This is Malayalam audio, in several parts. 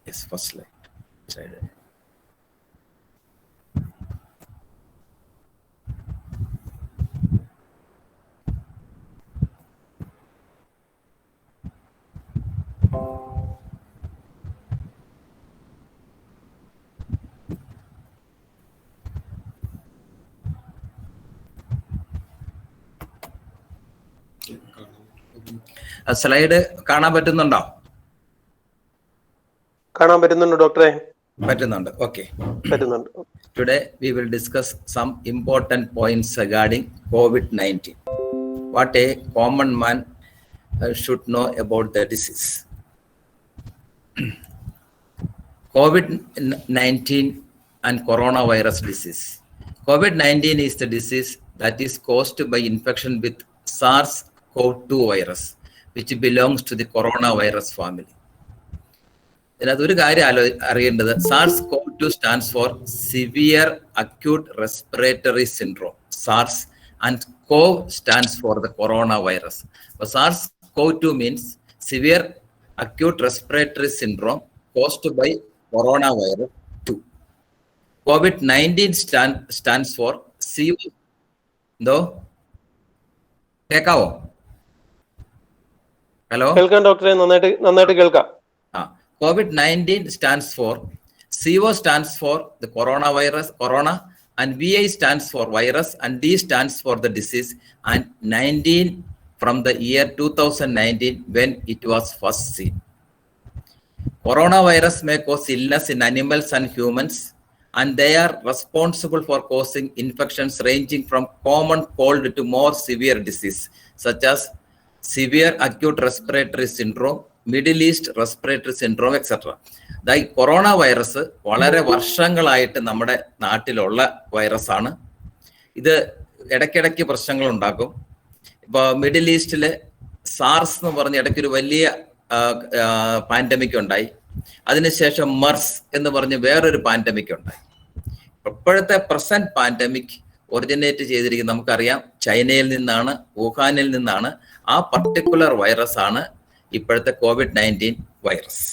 Yes, first slide. സ്ലൈഡ് കാണാൻ പറ്റുന്നുണ്ടോ? കാണാൻ പറ്റുന്നുണ്ട് ഡോക്ടറെ. പറ്റുന്നുണ്ട്. ഓക്കെ. പറ്റുന്നുണ്ട്. Today we will discuss some important points regarding COVID-19. What a common man should know about the disease. COVID-19 and coronavirus disease. COVID-19 is the disease that is caused by infection with SARS-CoV-2 virus, which belongs to the coronavirus family. ഇതിനകത്ത് ഒരു കാര്യം അറിയേണ്ടത്, SARS-CoV-2 stands for Severe Acute Respiratory Syndrome, SARS, and CoV stands for the coronavirus. So SARS-CoV-2 means Severe Acute Respiratory Syndrome caused by coronavirus 2. COVID-19 stands for എന്തോ കേൾക്കാവോ? ഹലോ, കേൾക്കാം ഡോക്ടറെ, നന്നായിട്ട് കേൾക്കാം. COVID-19 stands for, CO stands for the coronavirus, corona, and VI stands for virus, and D stands for the disease, and 19 from the year 2019 when it was first seen. Coronavirus may cause illness in animals and humans, and they are responsible for causing infections ranging from common cold to more severe disease, such as severe acute respiratory syndrome, middle east respiratory syndrome etcetera. ഈ കൊറോണ വൈറസ് വളരെ വർഷങ്ങളായിട്ട് നമ്മുടെ നാട്ടിലുള്ള വൈറസാണ്. ഇത് ഇടയ്ക്കിടയ്ക്ക് പ്രശ്നങ്ങൾ ഉണ്ടാക്കും. ഇപ്പോൾ മിഡിൽ ഈസ്റ്റില് സാർസ് എന്ന് പറഞ്ഞ ഇടയ്ക്കൊരു വലിയ പാൻഡമിക് ഉണ്ടായി. അതിനുശേഷം മെർസ് എന്ന് പറഞ്ഞ് വേറൊരു പാൻഡമിക് ഉണ്ടായി. ഇപ്പോഴത്തെ പ്രസന്റ് പാൻഡമിക് ഒറിജിനേറ്റ് ചെയ്തിരിക്കുന്നത് നമുക്കറിയാം, ചൈനയിൽ നിന്നാണ്, വുഹാനിൽ നിന്നാണ്. ആ പർട്ടിക്കുലർ വൈറസ് ആണ് ഇപ്പോഴത്തെ COVID-19 വൈറസ്.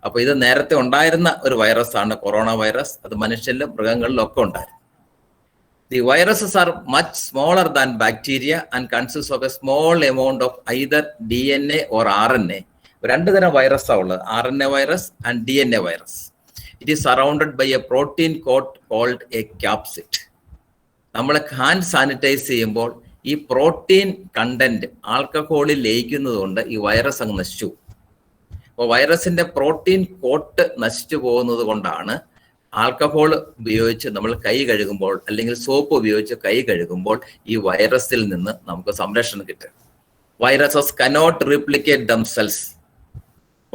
അപ്പൊ ഇത് നേരത്തെ ഉണ്ടായിരുന്ന ഒരു വൈറസ് ആണ് കൊറോണ വൈറസ്. അത് മനുഷ്യരിലും മൃഗങ്ങളിലും ഒക്കെ ഉണ്ടായിരുന്നു. The viruses are much smaller than bacteria and consist of a small amount of either DNA or RNA. രണ്ട് തരം വൈറസാണ് ഉള്ളത്, RNA virus and DNA virus. It is surrounded by a protein coat called a capsid. നമ്മൾ ഹാൻഡ് സാനിറ്റൈസ് ചെയ്യുമ്പോൾ ഈ പ്രോട്ടീൻ കണ്ടന്റ് ആൽക്കഹോളിൽ ലയിക്കുന്നത് കൊണ്ട് ഈ വൈറസ് അങ്ങ് നശിച്ചു. അപ്പോൾ വൈറസിന്റെ പ്രോട്ടീൻ കോട്ട് നശിച്ചു പോകുന്നത് കൊണ്ടാണ് ആൽക്കഹോൾ ഉപയോഗിച്ച് നമ്മൾ കൈ കഴുകുമ്പോൾ അല്ലെങ്കിൽ സോപ്പ് ഉപയോഗിച്ച് കൈ കഴുകുമ്പോൾ ഈ വൈറസിൽ നിന്ന് നമുക്ക് സംരക്ഷണം കിട്ടുക. Viruses cannot replicate themselves,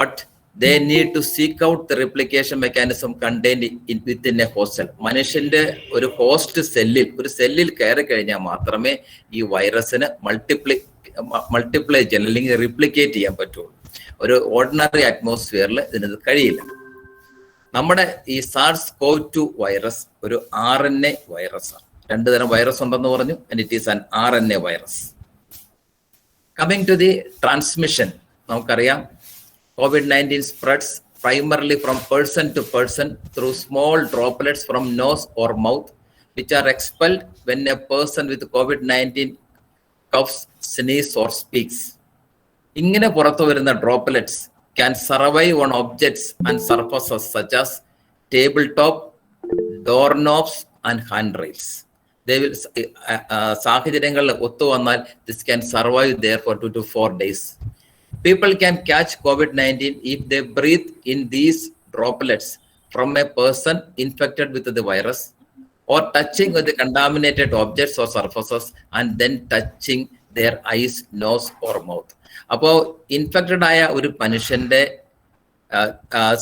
but they need to seek out the replication mechanism contained within a host cell. മനുഷ്യന്റെ ഒരു ഹോസ്റ്റ് സെല്ലിൽ, ഒരു സെല്ലിൽ കയറി കഴിഞ്ഞാൽ മാത്രമേ ഈ വൈറസിന് മൾട്ടിപ്ലൈ ചെയ്യാൻ അല്ലെങ്കിൽ റിപ്ലിക്കേറ്റ് ചെയ്യാൻ പറ്റുള്ളൂ. ഒരു ഓർഡിനറി അറ്റ്മോസ്ഫിയറിൽ ഇതിന് കഴിയില്ല. നമ്മുടെ ഈ SARS-CoV-2 വൈറസ് ഒരു RNA വൈറസാണ്. രണ്ടു തരം വൈറസ് ഉണ്ടെന്ന് പറഞ്ഞു, and it is an RNA virus. Coming to the transmission, നമുക്കറിയാം COVID-19 spreads primarily from person to person through small droplets from nose or mouth, which are expelled when a person with COVID-19 coughs, sneezes or speaks. ഇങ്ങനെ പുറത്തു വരുന്ന droplets can survive on objects and surfaces such as tabletop, doorknobs and handrails. They will സാഹചര്യങ്ങളിൽ ഒത്തുവന്നാൽ this can survive there for 2 to 4 days. People can catch COVID-19 if they breathe in these droplets from a person infected with the virus, or touching with the contaminated objects or surfaces and then touching their eyes, nose or mouth. അപ്പോൾ ഇൻഫെക്റ്റഡ് ആയ ഒരു മനുഷ്യന്റെ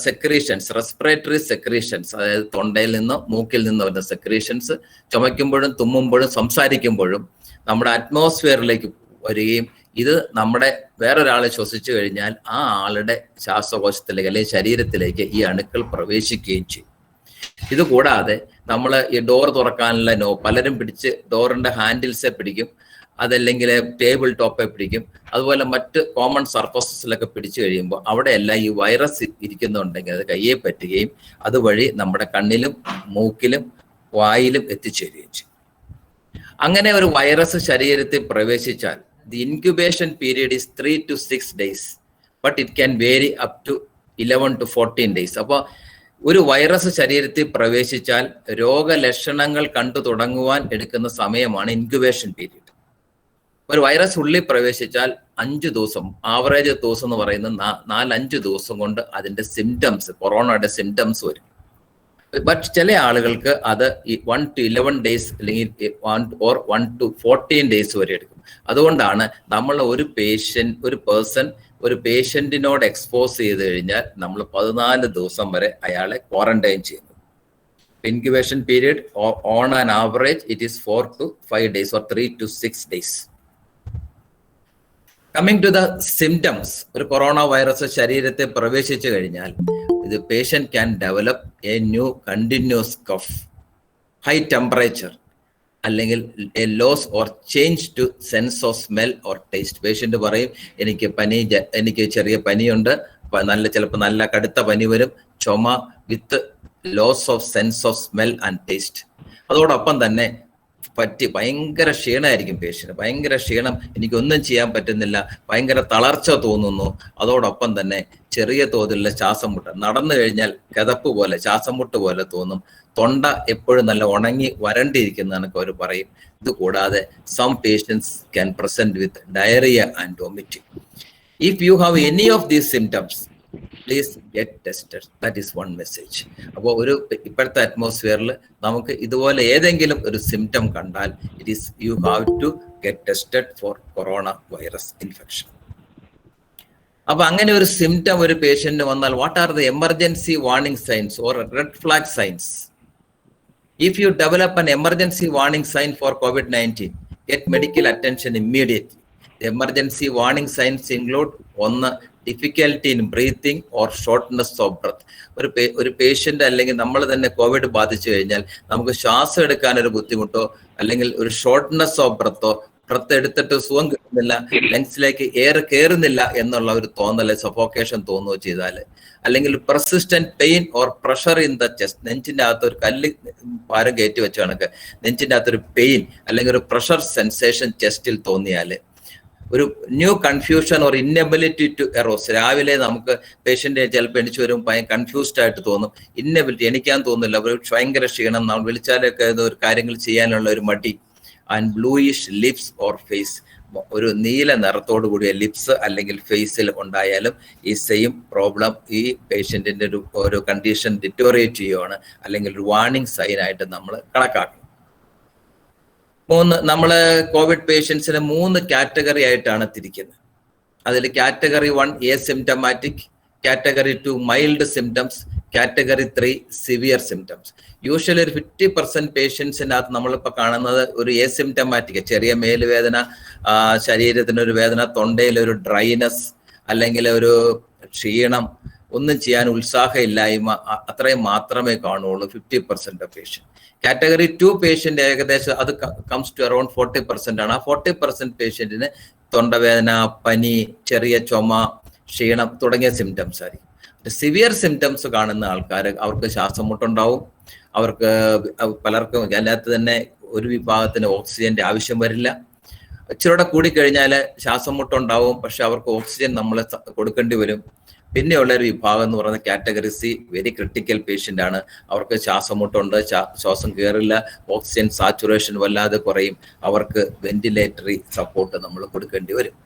സെക്രീഷൻസ്, റെസ്പിറേറ്ററി സെക്രീഷൻസ്, അതായത് തൊണ്ടയിൽ നിന്നോ മൂക്കിൽ നിന്നോ വരുന്ന സെക്രീഷൻസ് തുമ്മുമ്പോഴും തുമ്മുമ്പോഴും സംസാരിക്കുമ്പോഴും നമ്മുടെ അറ്റ്മോസ്ഫിയറിലേക്ക് വരികയും ഇത് നമ്മുടെ വേറൊരാളെ ശ്വസിച്ചു കഴിഞ്ഞാൽ ആ ആളുടെ ശ്വാസകോശത്തിലേക്ക് അല്ലെങ്കിൽ ശരീരത്തിലേക്ക് ഈ അണുക്കൾ പ്രവേശിക്കുകയും ചെയ്യും. ഇതുകൂടാതെ നമ്മൾ ഈ ഡോർ തുറക്കാനുള്ള പലരും പിടിച്ച് ഡോറിന്റെ ഹാൻഡിൽസെ പിടിക്കും. അതല്ലെങ്കിൽ ടേബിൾ ടോപ്പെ പിടിക്കും. അതുപോലെ മറ്റ് കോമൺ സർഫസസിലൊക്കെ പിടിച്ചു കഴിയുമ്പോൾ അവിടെയെല്ലാം ഈ വൈറസ് ഇരിക്കുന്നുണ്ടെങ്കിൽ അത് കയ്യെ പറ്റുകയും അതുവഴി നമ്മുടെ കണ്ണിലും മൂക്കിലും വായിലും എത്തിച്ചേരുകയും ചെയ്യും. അങ്ങനെ ഒരു വൈറസ് ശരീരത്തിൽ പ്രവേശിച്ചാൽ the incubation period is 3 to 6 days, but it can vary up to 11 to 14 days. അപ്പോൾ ഒരു വൈറസ് ശരീരത്തിൽ പ്രവേശിച്ചാൽ രോഗലക്ഷണങ്ങൾ കണ്ടു തുടങ്ങുവാൻ എടുക്കുന്ന സമയമാണ് ഇൻക്യുബേഷൻ പീരീഡ്. ഒരു വൈറസ് ഉള്ളിൽ പ്രവേശിച്ചാൽ 5 ദിവസം, ആവറേജ് ദിവസം എന്ന് പറയുന്നത് 4-5 ദിവസം കൊണ്ട് അതിന്റെ സിംറ്റംസ്, കൊറോണയുടെ സിംറ്റംസ് വരും. ബട്ട് ചില ആളുകൾക്ക് അത് 1 to 11 days അല്ലെങ്കിൽ 1 to 14 days വരെ എടുക്കും. അതുകൊണ്ടാണ് നമ്മൾ ഒരു പേഷ്യന്റിനോട് എക്സ്പോസ് ചെയ്ത് കഴിഞ്ഞാൽ നമ്മൾ 14 ദിവസം വരെ അയാളെ ക്വാറന്റൈൻ ചെയ്യുന്നു. Incubation period on an average it is 4 to 5 days or 3 to 6 days. Coming to the symptoms, ഒരു കൊറോണ വൈറസ് ശരീരത്തെ പ്രവേശിച്ചു കഴിഞ്ഞാൽ the patient can develop a new continuous cough, high temperature, അല്ലെങ്കിൽ a loss or change to sense of smell or taste. Patient പറയും എനിക്ക് ചെറിയ പനിയുണ്ട്, ചിലപ്പോൾ നല്ല കടുത്ത പനി വരും, ചുമ with loss of sense of smell and taste. അതോടൊപ്പം തന്നെ ഭയങ്കര ക്ഷീണമായിരിക്കും പേഷ്യന്റ്, ഭയങ്കര ക്ഷീണം, എനിക്കൊന്നും ചെയ്യാൻ പറ്റുന്നില്ല, ഭയങ്കര തളർച്ച തോന്നുന്നു. അതോടൊപ്പം തന്നെ ചെറിയ തോതിലുള്ള ശ്വാസം മുട്ട്, നടന്നു കഴിഞ്ഞാൽ കിതപ്പ് പോലെ ശ്വാസം മുട്ട് പോലെ തോന്നും, തൊണ്ട എപ്പോഴും നല്ല ഉണങ്ങി വരണ്ടിരിക്കുന്നതൊക്കെ അവർ പറയും. ഇത് കൂടാതെ some patients can present with diarrhoea and vomiting. If you have any of these symptoms please get tested. That is one message. അപ്പോൾ ഇപ്പോഴത്തെ അറ്റ്മോസ്ഫിയറിൽ നമുക്ക് ഇതുപോലെ ഏതെങ്കിലും ഒരു സിംറ്റം കണ്ടാൽ it is you have to get tested for corona virus infection. അപ്പൊ അങ്ങനെ ഒരു സിംറ്റം ഒരു പേഷ്യന്റിന് വന്നാൽ what are the emergency warning signs or red flag signs? If you develop an emergency warning sign for COVID-19, get medical attention immediately. The emergency warning signs include 1, difficulty in breathing or shortness of breath. ഒരു പേഷ്യന്റ് അല്ലെങ്കിൽ നമ്മൾ തന്നെ കോവിഡ് ബാധിച്ചു കഴിഞ്ഞാൽ നമുക്ക് ശ്വാസം എടുക്കാൻ ഒരു ബുദ്ധിമുട്ടോ അല്ലെങ്കിൽ ഒരു ഷോർട്ട്നെസ് ഓഫ് ബ്രത്തോ, ബ്രത്ത് എടുത്തിട്ട് സുഖം കിട്ടുന്നില്ല, ലങ്സിലേക്ക് എയർ കയറുന്നില്ല എന്നുള്ള ഒരു തോന്നല്, സഫോക്കേഷൻ തോന്നുകയോ ചെയ്താൽ, അല്ലെങ്കിൽ persistent pain or pressure in the chest, നെഞ്ചിന്റെ അകത്ത് ഒരു കല്ല് ഭാരം കയറ്റി വെച്ച കണക്ക് നെഞ്ചിന്റെ അകത്തൊരു പെയിൻ അല്ലെങ്കിൽ ഒരു പ്രഷർ സെൻസേഷൻ ചെസ്റ്റിൽ തോന്നിയാല്, ഒരു new confusion or inability to arouse, രാവിലെ നമുക്ക് പേഷ്യന്റ് ചിലപ്പോൾ എണിച്ചു വരും കൺഫ്യൂസ്ഡ് ആയിട്ട് തോന്നും, ഇന്നബിലിറ്റി, എണിക്കാൻ തോന്നില്ല, ഒരു ഭയങ്കര ക്ഷീണം, നമ്മൾ വിളിച്ചാലൊക്കെ ഒരു കാര്യങ്ങൾ ചെയ്യാനുള്ള ഒരു മടി, and bluish lips or face, ഒരു നീല നിറത്തോടു കൂടിയ ലിപ്സ് അല്ലെങ്കിൽ ഫേസിൽ ഉണ്ടായാലും ഈ സെയിം പ്രോബ്ലം ഈ പേഷ്യന്റിന്റെ ഒരു കണ്ടീഷൻ ഡിറ്റോറിയേറ്റ് ചെയ്യുകയാണ് അല്ലെങ്കിൽ ഒരു വാർണിംഗ് സൈൻ ആയിട്ട് നമ്മൾ കണക്കാക്കണം. നമ്മള് കോവിഡ് പേഷ്യൻസിനെ 3 കാറ്റഗറി ആയിട്ടാണ് തിരിക്കുന്നത്. അതിൽ category 1 asymptomatic, category 2 mild symptoms, category 3 severe symptoms. Usually ഒരു 50% പേഷ്യൻസിനകത്ത് നമ്മളിപ്പോൾ കാണുന്നത് ഒരു എസിംപ്റ്റമാറ്റിക്, ചെറിയ മേലുവേദന, ശരീരത്തിനൊരു വേദന, തൊണ്ടയിലൊരു ഡ്രൈനെസ് അല്ലെങ്കിൽ ഒരു ക്ഷീണം, ഒന്നും ചെയ്യാൻ ഉത്സാഹമില്ലായ്മ, അത്രയും മാത്രമേ കാണുള്ളൂ 50% ഓഫ് പേഷ്യൻറ്റ്. കാറ്റഗറി 2 പേഷ്യന്റ് ഏകദേശം അത് കംസ് ടു അറൌണ്ട് 40% ആണ്. ആ 40% പേഷ്യന്റിന് തൊണ്ടവേദന, പനി, ചെറിയ ചുമ, ക്ഷീണം തുടങ്ങിയ സിംറ്റംസ് ആയിരിക്കും. സിവിയർ സിംറ്റംസ് കാണുന്ന ആൾക്കാർ, അവർക്ക് ശ്വാസം മുട്ടുണ്ടാവും, അവർക്ക് പലർക്കും അതിനകത്ത് തന്നെ ഒരു വിഭാഗത്തിന് ഓക്സിജന്റെ ആവശ്യം വരില്ല, ഇച്ചിരൂടെ കൂടിക്കഴിഞ്ഞാൽ ശ്വാസം മുട്ടുണ്ടാവും, പക്ഷെ അവർക്ക് ഓക്സിജൻ നമ്മൾ കൊടുക്കേണ്ടി വരും. പിന്നെയുള്ള ഒരു വിഭാഗം എന്ന് പറയുന്നത് category C, very critical patient ആണ്, അവർക്ക് ശ്വാസം മുട്ടുണ്ട്, ശ്വാസം കയറില്ല, ഓക്സിജൻ സാച്ചുറേഷൻ വല്ലാതെ കുറയും, അവർക്ക് വെന്റിലേറ്ററി സപ്പോർട്ട് നമ്മൾ കൊടുക്കേണ്ടി വരും.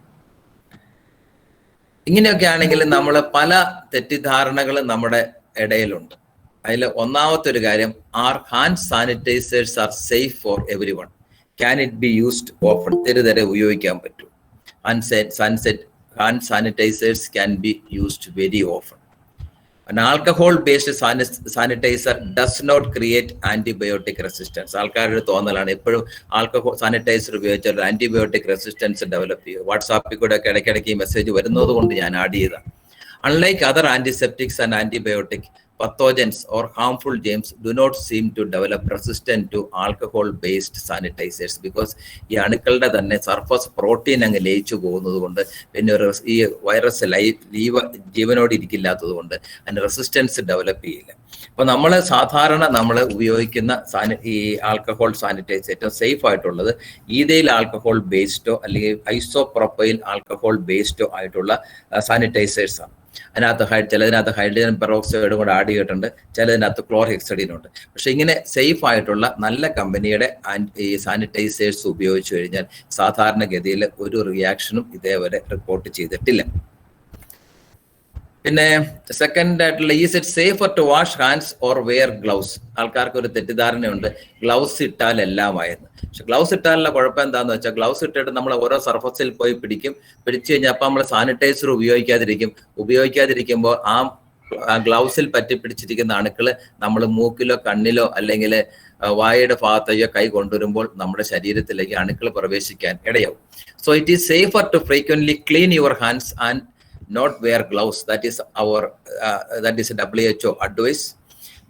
ഇങ്ങനെയൊക്കെ ആണെങ്കിൽ നമ്മൾ പല തെറ്റിദ്ധാരണകളും നമ്മുടെ ഇടയിലുണ്ട്. അതിൽ ഒന്നാമത്തെ ഒരു കാര്യം, are hand sanitisers are safe for everyone, can it be used often, തെരുതെരെ ഉപയോഗിക്കാൻ പറ്റും. Hand sanitizers can be used very often. An alcohol-based sanitizer does not create antibiotic resistance. ആൾക്കാരുടെ തോന്നലാണ് എപ്പോഴും ആൽക്കഹോൾ സാനിറ്റൈസർ ഉപയോഗിച്ചാൽ ആന്റിബയോട്ടിക് റെസിസ്റ്റൻസ് ഡെവലപ്പ് ചെയ്യും. വാട്സാപ്പിൽ കൂടെ ഇടയ്ക്കിടയ്ക്ക് ഈ മെസ്സേജ് വരുന്നത് കൊണ്ട് ഞാൻ ആഡ് ചെയ്ത. Unlike other antiseptics and antibiotics, pathogens or harmful germs do not seem to develop resistant to alcohol-based sanitizers because ഈ അണുക്കളുടെ തന്നെ സർഫസ് പ്രോട്ടീൻ അങ്ങ് ലയിച്ചു പോകുന്നത് കൊണ്ട് പിന്നെ ഈ വൈറസ് ജീവനോട് ഇരിക്കില്ലാത്തത് കൊണ്ട് അതിന് റെസിസ്റ്റൻസ് ഡെവലപ്പ് ചെയ്യില്ല. അപ്പൊ സാധാരണ നമ്മൾ ഉപയോഗിക്കുന്ന ഈ ആൽക്കഹോൾ സാനിറ്റൈസർ ഏറ്റവും സേഫ് ആയിട്ടുള്ളത് ഈതയിൽ ആൽക്കഹോൾ ബേസ്ഡോ അല്ലെങ്കിൽ ഐസോപ്രോപ്പൈൽ ആൽക്കഹോൾ ബേസ്ഡോ ആയിട്ടുള്ള സാനിറ്റൈസേഴ്സ് ആണ്. ചിലതിനകത്ത് ഹൈഡ്രജൻ പെറോക്സൈഡും കൂടെ ആഡ് ചെയ്തിട്ടുണ്ട്, ചിലതിനകത്ത് ക്ലോർഹെക്സൈഡിനും ഉണ്ട്. പക്ഷെ ഇങ്ങനെ സേഫ് ആയിട്ടുള്ള നല്ല കമ്പനിയുടെ ഈ സാനിറ്റൈസേഴ്സ് ഉപയോഗിച്ചു കഴിഞ്ഞാൽ സാധാരണഗതിയിൽ ഒരു റിയാക്ഷനും ഇതേവരെ റിപ്പോർട്ട് ചെയ്തിട്ടില്ല. പിന്നെ സെക്കൻഡ് ആയിട്ടുള്ള is it safer to wash hands or wear gloves. ആൾക്കാർക്ക് ഒരു തെറ്റിദ്ധാരണയുണ്ട് ഗ്ലൗസ് ഇട്ടാൽ എല്ലാമായെന്ന്. പക്ഷെ ഗ്ലൗസ് ഇട്ടാലുള്ള കുഴപ്പം എന്താണെന്ന് വെച്ചാൽ ഗ്ലൗസ് ഇട്ടിട്ട് നമ്മൾ ഓരോ സർഫസിൽ പോയി പിടിച്ചു കഴിഞ്ഞാൽ അപ്പം നമ്മൾ സാനിറ്റൈസർ ഉപയോഗിക്കാതിരിക്കുമ്പോൾ ആ ഗ്ലൗസിൽ പിടിച്ചിരിക്കുന്ന അണുക്കള് നമ്മൾ മൂക്കിലോ കണ്ണിലോ അല്ലെങ്കിൽ വായയുടെ ഭാഗത്തോ കൈ കൊണ്ടുവരുമ്പോൾ നമ്മുടെ ശരീരത്തിലേക്ക് അണുക്കൾ പ്രവേശിക്കാൻ ഇടയാവും. So it is safer to frequently clean your hands and not wear gloves. That is WHO advice.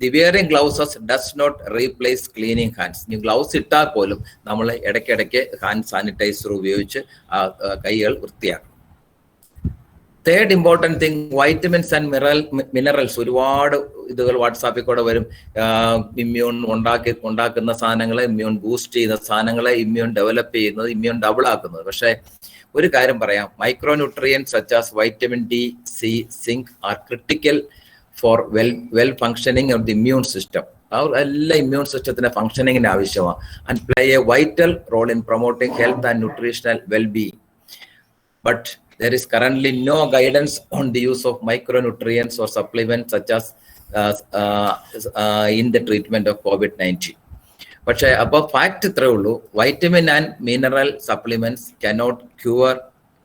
The wearing gloves does not replace cleaning hands. New gloves ഇട്ടാൽ പോലും നമ്മൾ ഇടയ്ക്കിടയ്ക്ക് ഹാൻഡ് സാനിറ്റൈസർ ഉപയോഗിച്ച് കൈകൾ വൃത്തിയാക്കും. Third important thing, vitamins and minerals. ഒരുപാട് ഇതുകൾ വാട്സാപ്പിൽ കൂടെ വരും. ഇമ്മ്യൂൺ ഉണ്ടാക്കുന്ന സാധനങ്ങളെ, ഇമ്മ്യൂൺ ബൂസ്റ്റ് ചെയ്യുന്ന സാധനങ്ങളെ, ഇമ്മ്യൂൺ ഡെവലപ്പ് ചെയ്യുന്നത്, ഇമ്മ്യൂൺ ഡബിൾ ആക്കുന്നത്. പക്ഷേ ഒരു കാര്യം പറയാം, micronutrients such as vitamin D, C, zinc are critical for well functioning of the immune system. എല്ലാ ഇമ്മ്യൂൺ സിസ്റ്റത്തിന്റെ ഫങ്ഷനിങ്ങിന് ആവശ്യമാണ്. And play a vital role in promoting health and nutritional wellbeing. But there is currently no guidance on the use of micronutrients or supplements such as in the treatment of COVID-19. പക്ഷേ അപ്പോൾ ഫാക്ട് ഇത്രേ ഉള്ളൂ, vitamin and mineral supplements cannot cure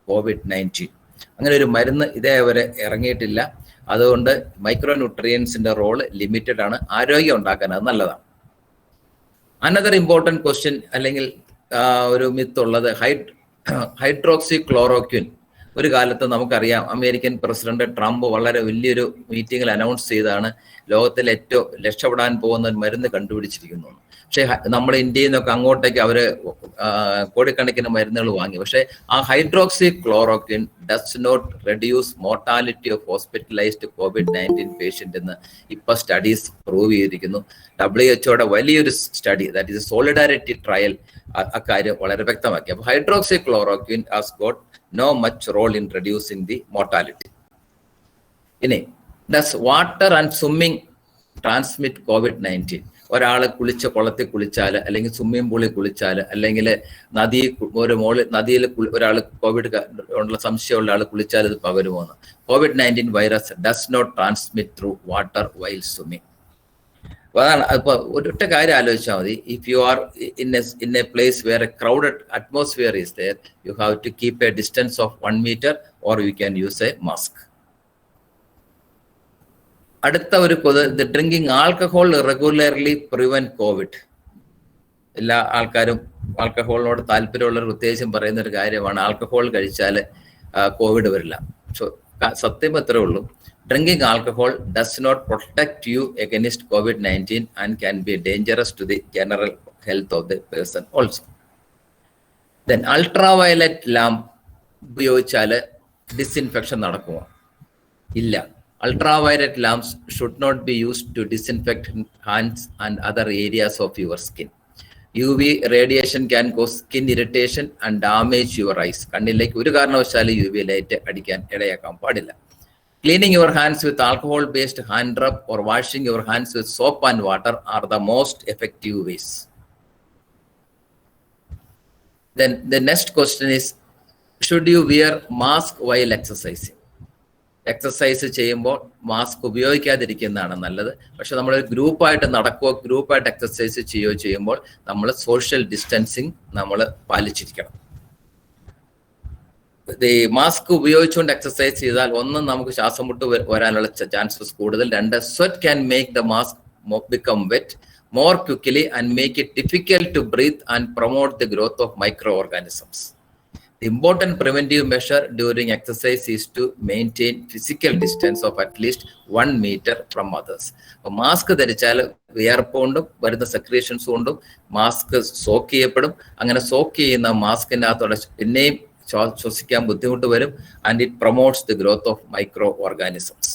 COVID-19. അങ്ങനെ ഒരു മരുന്ന് ഇതേവരെ ഇറങ്ങിയിട്ടില്ല. അതുകൊണ്ട് മൈക്രോ ന്യൂട്രിയൻസിന്റെ റോള് ലിമിറ്റഡ് ആണ്. ആരോഗ്യം ഉണ്ടാക്കാൻ അത് നല്ലതാണ്. അനദർ ഇമ്പോർട്ടൻറ്റ് ക്വസ്റ്റ്യൻ അല്ലെങ്കിൽ ഒരു മിത്ത് ഉള്ളത് ഹൈഡ്രോക്സി ക്ലോറോക്വിൻ. ഒരു കാലത്ത് നമുക്കറിയാം അമേരിക്കൻ പ്രസിഡന്റ് ട്രംപ് വളരെ വലിയൊരു മീറ്റിംഗിൽ അനൗൺസ് ചെയ്താണ് ലോകത്തിൽ ഏറ്റവും രക്ഷപ്പെടാൻ പോകുന്ന ഒരു മരുന്ന് കണ്ടുപിടിച്ചിരിക്കുന്നു. പക്ഷേ നമ്മുടെ ഇന്ത്യയിൽ നിന്നൊക്കെ അങ്ങോട്ടേക്ക് അവര് കോടിക്കണക്കിന് മരുന്നുകൾ വാങ്ങി. പക്ഷേ ആ hydroxychloroquine does not reduce mortality of hospitalised COVID-19 patient എന്ന് ഇപ്പൊ സ്റ്റഡീസ് പ്രൂവ് ചെയ്തിരിക്കുന്നു. WHO വലിയൊരു study, that is solidarity trial, അക്കാര്യം വളരെ വ്യക്തമാക്കി. അപ്പൊ hydroxychloroquine has got no much role in reducing the mortality. ഇനി does water and swimming transmit COVID-19? ഒരാൾ കുളത്തിൽ കുളിച്ചാൽ അല്ലെങ്കിൽ സ്വിമ്മിംഗ് പൂളിൽ കുളിച്ചാൽ അല്ലെങ്കിൽ നദിയിൽ ഒരാൾ കോവിഡ് ഉള്ള സംശയമുള്ള ആൾ കുളിച്ചാൽ ഇത് പകരുമോന്ന്. COVID-19 virus does not transmit through water while swimming. അതാണ്. അപ്പൊ ഒരൊറ്റ കാര്യം ആലോചിച്ചാൽ മതി. If you are in a place where a crowded atmosphere is there, you have to keep a distance of 1 meter or you can use a mask. അടുത്ത ഒരു the drinking alcohol regularly prevent COVID. എല്ലാ ആൾക്കാരും ആൽക്കഹോളിനോട് താല്പര്യമുള്ളവർ പ്രത്യേകിച്ചും പറയുന്ന ഒരു കാര്യമാണ്, ആൽക്കഹോൾ കഴിച്ചാൽ കോവിഡ് വരില്ല. സത്യം അത്രേ ഉള്ളൂ. Drinking alcohol does not protect you against COVID-19 and can be dangerous to the general health of the person also. Then ultraviolet lamp ഉപയോഗിച്ചാൽ ഡിസിൻഫെക്ഷൻ നടക്കുമോ? ഇല്ല. Ultraviolet lamps should not be used to disinfect hands and other areas of your skin. UV radiation can cause skin irritation and damage your eyes. കണ്ണിലേക്ക് ഒരു കാരണവശാലും UV ലൈറ്റ് അടിക്കാൻ ഇടയാക്കാൻ പാടില്ല. Cleaning your hands with alcohol-based hand rub or washing your hands with soap and water are the most effective ways. Then the next question is, should you wear mask while exercising? Exercise ചെയ്യുമ്പോൾ മാസ്ക് ഉപയോഗിക്കാതിരിക്കുന്നതാണ് നല്ലത്. പക്ഷെ നമ്മൾ ഗ്രൂപ്പായിട്ട് നടക്കുകയോ ഗ്രൂപ്പായിട്ട് എക്സസൈസ് ചെയ്യുമ്പോൾ നമ്മൾ സോഷ്യൽ ഡിസ്റ്റൻസിങ് നമ്മൾ പാലിച്ചിരിക്കണം. മാസ്ക് ഉപയോഗിച്ചുകൊണ്ട് എക്സസൈസ് ചെയ്താൽ ഒന്ന് നമുക്ക് ശ്വാസം മുട്ട് വരാനുള്ള ചാൻസസ് കൂടുതൽ. രണ്ട്, sweat can make the mask become wet more quickly and make it difficult to breathe and promote the growth of microorganisms. The important preventive measure during exercise is to maintain physical distance of at least 1 meter from others. Mask ധരിച്ചാൽ വിയർപ്പ് കൊണ്ടും വരുന്ന സെക്രീഷൻസ് കൊണ്ടും മാസ്ക് സോക്ക് ചെയ്യപ്പെടും. അങ്ങനെ സോക്ക് ചെയ്യുന്ന മാസ്കിനകത്തോടെ പിന്നെയും ശ്വസിക്കാൻ ബുദ്ധിമുട്ട് വരും. And it promotes the growth of microorganisms.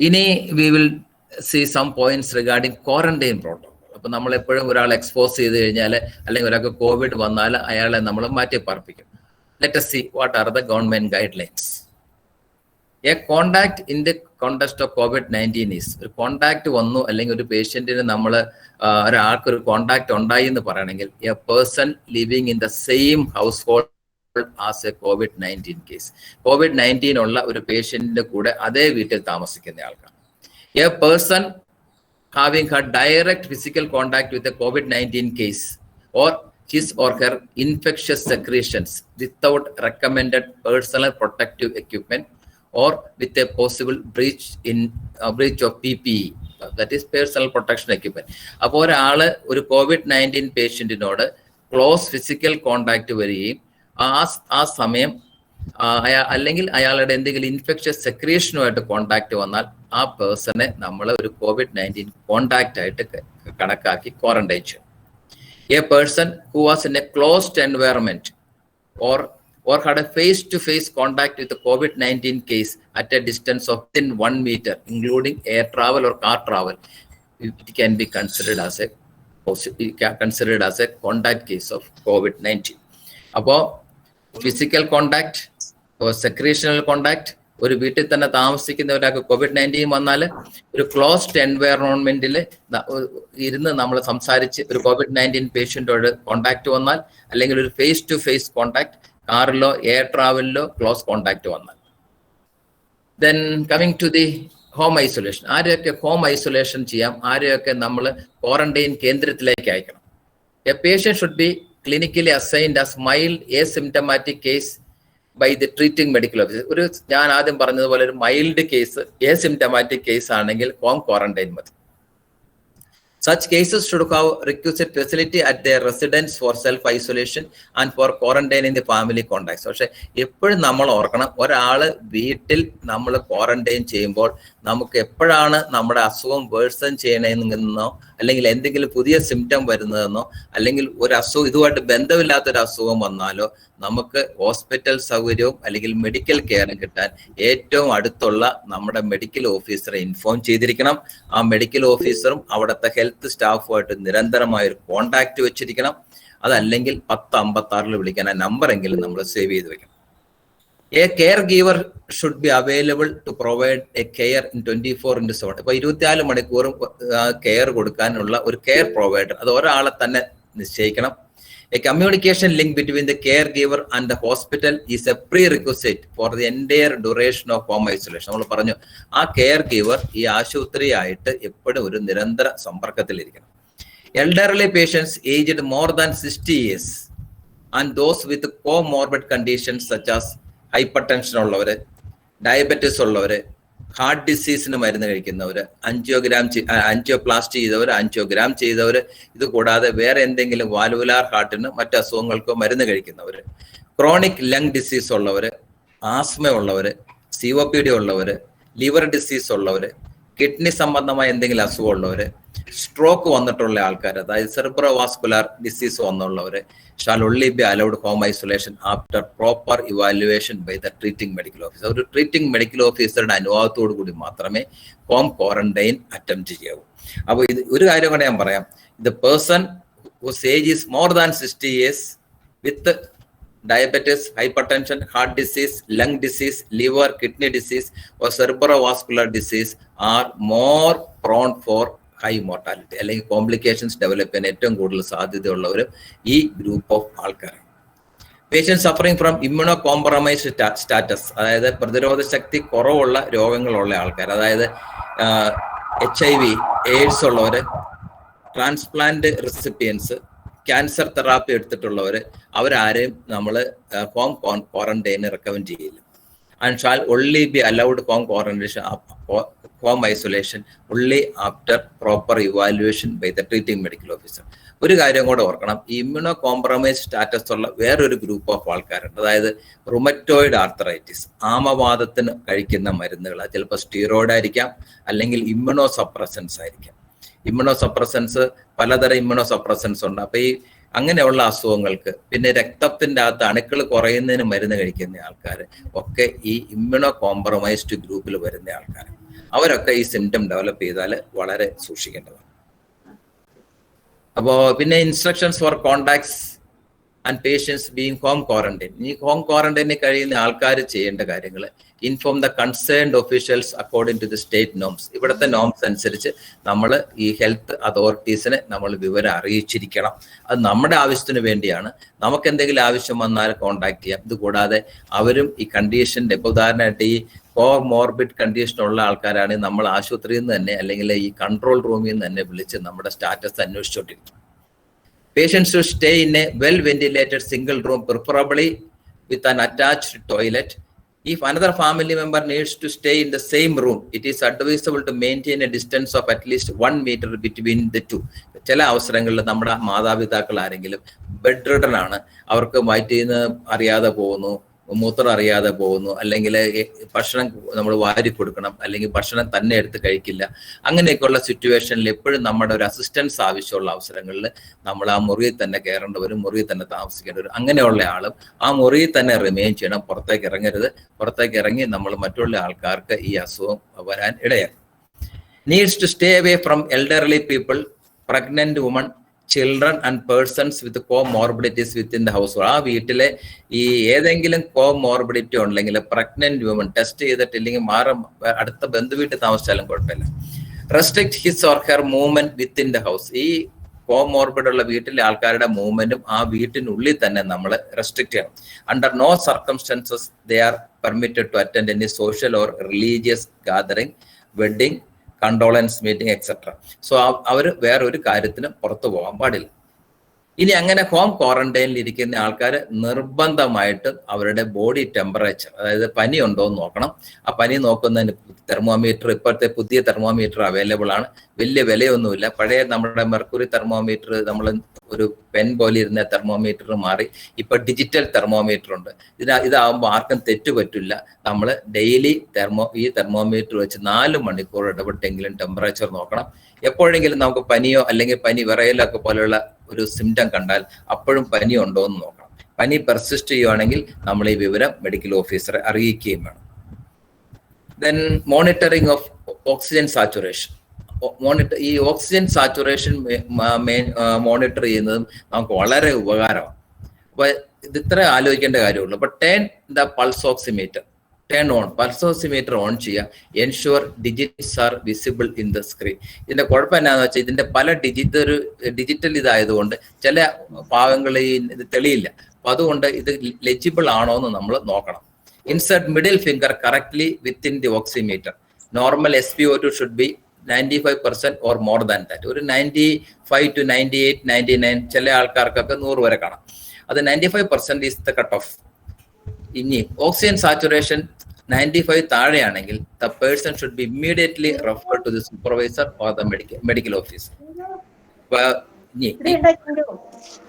ഇനി we will see some points regarding quarantine protocol. അപ്പൊ നമ്മൾ എപ്പോഴും ഒരാൾ എക്സ്പോസ് ചെയ്ത് കഴിഞ്ഞാൽ അല്ലെങ്കിൽ ഒരാൾക്ക് കോവിഡ് വന്നാൽ അയാളെ നമ്മൾ മാറ്റി പാർപ്പിക്കും. Let us see what are the government guidelines. A contact in the context of COVID-19 is, ഒരു കോണ്ടാക്ട് വന്നു അല്ലെങ്കിൽ ഒരു പേഷ്യന്റിന് നമ്മൾ ഒരാൾക്ക് ഒരു കോണ്ടാക്ട് ഉണ്ടായി എന്ന് പറയണമെങ്കിൽ a person living in the same household as a COVID-19 case. COVID-19 ഉള്ള ഒരു പേഷ്യന്റിന്റെ കൂടെ അതേ വീട്ടിൽ താമസിക്കുന്ന ആൾക്കാണ്. A person having had direct physical contact with a COVID-19 case or his or her infectious secretions without recommended personal protective equipment or with a possible breach of PPE, that is personal protection equipment. അപ്പോൾ ഒരാള് ഒരു COVID-19 പേഷ്യന്റിനോട് ക്ലോസ് ഫിസിക്കൽ കോണ്ടാക്ട് വരികയും ആ സമയം അല്ലെങ്കിൽ അയാളുടെ എന്തെങ്കിലും ഇൻഫെക്ഷ്യസ് സെക്രീഷനുമായിട്ട് കോണ്ടാക്ട് വന്നാൽ ആ പേഴ്സണെ നമ്മൾ ഒരു COVID-19 കോണ്ടാക്ട് ആയിട്ട് കണക്കാക്കി ക്വാറന്റൈൻ ചെയ്യും. A person who was in A closed environment or had a face-to-face contact with a COVID-19 case at a distance of within 1 meter, including air travel or car travel, it can be considered as a contact case of COVID-19. അപ്പോൾ ഫിസിക്കൽ കോണ്ടാക്ട്, സെക്രീഷണൽ കോണ്ടാക്ട്, ഒരു വീട്ടിൽ തന്നെ താമസിക്കുന്ന ഒരാൾക്ക് COVID-19 വന്നാൽ ഒരു ക്ലോസ്ഡ് എൻവയറോൺമെന്റിൽ ഇരുന്ന് നമ്മൾ സംസാരിച്ച് ഒരു COVID-19 പേഷ്യന്റോട് കോണ്ടാക്ട് വന്നാൽ അല്ലെങ്കിൽ ഒരു ഫേസ് ടു ഫേസ് കോണ്ടാക്ട് കാറിലോ എയർ ട്രാവലിലോ ക്ലോസ് കോണ്ടാക്ട് വന്നാൽ. Then coming to the home isolation. ആരെയൊക്കെ ഹോം ഐസൊലേഷൻ ചെയ്യാം, ആരെയൊക്കെ നമ്മൾ ക്വാറന്റൈൻ കേന്ദ്രത്തിലേക്ക് അയക്കണം. A patient should be clinically assigned as mild asymptomatic case by the treating medical officer. ഒരു ഞാൻ ആദ്യം പറഞ്ഞതുപോലെ ഒരു മൈൽഡ് കേസ് asymptomatic കേസ് ആണെങ്കിൽ ഹോം ക്വാറന്റൈൻ മതി. Such cases should have requisite facility at their residence for self-isolation and for quarantine in the family contacts. പക്ഷെ എപ്പോഴും നമ്മൾ ഓർക്കണം, ഒരാള് വീട്ടിൽ നമ്മൾ ക്വാറന്റൈൻ ചെയ്യുമ്പോൾ നമുക്ക് എപ്പോഴാണ് നമ്മുടെ അസുഖം വേഴ്സൺ ചെയ്യണമെന്നോ അല്ലെങ്കിൽ എന്തെങ്കിലും പുതിയ സിംറ്റം വരുന്നതെന്നോ അല്ലെങ്കിൽ ഒരു അസുഖം ഇതുമായിട്ട് ബന്ധമില്ലാത്തൊരു അസുഖം വന്നാലോ നമുക്ക് ഹോസ്പിറ്റൽ സൗകര്യവും അല്ലെങ്കിൽ മെഡിക്കൽ കെയറും കിട്ടാൻ ഏറ്റവും അടുത്തുള്ള നമ്മുടെ മെഡിക്കൽ ഓഫീസറെ ഇൻഫോം ചെയ്തിരിക്കണം. ആ മെഡിക്കൽ ഓഫീസറും അവിടുത്തെ ഹെൽത്ത് സ്റ്റാഫുമായിട്ട് നിരന്തരമായ ഒരു കോണ്ടാക്ട് വെച്ചിരിക്കണം. അതല്ലെങ്കിൽ 1056 വിളിക്കാൻ ആ നമ്പറെങ്കിലും നമ്മൾ സേവ് ചെയ്ത് വെക്കണം. A caregiver should be available to provide a care in 24/7. ഇപ്പൊ 24 മണിക്കൂറും കെയർ കൊടുക്കാനുള്ള ഒരു കെയർ പ്രൊവൈഡർ, അത് ഒരാളെ തന്നെ നിശ്ചയിക്കണം. A communication link between the caregiver and the hospital is a prerequisite for the entire duration of home isolation. നമ്മൾ പറഞ്ഞു ആ കെയർ ഗീവർ ഈ ആശുപത്രിയായിട്ട് എപ്പോഴും ഒരു നിരന്തര സമ്പർക്കത്തിലിരിക്കണം. Elderly patients aged more than 60 years and those with comorbid conditions such as hypertension ഉള്ളവര്, ഡയബറ്റിസ് ഉള്ളവര്, ഹാർട്ട് ഡിസീസിന് മരുന്ന് കഴിക്കുന്നവര്, ആൻജിയോപ്ലാസ്റ്റി ചെയ്തവര്, ആൻജിയോഗ്രാം ചെയ്തവര്, ഇത് കൂടാതെ വേറെ എന്തെങ്കിലും വാൽവുലാർ ഹാർട്ടിന് മറ്റു അസുഖങ്ങൾക്കോ മരുന്ന് കഴിക്കുന്നവര്, ക്രോണിക് ലങ് ഡിസീസ് ഉള്ളവര്, ആസ്മ ഉള്ളവര്, COPD ഉള്ളവര്, ലിവർ ഡിസീസ് ഉള്ളവര്, കിഡ്നി സംബന്ധമായ എന്തെങ്കിലും അസുഖം ഉള്ളവര്, സ്ട്രോക്ക് വന്നിട്ടുള്ള ആൾക്കാർ, അതായത് സെറിബ്രോ വാസ്കുലാർ ഡിസീസ് വന്നുള്ളവര് shall only be allowed home isolation after proper evaluation by the treating medical officer. ഒരു ട്രീറ്റിംഗ് മെഡിക്കൽ ഓഫീസറുടെ അനുവാദത്തോടു കൂടി മാത്രമേ ഹോം ക്വാറന്റൈൻ അറ്റംപ്റ്റ് ചെയ്യാവൂ. അപ്പൊ ഇത് ഒരു കാര്യം കൂടെ ഞാൻ പറയാം. The person whose age is more than 60 years with diabetes, hypertension, heart disease, lung disease, liver, kidney disease or cerebrovascular disease are more prone for high mortality അല്ലെങ്കിൽ കോംപ്ലിക്കേഷൻസ് ഡെവലപ്പ് ചെയ്യാൻ ഏറ്റവും കൂടുതൽ സാധ്യതയുള്ളവർ ഈ ഗ്രൂപ്പ് ഓഫ് ആൾക്കാർ. Patients suffering from immunocompromised status, അതായത് പ്രതിരോധ ശക്തി കുറവുള്ള രോഗങ്ങളുള്ള ആൾക്കാർ, അതായത് HIV, AIDS ഉള്ളവർ, ട്രാൻസ്പ്ലാന്റ് റെസിപ്പിയൻസ്, ക്യാൻസർ തെറാപ്പി എടുത്തിട്ടുള്ളവർ, അവരാരെയും നമ്മൾ ഹോം ക്വാറന്റൈന് റെക്കമെൻഡ് ചെയ്യില്ല. and shall only be allowed home isolation only after proper evaluation by the treating medical officer. ഒരു കാര്യം കൂടെ ഓർക്കണം, ഇമ്മ്യൂണോ കോംപ്രമൈസ് സ്റ്റാറ്റസ് ഉള്ള വേറൊരു ഗ്രൂപ്പ് ഓഫ് ആൾക്കാരുണ്ട്. അതായത് റുമറ്റോയിഡ് ആർത്രൈറ്റിസ്, ആമവാദത്തിന് കഴിക്കുന്ന മരുന്നുകൾ, ചിലപ്പോൾ സ്റ്റീറോയിഡ് ആയിരിക്കാം, അല്ലെങ്കിൽ ഇമ്മ്യൂണോ സപ്രസൻസ് ആയിരിക്കാം. ഇമ്മ്യൂണോ സപ്രസൻസ്, പലതരം ഇമ്മ്യൂണോ സപ്രസൻസ് ഉണ്ട്. അപ്പൊ ഈ അങ്ങനെയുള്ള അസുഖങ്ങൾക്ക്, പിന്നെ രക്തത്തിന്റെ അകത്ത് അണുക്കൾ കുറയുന്നതിന് മരുന്ന് കഴിക്കുന്ന ആൾക്കാർ ഒക്കെ ഈ ഇമ്മ്യൂണോ കോംപ്രമൈസ്ഡ് ഗ്രൂപ്പിൽ വരുന്ന ആൾക്കാർ, അവരൊക്കെ ഈ സിംറ്റം ഡെവലപ്പ് ചെയ്താൽ വളരെ സൂക്ഷിക്കേണ്ടതാണ്. അപ്പോൾ പിന്നെ instructions for contacts and patients being home quarantine. ഈ ഹോം ക്വാറന്റൈനിൽ കഴിയുന്ന ആൾക്കാർ ചെയ്യേണ്ട കാര്യങ്ങൾ: inform the concerned officials according to the state norms. ഇവിടുത്തെ നോംസ് അനുസരിച്ച് നമ്മൾ ഈ ഹെൽത്ത് അതോറിറ്റീസിനെ നമ്മൾ വിവരം അറിയിച്ചിരിക്കണം. അത് നമ്മുടെ ആവശ്യത്തിന് വേണ്ടിയാണ്. നമുക്ക് എന്തെങ്കിലും ആവശ്യം വന്നാൽ കോണ്ടാക്ട് ചെയ്യാം. ഇത് കൂടാതെ അവരും ഈ കണ്ടീഷൻ്റെ, ഇപ്പോൾ ഉദാഹരണമായിട്ട് ഈ കോമോർബിഡ് കണ്ടീഷനുള്ള ആൾക്കാരാണെങ്കിൽ നമ്മൾ ആശുപത്രിയിൽ നിന്ന് തന്നെ, അല്ലെങ്കിൽ ഈ കൺട്രോൾ റൂമിൽ നിന്ന് തന്നെ വിളിച്ച് നമ്മുടെ status അന്വേഷിച്ചോണ്ടിരിക്കും. Patients should stay in a well-ventilated single room, preferably with an attached toilet. If another family member needs to stay in the same room, it is advisable to maintain a distance of at least 1 meter between the two. ചില അവസരങ്ങളിൽ നമ്മുടെ മാതാപിതാക്കൾ ആരെങ്കിലും ബെഡ് റിഡൻ ആണ്, അവർക്ക് വയറ്റിൽ നിന്ന് അറിയാതെ പോകുന്നു, മൂത്രം അറിയാതെ പോകുന്നു, അല്ലെങ്കിൽ ഭക്ഷണം നമ്മൾ വാരി കൊടുക്കണം, അല്ലെങ്കിൽ ഭക്ഷണം തന്നെ എടുത്ത് കഴിക്കില്ല, അങ്ങനെയൊക്കെയുള്ള സിറ്റുവേഷനിൽ എപ്പോഴും നമ്മുടെ ഒരു അസിസ്റ്റൻസ് ആവശ്യമുള്ള അവസരങ്ങളിൽ നമ്മൾ ആ മുറിയിൽ തന്നെ കയറേണ്ടവരും മുറിയിൽ തന്നെ താമസിക്കേണ്ടവരും, അങ്ങനെയുള്ള ആളും ആ മുറിയിൽ തന്നെ റിമെയിൻ ചെയ്യണം. പുറത്തേക്ക് ഇറങ്ങരുത്. പുറത്തേക്ക് ഇറങ്ങി നമ്മൾ മറ്റുള്ള ആൾക്കാർക്ക് ഈ അസുഖം വരാൻ ഇടയാകും. Needs to stay away from elderly people, pregnant woman, children and persons with comorbidities within the household. ആ വീട്ടിലെ ഈ ഏതെങ്കിലും കോമോർബിഡിറ്റി ഉണ്ടെങ്കിൽ, പ്രഗ്നന്റ് വുമൺ, ടെസ്റ്റ് ചെയ്തിട്ടില്ലെങ്കിൽ അടുത്ത ബന്ധുവീട്ടിൽ താമസിച്ചാലും കുഴപ്പമില്ല. Restrict his or her movement within the house. ഈ കോമോർബിഡ് ഉള്ള വീട്ടിലെ ആൾക്കാരുടെ മൂവ്മെന്റും ആ വീട്ടിനുള്ളിൽ തന്നെ നമ്മൾ റെസ്ട്രിക്ട് ചെയ്യണം. Under no circumstances they are permitted to attend any social or religious gathering, wedding, condolence meeting etcetera. So അവർ വേറൊരു കാര്യത്തിന് പുറത്തു പോകാൻ പാടില്ല. ഇനി അങ്ങനെ ഹോം ക്വാറന്റൈനിൽ ഇരിക്കുന്ന ആൾക്കാർ നിർബന്ധമായിട്ട് അവരുടെ ബോഡി ടെമ്പറേച്ചർ, അതായത് പനി ഉണ്ടോ എന്ന് നോക്കണം. ആ പനി നോക്കുന്നതിന് തെർമോമീറ്റർ, ഇപ്പോഴത്തെ പുതിയ തെർമോമീറ്റർ അവൈലബിൾ ആണ്. വലിയ വിലയൊന്നുമില്ല. പഴയ നമ്മുടെ മെർക്കുറി തെർമോമീറ്റർ, നമ്മൾ ഒരു പെൻ പോലെ ഇരുന്ന തെർമോമീറ്റർ മാറി ഇപ്പൊ ഡിജിറ്റൽ തെർമോമീറ്റർ ഉണ്ട്. ഇതാവുമ്പോൾ ആർക്കും തെറ്റുപറ്റില്ല. നമ്മൾ ഡെയിലി ഈ തെർമോമീറ്റർ വെച്ച് 4 മണിക്കൂർ ഇടപെട്ടെങ്കിലും ടെമ്പറേച്ചർ നോക്കണം. എപ്പോഴെങ്കിലും നമുക്ക് പനിയോ അല്ലെങ്കിൽ പനി വിറയലൊക്കെ പോലെയുള്ള ഒരു സിംറ്റം കണ്ടാൽ അപ്പോഴും പനി ഉണ്ടോ എന്ന് നോക്കണം. പനി പെർസിസ്റ്റ് ചെയ്യുവാണെങ്കിൽ നമ്മൾ ഈ വിവരം മെഡിക്കൽ ഓഫീസറെ അറിയിക്കുകയും വേണം. Then monitoring of oxygen saturation. ഈ ഓക്സിജൻ സാച്ചുറേഷൻ മോണിറ്റർ ചെയ്യുന്നതും നമുക്ക് വളരെ ഉപകാരമാണ്. അപ്പൊ ഇത് ഇത്ര ആലോചിക്കേണ്ട കാര്യമുള്ളൂ. അപ്പൊ turn the pulse oximeter, turn on, pulse oximeter on ചെയ്യുക. Ensure digits are visible in the screen. ഇതിന്റെ കുഴപ്പം എന്നാന്ന് വെച്ചാൽ ഇതിന്റെ പല ഡിജിറ്റൽ ഇതായതുകൊണ്ട് ചില ഭാഗങ്ങൾ ഇത് തെളിയില്ല. അപ്പൊ അതുകൊണ്ട് ഇത് ലെജിബിൾ ആണോ എന്ന് നമ്മൾ നോക്കണം. Insert middle finger correctly within the oximeter. Normal SpO2 should be 95% or more than that. ഒരു 95 to 98, 99, ചില ആൾക്കാർക്കൊക്കെ 100 വരെ കാണാം. അത് 95% ഈസ് ദ കട്ട് ഓഫ്. ഇനി ഓക്സിജൻ സാച്ചുറേഷൻ 95 താഴെയാണെങ്കിൽ the person should be immediately refer to the supervisor or the medical officer.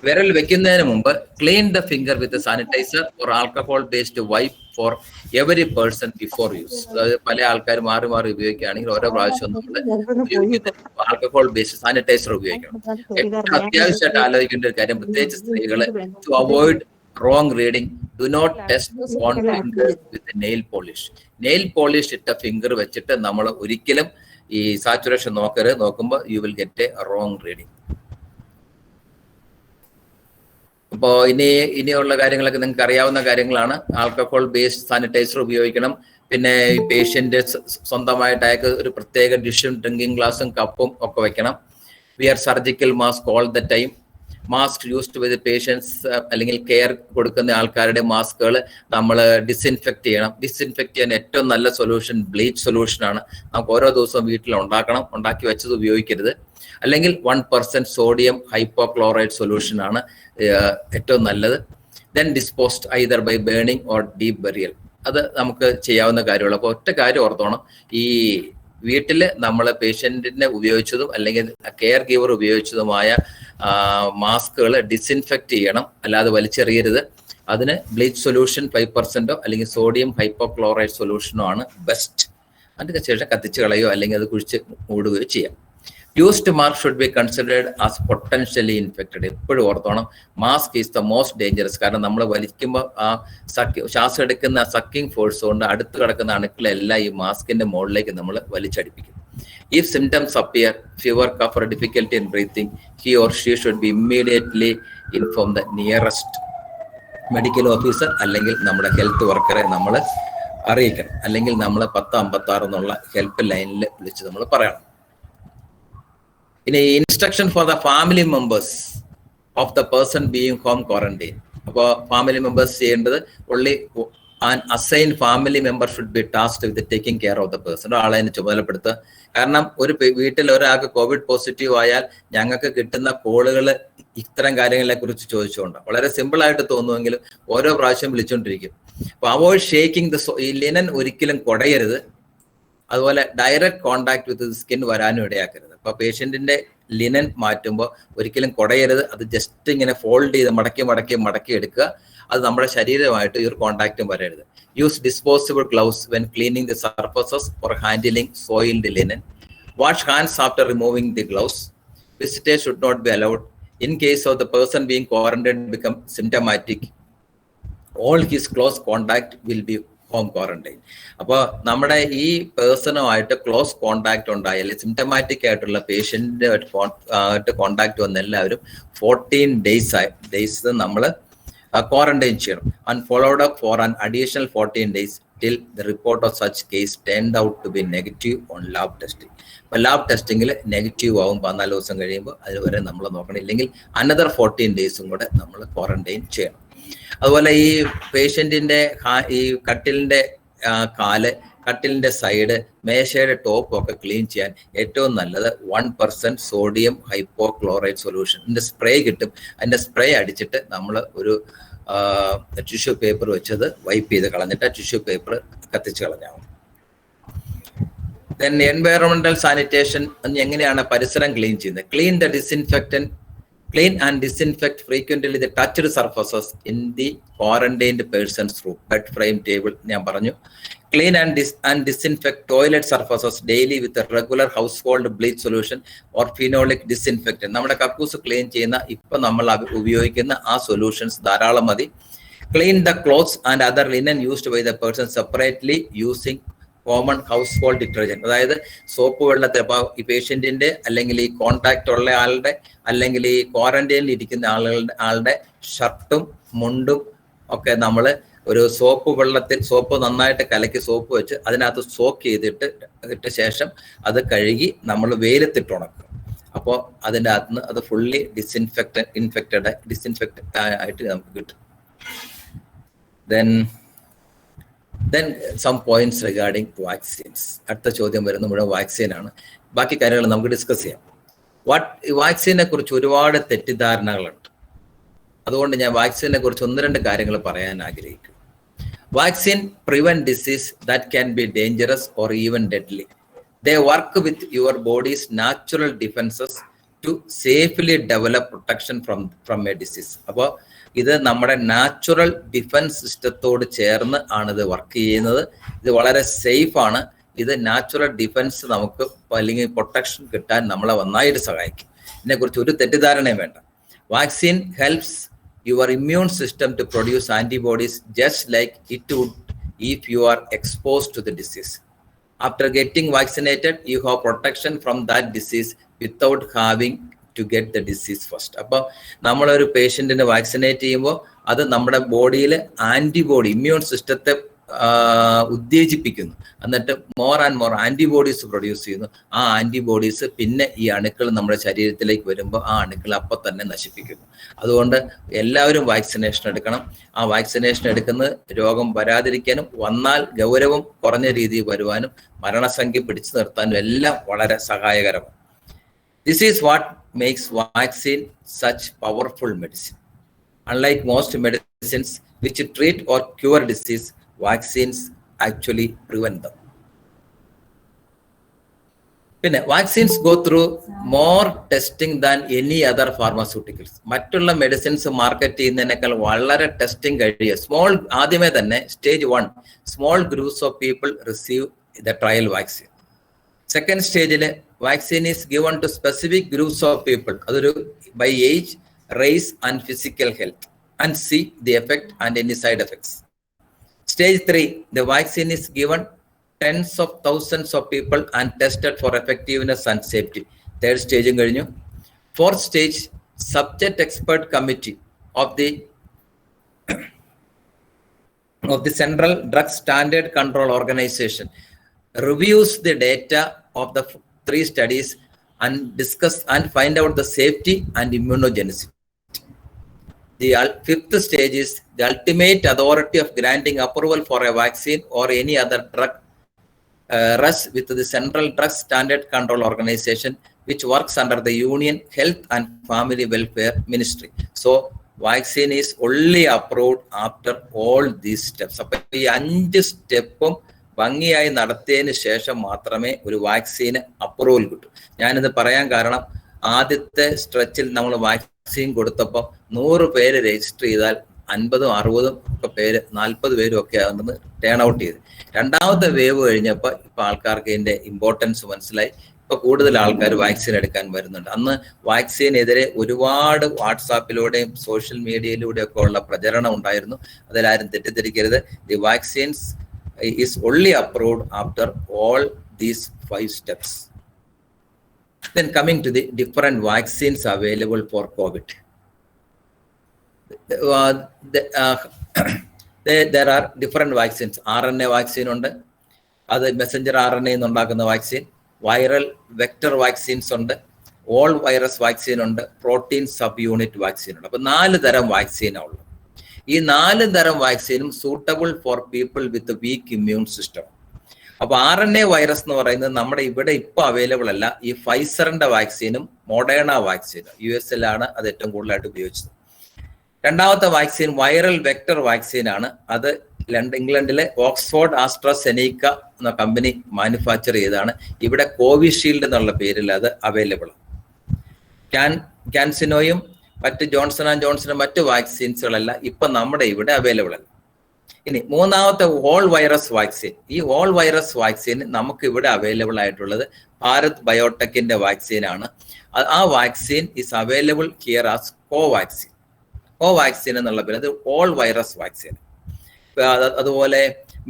വിരൽ വെക്കുന്നതിന് മുമ്പ് clean the finger with sanitizer or alcohol based wipe for every person before use. അതായത് പല ആൾക്കാർ മാറി മാറി ഉപയോഗിക്കുകയാണെങ്കിൽ ഓരോ പ്രാവശ്യം നമ്മൾ ആൽക്കഹോൾ ബേസ്ഡ് സാനിറ്റൈസർ ഉപയോഗിക്കണം. ഏറ്റവും അത്യാവശ്യമായിട്ട് ആലോചിക്കേണ്ട ഒരു കാര്യം, പ്രത്യേകിച്ച് സ്ത്രീകള്, to avoid wrong reading, do not test on finger with nail polish. Nail polish ഇട്ട ഫിംഗർ വെച്ചിട്ട് നമ്മൾ ഒരിക്കലും ഈ സാച്ചുറേഷൻ നോക്കരുത്. നോക്കുമ്പോൾ you will get A wrong reading. അപ്പോൾ ഇനിയുള്ള കാര്യങ്ങളൊക്കെ നിങ്ങൾക്ക് അറിയാവുന്ന കാര്യങ്ങളാണ്. ആൽക്കഹോൾ ബേസ്ഡ് സാനിറ്റൈസർ ഉപയോഗിക്കണം. പിന്നെ പേഷ്യന്റ് സ്വന്തമായിട്ട് അയാൾക്ക് ഒരു പ്രത്യേക ഡിഷും ഡ്രിങ്കിങ് ഗ്ലാസും കപ്പും ഒക്കെ വെക്കണം. Wear surgical mask all the time. Mask used with patients അല്ലെങ്കിൽ കെയർ കൊടുക്കുന്ന ആൾക്കാരുടെ മാസ്കുകൾ നമ്മൾ ഡിസ്ഇൻഫെക്ട് ചെയ്യണം. ഡിസ്ഇൻഫെക്ട് ചെയ്യാൻ ഏറ്റവും നല്ല സൊല്യൂഷൻ ബ്ലീച്ച് സൊല്യൂഷനാണ്. നമുക്ക് ഓരോ ദിവസവും വീട്ടിൽ ഉണ്ടാക്കി വെച്ചത് ഉപയോഗിക്കരുത്. അല്ലെങ്കിൽ 1% സോഡിയം ഹൈപ്പോക്ലോറൈഡ് സൊല്യൂഷനാണ് ഏറ്റവും നല്ലത്. Then disposed either by burning or deep burial. അത് നമുക്ക് ചെയ്യാവുന്ന കാര്യമുള്ളൂ. അപ്പോൾ ഒറ്റ കാര്യം ഓർത്തോണം, ഈ വീട്ടിൽ നമ്മൾ പേഷ്യന്റിനെ ഉപയോഗിച്ചതും അല്ലെങ്കിൽ കെയർ ഗീവർ ഉപയോഗിച്ചതുമായ മാസ്കുകൾ ഡിസിൻഫെക്ട് ചെയ്യണം, അല്ലാതെ വലിച്ചെറിയരുത്. അതിന് ബ്ലീച്ച് സൊല്യൂഷൻ 5% അല്ലെങ്കിൽ സോഡിയം ഹൈപ്പോക്ലോറൈഡ് സൊല്യൂഷനോ ആണ് ബെസ്റ്റ്. അതിന് ശേഷം കത്തിച്ച് കളയോ അല്ലെങ്കിൽ അത് കുഴിച്ച് മൂടുകയോ ചെയ്യാം. Used mask should be considered as potentially infected. എപ്പോഴും ഓർത്തോണം, mask is the most dangerous. കാരണം നമ്മൾ വലിക്കുമ്പോൾ ആ ശ്വാസം എടുക്കുന്ന സക്കിംഗ് ഫോഴ്സ് കൊണ്ട് അടുത്ത് കിടക്കുന്ന അണുക്കളെല്ലാം ഈ മാസ്കിന്റെ മുകളിലേക്ക് നമ്മൾ വലിച്ചടിപ്പിക്കും. If symptoms appear, fever, cough, difficulty in breathing, he or she should be immediately inform the nearest medical officer അല്ലെങ്കിൽ നമ്മുടെ ഹെൽത്ത് വർക്കറെ നമ്മൾ അറിയിക്കണം. അല്ലെങ്കിൽ നമ്മൾ 1056 എന്നുള്ള ഹെൽപ്പ് ലൈനിൽ വിളിച്ച് നമ്മൾ പറയണം. ഇനി instruction for the family members of the person being home quarantine. അപ്പോൾ ഫാമിലി മെമ്പേഴ്സ് ചെയ്യേണ്ടത് only an assigned family member should be tasked with taking care of the person. ആളെ ചുമതലപ്പെടുത്തുക. കാരണം ഒരു വീട്ടിൽ ഒരാൾക്ക് കോവിഡ് പോസിറ്റീവ് ആയാൽ ഞങ്ങൾക്ക് കിട്ടുന്ന കോളുകൾ ഇത്തരം കാര്യങ്ങളെ കുറിച്ച് ചോദിച്ചുകൊണ്ട് വളരെ സിമ്പിൾ ആയിട്ട് തോന്നുമെങ്കിലും ഓരോ പ്രാവശ്യം വിളിച്ചുകൊണ്ടിരിക്കും. അപ്പൊ അവോയ്ഡ് ഷേക്കിംഗ് ദ ഈ ലിനൻ ഒരിക്കലും കുടയരുത്. അതുപോലെ ഡയറക്റ്റ് കോണ്ടാക്ട് വിത്ത് സ്കിൻ വരാനും ഇടയാക്കരുത്. അപ്പൊ പേഷ്യന്റിന്റെ ലിനൻ മാറ്റുമ്പോൾ ഒരിക്കലും കുടയരുത്. അത് ജസ്റ്റ് ഇങ്ങനെ ഫോൾഡ് ചെയ്ത് മടക്കി എടുക്കുക. അത് നമ്മുടെ ശരീരമായിട്ട് ഈ ഒരു കോണ്ടാക്റ്റും വരരുത്. Use disposable gloves when cleaning the surfaces or handling soiled linen. Wash hands after removing the gloves. Visitors should not be allowed. In case of the person being quarantined become symptomatic, all his close contact will be home quarantine. അപ്പോൾ നമ്മുടെ ഈ പേഴ്സണുമായിട്ട് ക്ലോസ് കോണ്ടാക്ട് ഉണ്ടായാൽ സിംറ്റമാറ്റിക് ആയിട്ടുള്ള പേഷ്യന്റുമായിട്ട് കോണ്ടാക്ട് വന്ന എല്ലാവരും 14 ഡേയ്സ് നമ്മൾ ക്വാറന്റൈൻ ചെയ്യണം. And followed up for an additional 14 days till the report of such case turned out to be negative on lab testing. അപ്പോൾ ലാബ് ടെസ്റ്റിങ്ങിൽ നെഗറ്റീവ് ആവും 14 ദിവസം കഴിയുമ്പോൾ. അതുവരെ നമ്മൾ നോക്കണം. ഇല്ലെങ്കിൽ അനദർ 14 days കൂടെ നമ്മൾ ക്വാറന്റൈൻ ചെയ്യണം. അതുപോലെ ഈ പേഷ്യന്റിന്റെ ഈ കട്ടിലിന്റെ കാല്, കട്ടിലിന്റെ സൈഡ്, മേശയുടെ ടോപ്പ് ഒക്കെ ക്ലീൻ ചെയ്യാൻ ഏറ്റവും നല്ലത് 1% സോഡിയം ഹൈപ്പോക്ലോറൈഡ് സൊല്യൂഷൻ്റെ സ്പ്രേ കിട്ടും. അതിന്റെ സ്പ്രേ അടിച്ചിട്ട് നമ്മൾ ഒരു ടിഷ്യൂ പേപ്പർ വെച്ചത് വൈപ്പ് ചെയ്ത് കളഞ്ഞിട്ട് ടിഷ്യൂ പേപ്പർ കത്തിച്ച് കളഞ്ഞാവും. ദെൻ എൻവയറോൺമെന്റൽ സാനിറ്റേഷൻ എങ്ങനെയാണ് പരിസരം ക്ലീൻ ചെയ്യുന്നത്? Clean and disinfect frequently the touched surfaces in the quarantined person's room. Bed frame, table, ഞാൻ പറഞ്ഞു. Clean and disinfect toilet surfaces daily with a regular household bleach solution or phenolic disinfectant. നമ്മുടെ കക്കൂസ് ക്ലീൻ ചെയ്യുന്ന ഇപ്പൊ നമ്മൾ ഉപയോഗിക്കുന്ന ആ സൊല്യൂഷൻസ് ധാരാളം മതി. Clean the clothes and other linen used by the person separately using common house hold detergent. അതായത് സോപ്പ് വെള്ളത്തിൽ ഇപ്പോൾ ഈ പേഷ്യന്റിന്റെ അല്ലെങ്കിൽ ഈ കോണ്ടാക്ട് ഉള്ള ആളുടെ അല്ലെങ്കിൽ ഈ ക്വാറന്റൈനിൽ ഇരിക്കുന്ന ആളുടെ ഷർട്ടും മുണ്ടും ഒക്കെ നമ്മൾ ഒരു സോപ്പ് വെള്ളത്തിൽ സോപ്പ് നന്നായിട്ട് കലക്കി സോപ്പ് വെച്ച് അതിനകത്ത് സോക്ക് ചെയ്തിട്ട് ശേഷം അത് കഴുകി നമ്മൾ വെയിലത്തിട്ട് ഉണക്കും. അപ്പോൾ അതിൻ്റെ അകത്തുനിന്ന് അത് ഫുള്ളി ഡിസിൻഫെക്റ്റഡ് ആയിട്ട് നമുക്ക് കിട്ടും. Then some points regarding vaccines. അടുത്ത ചോദ്യം വരുന്നത് മുഴുവൻ വാക്സിനാണ്. ബാക്കി കാര്യങ്ങൾ നമുക്ക് ഡിസ്കസ് ചെയ്യാം. വാക്സിനെ കുറിച്ച് ഒരുപാട് തെറ്റിദ്ധാരണകളുണ്ട്. അതുകൊണ്ട് ഞാൻ വാക്സിനെ കുറിച്ച് 1-2 കാര്യങ്ങൾ പറയാൻ ആഗ്രഹിക്കും. Vaccine prevent disease that can be dangerous or even deadly. They work with your body's natural defenses to safely develop protection from a disease. അപ്പോൾ ഇത് നമ്മുടെ നാച്ചുറൽ ഡിഫൻസ് സിസ്റ്റത്തോട് ചേർന്ന് ആണ് ഇത് വർക്ക് ചെയ്യുന്നത്. ഇത് വളരെ സേഫ് ആണ്. ഇത് നാച്ചുറൽ ഡിഫൻസ് നമുക്ക് അല്ലെങ്കിൽ പ്രൊട്ടക്ഷൻ കിട്ടാൻ നമ്മളെ നന്നായിട്ട് സഹായിക്കും. ഇതിനെക്കുറിച്ച് ഒരു തെറ്റിദ്ധാരണയും വേണ്ട. Vaccine helps your immune system to produce antibodies just like it would if you are exposed to the disease. After getting vaccinated, you have protection from that disease without having to get the disease first. അപ്പോൾ നമ്മളൊരു പേഷ്യന്റിനെ വാക്സിനേറ്റ് ചെയ്യുമ്പോൾ അത് നമ്മുടെ ബോഡിയിൽ ആന്റിബോഡി ഇമ്മ്യൂൺ സിസ്റ്റത്തെ ഉത്തേജിപ്പിക്കുന്നു. എന്നിട്ട് more and more antibodies produce ചെയ്യുന്നു. ആ ആന്റിബോഡീസ് പിന്നെ ഈ അണുക്കൾ നമ്മുടെ ശരീരത്തിലേക്ക് വരുമ്പോൾ ആ അണുക്കൾ അപ്പം തന്നെ നശിപ്പിക്കുന്നു. അതുകൊണ്ട് എല്ലാവരും വാക്സിനേഷൻ എടുക്കണം. ആ വാക്സിനേഷൻ എടുക്കുന്നത് രോഗം വരാതിരിക്കാനും വന്നാൽ ഗൗരവം കുറഞ്ഞ രീതിയിൽ വരുവാനും മരണസംഖ്യ പിടിച്ചു നിർത്താനും എല്ലാം വളരെ സഹായകരമാണ്. This is what makes vaccine such powerful medicine. Unlike most medicines which treat or cure disease, vaccines actually prevent them. Vaccines go through more testing than any other pharmaceuticals. മറ്റുള്ള മെഡിസിൻസ് മാർക്കറ്റ് ചെയ്യുന്നതിനേക്കാൾ വളരെ ടെസ്റ്റിംഗ് കഴിയുക. ആദ്യമേ തന്നെ stage 1 small groups of people receive the trial vaccine. Second സ്റ്റേജിൽ vaccine is given to specific groups of people. അതൊരു by age, race and physical health and see the effect and any side effects. Stage 3, the vaccine is given tens of thousands of people and tested for effectiveness and safety. Third stage കഴിഞ്ഞു. Fourth stage, subject expert committee of the Central Drug Standard Control Organization reviews the data of the 3 studies and discuss and find out the safety and immunogenicity. The 5th stage is the ultimate authority of granting approval for a vaccine or any other drug rests with the Central Drug Standard Control Organization, which works under the Union Health and Family Welfare Ministry. So, vaccine is only approved after all these steps. അപ്പോൾ ഈ 5 സ്റ്റെപ്പും ഭംഗിയായി നടത്തിയതിന് ശേഷം മാത്രമേ ഒരു വാക്സിന് അപ്രൂവൽ കിട്ടൂ. ഞാനിത് പറയാൻ കാരണം ആദ്യത്തെ സ്ട്രെച്ചിൽ നമ്മൾ വാക്സിൻ കൊടുത്തപ്പോൾ 100 പേര് രജിസ്റ്റർ ചെയ്താൽ 50ഉം 60ഉം ഒക്കെ പേര് 40 പേരും ഒക്കെ ആണെന്ന് ടേൺ ഔട്ട് ചെയ്ത്. രണ്ടാമത്തെ വേവ് കഴിഞ്ഞപ്പോൾ ഇപ്പൊ ആൾക്കാർക്ക് ഇതിന്റെ ഇമ്പോർട്ടൻസ് മനസ്സിലായി. ഇപ്പൊ കൂടുതൽ ആൾക്കാർ വാക്സിൻ എടുക്കാൻ വരുന്നുണ്ട്. അന്ന് വാക്സിനെതിരെ ഒരുപാട് വാട്സാപ്പിലൂടെയും സോഷ്യൽ മീഡിയയിലൂടെയും ഒക്കെ ഉള്ള പ്രചരണം ഉണ്ടായിരുന്നു. അതിലാരും തെറ്റിദ്ധരിക്കരുത്. The vaccines is only approved after all these 5 steps. Then coming to the different vaccines available for COVID. There are different vaccines. RNA vaccine ഉണ്ട്, അത് മെസ്സഞ്ചർ RNA ഉണ്ടാക്കുന്ന വാക്സിൻ. വൈറൽ വെക്ടർ വാക്സിൻസ് ഉണ്ട്, ഓൾ വൈറസ് വാക്സിൻ ഉണ്ട്, പ്രോട്ടീൻ സബ് യൂണിറ്റ് വാക്സിൻ ഉണ്ട്. അപ്പൊ 4 തരം വാക്സിനാണ് ഉള്ളത്. ഈ 4 തരം വാക്സിനും suitable for people with weak immune system. അപ്പൊ RNA വൈറസ് എന്ന് പറയുന്നത് നമ്മുടെ ഇവിടെ ഇപ്പൊ അവൈലബിൾ അല്ല. ഈ ഫൈസറിന്റെ വാക്സിനും മൊഡേണ വാക്സിനും US-ലാണ് അത് ഏറ്റവും കൂടുതലായിട്ട് ഉപയോഗിച്ചത്. രണ്ടാമത്തെ വാക്സിൻ വൈറൽ വെക്ടർ വാക്സിൻ ആണ്. അത് ഇംഗ്ലണ്ടിലെ ഓക്സ്ഫോർഡ് ആസ്ട്രസെനീക്ക എന്ന കമ്പനി മാനുഫാക്ചർ ചെയ്താണ്. ഇവിടെ കോവിഷീൽഡ് എന്നുള്ള പേരിൽ അത് അവൈലബിൾ ആണ്. ക്യാൻസിനോയും മറ്റ് ജോൺസൺ ആൻഡ് ജോൺസണും മറ്റ് വാക്സിൻസുകളെല്ലാം ഇപ്പൊ നമ്മുടെ ഇവിടെ അവൈലബിൾ അല്ല. ഇനി മൂന്നാമത്തെ ഹോൾ വൈറസ് വാക്സിൻ. ഈ ഹോൾ വൈറസ് വാക്സിൻ നമുക്ക് ഇവിടെ അവൈലബിൾ ആയിട്ടുള്ളത് ഭാരത് ബയോടെക്കിന്റെ വാക്സിൻ ആണ്. ആ vaccine is available here as Covaxin. Covaxin എന്നുള്ള പേര് അത് ഹോൾ വൈറസ് വാക്സിൻ. അതുപോലെ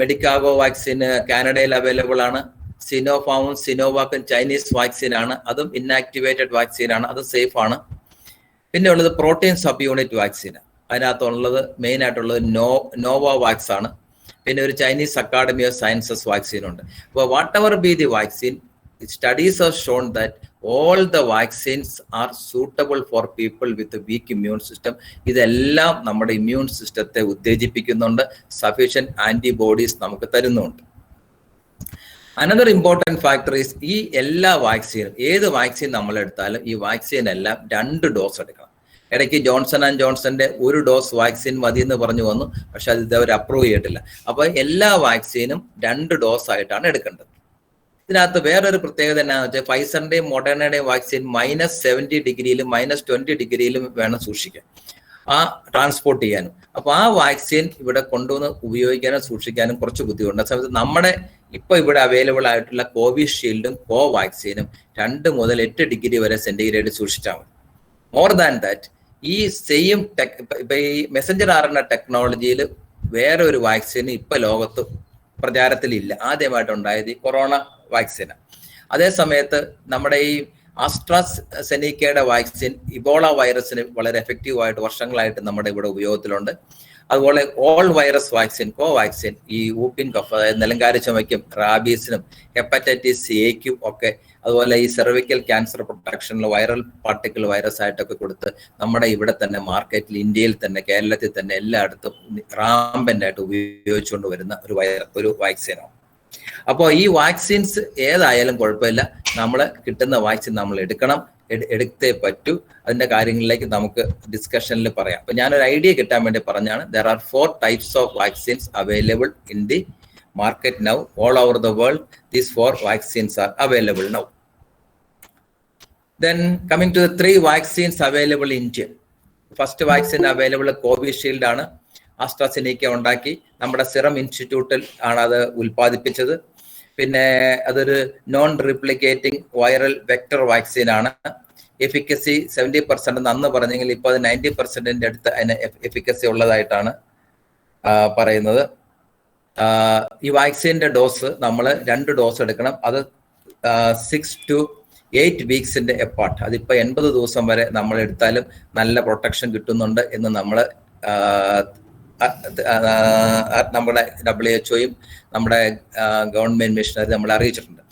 മെഡിക്കാഗോ വാക്സിൻ കാനഡയിൽ അവൈലബിൾ ആണ്. സിനോഫാമും സിനോവാക്കും ചൈനീസ് വാക്സിൻ ആണ്. അതും ഇന്നാക്ടിവേറ്റഡ് വാക്സിൻ ആണ്, അത് സേഫ് ആണ്. പിന്നെ ഉള്ളത് പ്രോട്ടീൻ സബ് യൂണിറ്റ് വാക്സിൻ. അതിനകത്തുള്ളത് മെയിൻ ആയിട്ടുള്ളത് നോവാവാക്സ് ആണ്. പിന്നെ ഒരു Chinese academy of sciences vaccine ഉണ്ട്. അപ്പോൾ whatever be the vaccine, studies have shown that all the vaccines are suitable for people with a weak immune system. ഇതെല്ലാം നമ്മുടെ ഇമ്മ്യൂൺ സിസ്റ്റത്തെ ഉത്തേജിപ്പിക്കുന്നുണ്ട്, സഫീഷ്യന്റ് ആന്റിബോഡീസ് നമുക്ക് തരുന്നുണ്ട്. അനദർ ഇമ്പോർട്ടൻറ്റ് ഫാക്ടർ ഈസ് ഈ എല്ലാ വാക്സിനും, ഏത് വാക്സിൻ നമ്മൾ എടുത്താലും ഈ വാക്സിൻ എല്ലാം 2 ഡോസ് എടുക്കണം. ഇടയ്ക്ക് ജോൺസൺ ആൻഡ് ജോൺസന്റെ 1 ഡോസ് വാക്സിൻ മതി എന്ന് പറഞ്ഞു വന്നു, പക്ഷെ അത് ഇതവർ അപ്രൂവ് ചെയ്തിട്ടില്ല. അപ്പൊ എല്ലാ വാക്സിനും 2 ഡോസ് ആയിട്ടാണ് എടുക്കേണ്ടത്. ഇതിനകത്ത് വേറൊരു പ്രത്യേകത എന്നാന്ന് വെച്ചാൽ ഫൈസറിന്റെയും മൊഡേണയുടെയും വാക്സിൻ -70 ഡിഗ്രിയിലും -20 ഡിഗ്രിയിലും വേണം സൂക്ഷിക്കാൻ, ആ ട്രാൻസ്പോർട്ട് ചെയ്യാനും. അപ്പൊ ആ വാക്സിൻ ഇവിടെ കൊണ്ടുവന്ന് ഉപയോഗിക്കാനും സൂക്ഷിക്കാനും കുറച്ച് ബുദ്ധിമുട്ടുണ്ട്. ആ സമയത്ത് നമ്മുടെ ഇപ്പൊ ഇവിടെ അവൈലബിൾ ആയിട്ടുള്ള കോവിഷീൽഡും കോവാക്സിനും 2 മുതൽ 8 ഡിഗ്രി വരെ സെന്റിഗ്രേഡ് സൂക്ഷിച്ചാൽ മതി. മോർ ദാൻ ദാറ്റ്, ഈ സെയിം ഇപ്പൊ ഈ മെസ്സഞ്ചർ RNA ടെക്നോളജിയിൽ വേറെ ഒരു വാക്സിൻ ഇപ്പൊ ലോകത്ത് പ്രചാരത്തിലില്ല. ആദ്യമായിട്ടുണ്ടായത് ഈ കൊറോണ വാക്സിന്. അതേ സമയത്ത് നമ്മുടെ ഈ ആസ്ട്രാസെനീക്കയുടെ വാക്സിൻ ഇബോള വൈറസിന് വളരെ എഫക്റ്റീവായിട്ട് വർഷങ്ങളായിട്ട് നമ്മുടെ ഇവിടെ ഉപയോഗത്തിലുണ്ട്. അതുപോലെ ഓൾ വൈറസ് വാക്സിൻ കോവാക്സിൻ ഈ ഊപ്പിൻ കഫ്, അതായത് നിലങ്കാരി ചുമയ്ക്കും റാബീസിനും ഹെപ്പറ്റൈറ്റിസ് എക്കും ഒക്കെ, അതുപോലെ ഈ സെർവിക്കൽ ക്യാൻസർ പ്രൊട്ടക്ഷനിൽ വൈറൽ പാർട്ടിക്കിൾ വൈറസ് ആയിട്ടൊക്കെ കൊടുത്ത് നമ്മുടെ ഇവിടെ തന്നെ മാർക്കറ്റിൽ, ഇന്ത്യയിൽ തന്നെ, കേരളത്തിൽ തന്നെ എല്ലായിടത്തും റാമ്പൻ്റായിട്ട് ഉപയോഗിച്ചുകൊണ്ട് വരുന്ന ഒരു വാക്സിനാണ്. അപ്പോൾ ഈ വാക്സിൻസ് ഏതായാലും കുഴപ്പമില്ല, നമ്മൾ കിട്ടുന്ന വാക്സിൻ നമ്മൾ എടുക്കണം. എടുത്തേ പറ്റൂ. അതിന്റെ കാര്യങ്ങളിലേക്ക് നമുക്ക് ഡിസ്കഷനിൽ പറയാം. അപ്പൊ ഞാനൊരു ഐഡിയ കിട്ടാൻ വേണ്ടി പറഞ്ഞാണ്. There are 4 types of vaccines available in the market now. All over the world, these 4 vaccines are available now. Then coming to the 3 vaccines available in India. First vaccine available Covishield ആണ്. ആസ്ട്രാസെനിക്ക ഉണ്ടാക്കി, നമ്മുടെ സിറം ഇൻസ്റ്റിറ്റ്യൂട്ടിൽ ആണ് അത് ഉൽപ്പാദിപ്പിച്ചത്. പിന്നെ അതൊരു നോൺ റീപ്ലിക്കേറ്റിംഗ് വൈറൽ വെക്ടർ വാക്സിൻ ആണ്. എഫിക്കസി 70% അന്ന് പറഞ്ഞെങ്കിൽ ഇപ്പോൾ അത് 90% അടുത്ത് അതിന് എഫിക്കസി ഉള്ളതായിട്ടാണ് പറയുന്നത്. ഈ വാക്സിൻ്റെ ഡോസ് നമ്മൾ 2 ഡോസ് എടുക്കണം. അത് 6 to 8 വീക്സിന്റെ എപ്പാർട്ട്. അതിപ്പോൾ 80 ദിവസം വരെ നമ്മൾ എടുത്താലും നല്ല പ്രൊട്ടക്ഷൻ കിട്ടുന്നുണ്ട് എന്ന് നമ്മൾ നമ്മുടെ WHO നമ്മുടെ ഗവൺമെന്റ് മിഷനറി നമ്മളെ അറിയിച്ചിട്ടുണ്ട്.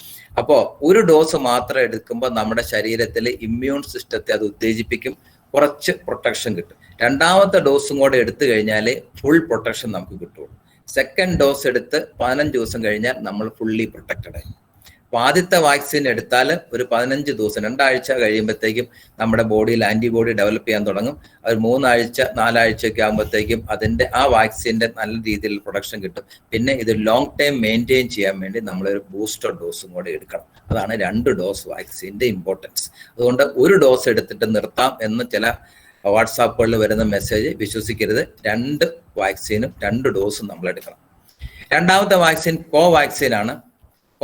അപ്പോൾ ഒരു ഡോസ് മാത്രം എടുക്കുമ്പോൾ നമ്മുടെ ശരീരത്തിലെ ഇമ്മ്യൂൺ സിസ്റ്റത്തെ അത് ഉത്തേജിപ്പിക്കും, കുറച്ച് പ്രൊട്ടക്ഷൻ കിട്ടും. രണ്ടാമത്തെ ഡോസും കൂടെ എടുത്തു കഴിഞ്ഞാൽ ഫുൾ പ്രൊട്ടക്ഷൻ നമുക്ക് കിട്ടുള്ളൂ. സെക്കൻഡ് ഡോസ് എടുത്ത് 15 ദിവസം കഴിഞ്ഞാൽ നമ്മൾ ഫുള്ളി പ്രൊട്ടക്റ്റഡ് ആയി. അപ്പോൾ ആദ്യത്തെ വാക്സിൻ എടുത്താൽ ഒരു 15 ദിവസം 2 ആഴ്ച കഴിയുമ്പോഴത്തേക്കും നമ്മുടെ ബോഡിയിൽ ആന്റിബോഡി ഡെവലപ്പ് ചെയ്യാൻ തുടങ്ങും. അത് 3 ആഴ്ച 4 ആഴ്ചയൊക്കെ ആകുമ്പോഴത്തേക്കും അതിന്റെ ആ വാക്സിന്റെ നല്ല രീതിയിൽ പ്രൊഡക്ഷൻ കിട്ടും. പിന്നെ ഇത് ലോങ് ടൈം മെയിൻറ്റെയിൻ ചെയ്യാൻ വേണ്ടി നമ്മളൊരു ബൂസ്റ്റർ ഡോസും കൂടെ എടുക്കണം. അതാണ് 2 ഡോസ് വാക്സിന്റെ ഇമ്പോർട്ടൻസ്. അതുകൊണ്ട് ഒരു ഡോസ് എടുത്തിട്ട് നിർത്താം എന്ന് ചില വാട്സാപ്പുകളിൽ വരുന്ന മെസ്സേജ് വിശ്വസിക്കരുത്. 2 വാക്സിനും 2 ഡോസും നമ്മൾ എടുക്കണം. രണ്ടാമത്തെ വാക്സിൻ കോവാക്സിൻ ആണ്.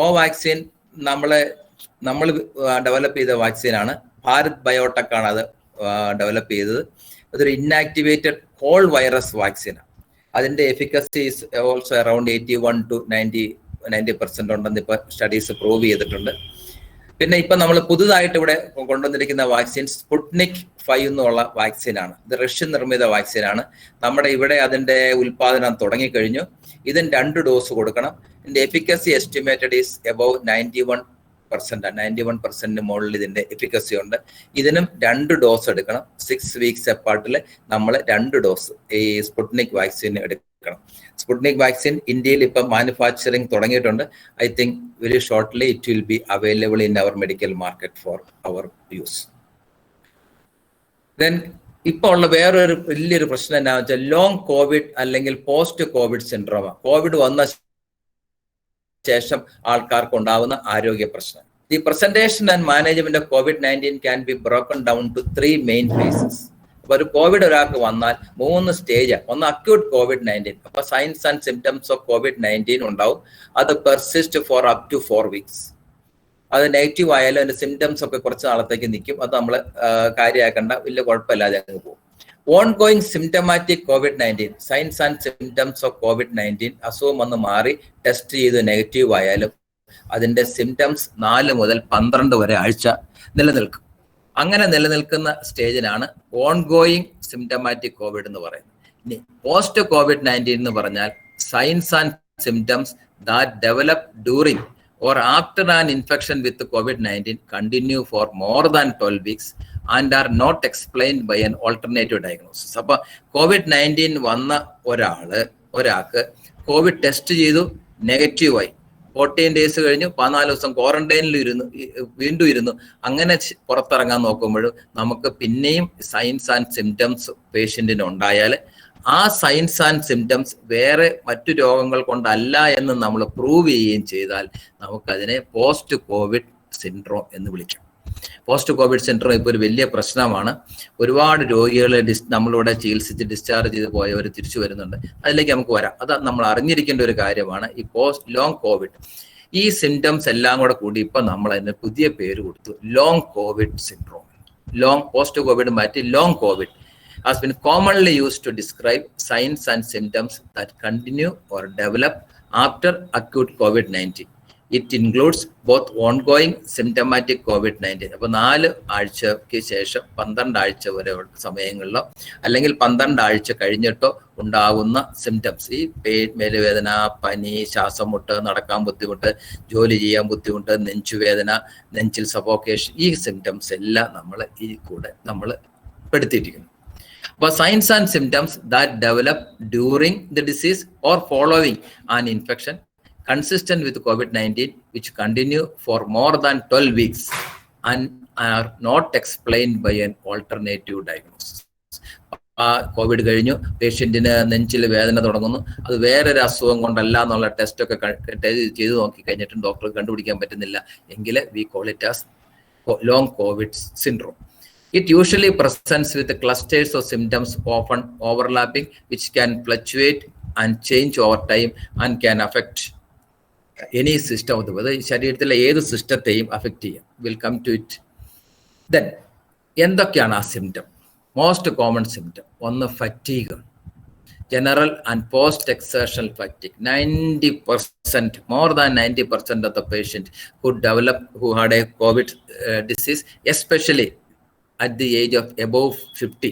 കോവാക്സിൻ നമ്മൾ ഡെവലപ്പ് ചെയ്ത വാക്സിനാണ്. ഭാരത് ബയോടെക് ആണ് അത് ഡെവലപ്പ് ചെയ്തത്. അതൊരു ഇന്നാക്ടിവേറ്റഡ് ഹോൾ വൈറസ് വാക്സിനാണ്. അതിന്റെ efficacy is also around 81 to 90% ഉണ്ടെന്ന് ഇപ്പോൾ സ്റ്റഡീസ് പ്രൂവ് ചെയ്തിട്ടുണ്ട്. പിന്നെ ഇപ്പൊ നമ്മൾ പുതുതായിട്ട് ഇവിടെ കൊണ്ടുവന്നിരിക്കുന്ന വാക്സിൻ സ്പുട്നിക് 5 എന്നുള്ള വാക്സിനാണ്. ഇത് റഷ്യൻ നിർമ്മിത വാക്സിനാണ്. നമ്മുടെ ഇവിടെ അതിന്റെ ഉൽപാദനം തുടങ്ങിക്കഴിഞ്ഞു. ഇതിന് 2 ഡോസ് കൊടുക്കണം. ഇതിന്റെ എഫിക്കസി എസ്റ്റിമേറ്റഡ് ഈസ് എബവ് 91% മുകളിൽ ഇതിന്റെ എഫിക്കസി ഉണ്ട്. ഇതിനും 2 ഡോസ് എടുക്കണം. 6 വീക്സ് എപ്പാർട്ടിൽ നമ്മൾ 2 ഡോസ് ഈ സ്പുട്നിക് വാക്സിൻ എടുക്കണം. സ്പുട്നിക് വാക്സിൻ ഇന്ത്യയിൽ ഇപ്പം മാനുഫാക്ചറിങ് തുടങ്ങിയിട്ടുണ്ട്. I think very shortly it will be available in our medical market for our use. Then ഇപ്പോൾ ഉള്ള വേറൊരു വലിയൊരു പ്രശ്നം എന്താണെന്ന് വെച്ചാൽ ലോങ് കോവിഡ് അല്ലെങ്കിൽ പോസ്റ്റ് കോവിഡ് സിൻഡ്രോമ. കോവിഡ് വന്ന ശേഷം ആൾക്കാർക്ക് ഉണ്ടാവുന്ന ആരോഗ്യ പ്രശ്നം. The presentation and management of COVID-19 can be broken down to 3 main phases. അപ്പൊ ഒരു കോവിഡ് ഒരാൾക്ക് വന്നാൽ 3 സ്റ്റേജ്. ഒന്ന് അക്യൂട്ട് COVID-19. അപ്പൊ signs and symptoms of COVID-19 ഉണ്ടാവും. അത് persist for up to 4 weeks. അത് നെഗറ്റീവ് ആയാലും അതിന്റെ സിംറ്റംസ് ഒക്കെ കുറച്ച് നാളത്തേക്ക് നിൽക്കും. അത് നമ്മൾ കാര്യമാക്കേണ്ട, വലിയ കുഴപ്പമില്ലാതെ അങ്ങ് പോകും. Ongoing symptomatic COVID-19, signs and symptoms of COVID-19. അസുഖം വന്ന് മാറി ടെസ്റ്റ് ചെയ്ത് നെഗറ്റീവ് ആയാലും അതിന്റെ സിംറ്റംസ് 4 മുതൽ 12 വരെ ആഴ്ച നിലനിൽക്കും. അങ്ങനെ നിലനിൽക്കുന്ന സ്റ്റേജിനാണ് ഓൺഗോയിങ് സിംറ്റമാറ്റിക് കോവിഡ് എന്ന് പറയുന്നത്. ഇനി പോസ്റ്റ് COVID-19 എന്ന് പറഞ്ഞാൽ signs and symptoms that develop during or after an infection with COVID-19 continue for more than 12 weeks and are not explained by an alternative diagnosis. അപ്പോൾ COVID-19 വന്ന ഒരാൾക്ക് കോവിഡ് ടെസ്റ്റ് ചെയ്തു, നെഗറ്റീവായി, 14 ഡേയ്സ് കഴിഞ്ഞു, 14 ദിവസം ക്വാറന്റൈനിൽ വീണ്ടും ഇരുന്നു. അങ്ങനെ പുറത്തിറങ്ങാൻ നോക്കുമ്പോഴും നമുക്ക് പിന്നെയും സൈൻസ് ആൻഡ് സിംറ്റംസ് പേഷ്യന്റിന് ഉണ്ടായാൽ ആ സൈൻസ് ആൻഡ് സിംറ്റംസ് വേറെ മറ്റു രോഗങ്ങൾ കൊണ്ടല്ല എന്ന് നമ്മൾ പ്രൂവ് ചെയ്യുകയും ചെയ്താൽ നമുക്കതിനെ പോസ്റ്റ് കോവിഡ് സിൻഡ്രോം എന്ന് വിളിക്കാം. പോസ്റ്റ് കോവിഡ് സിൻഡ്രോം ഇപ്പോൾ ഒരു വലിയ പ്രശ്നമാണ്. ഒരുപാട് രോഗികളെ നമ്മളിവിടെ ചികിത്സിച്ച് ഡിസ്ചാർജ് ചെയ്ത് പോയവർ തിരിച്ചു വരുന്നുണ്ട്. അതിലേക്ക് നമുക്ക് വരാം. അത് നമ്മൾ അറിഞ്ഞിരിക്കേണ്ട ഒരു കാര്യമാണ്. ഈ ലോങ് കോവിഡ്, ഈ സിംറ്റംസ് എല്ലാം കൂടെ കൂടി ഇപ്പൊ നമ്മൾ അതിന് പുതിയ പേര് കൊടുത്തു, long COVID syndrome. Long post COVID മാറ്റി long COVID has been commonly used to describe signs and symptoms that continue or develop after acute COVID-19. It includes both ongoing symptomatic COVID-19. അപ്പോൾ 4 ആഴ്ചയ്ക്ക് ശേഷം 12 ആഴ്ച വരെ സമയങ്ങളിലോ അല്ലെങ്കിൽ 12 ആഴ്ച കഴിഞ്ഞിട്ടോ ഉണ്ടാകുന്ന സിംറ്റംസ്, ഈ മേലുവേദന, പനി, ശ്വാസം മുട്ട്, നടക്കാൻ ബുദ്ധിമുട്ട്, ജോലി ചെയ്യാൻ ബുദ്ധിമുട്ട്, നെഞ്ചുവേദന, നെഞ്ചിൽ സഫോക്കേഷൻ, ഈ സിംറ്റംസ് എല്ലാം നമ്മൾ ഈ കൂടെ നമ്മൾ പെടുത്തിയിരിക്കുന്നു. But signs and symptoms that develop during the disease or following an infection consistent with COVID-19 which continue for more than 12 weeks and are not explained by an alternative diagnosis. Covid കഴിഞ്ഞു, പേഷ്യൻറ്റിന് നെഞ്ചിൽ വേദന തുടങ്ങുന്നു, അത് വേറൊരു അസുഖം കൊണ്ടല്ല എന്നുള്ള ടെസ്റ്റൊക്കെ ചെയ്ത് നോക്കി കഴിഞ്ഞിട്ടും ഡോക്ടർക്ക് കണ്ടുപിടിക്കാൻ പറ്റുന്നില്ല എങ്കിൽ we call it as long COVID syndrome. It usually presents with clusters of symptoms often overlapping, which can fluctuate and change over time and can affect any system of the body. ശരീരത്തിലെ ഏത് സിസ്റ്റത്തെയും അഫക്റ്റ് ചെയ്യും. Will come to it. Then എന്തൊക്കെയാണ് ആ സിംറ്റം? മോസ്റ്റ് കോമൺ സിംറ്റം ഒന്ന് fatigue, general and post-exertional fatigue. 90%, more than 90% of the patient who had a COVID disease, especially at the age of above 50,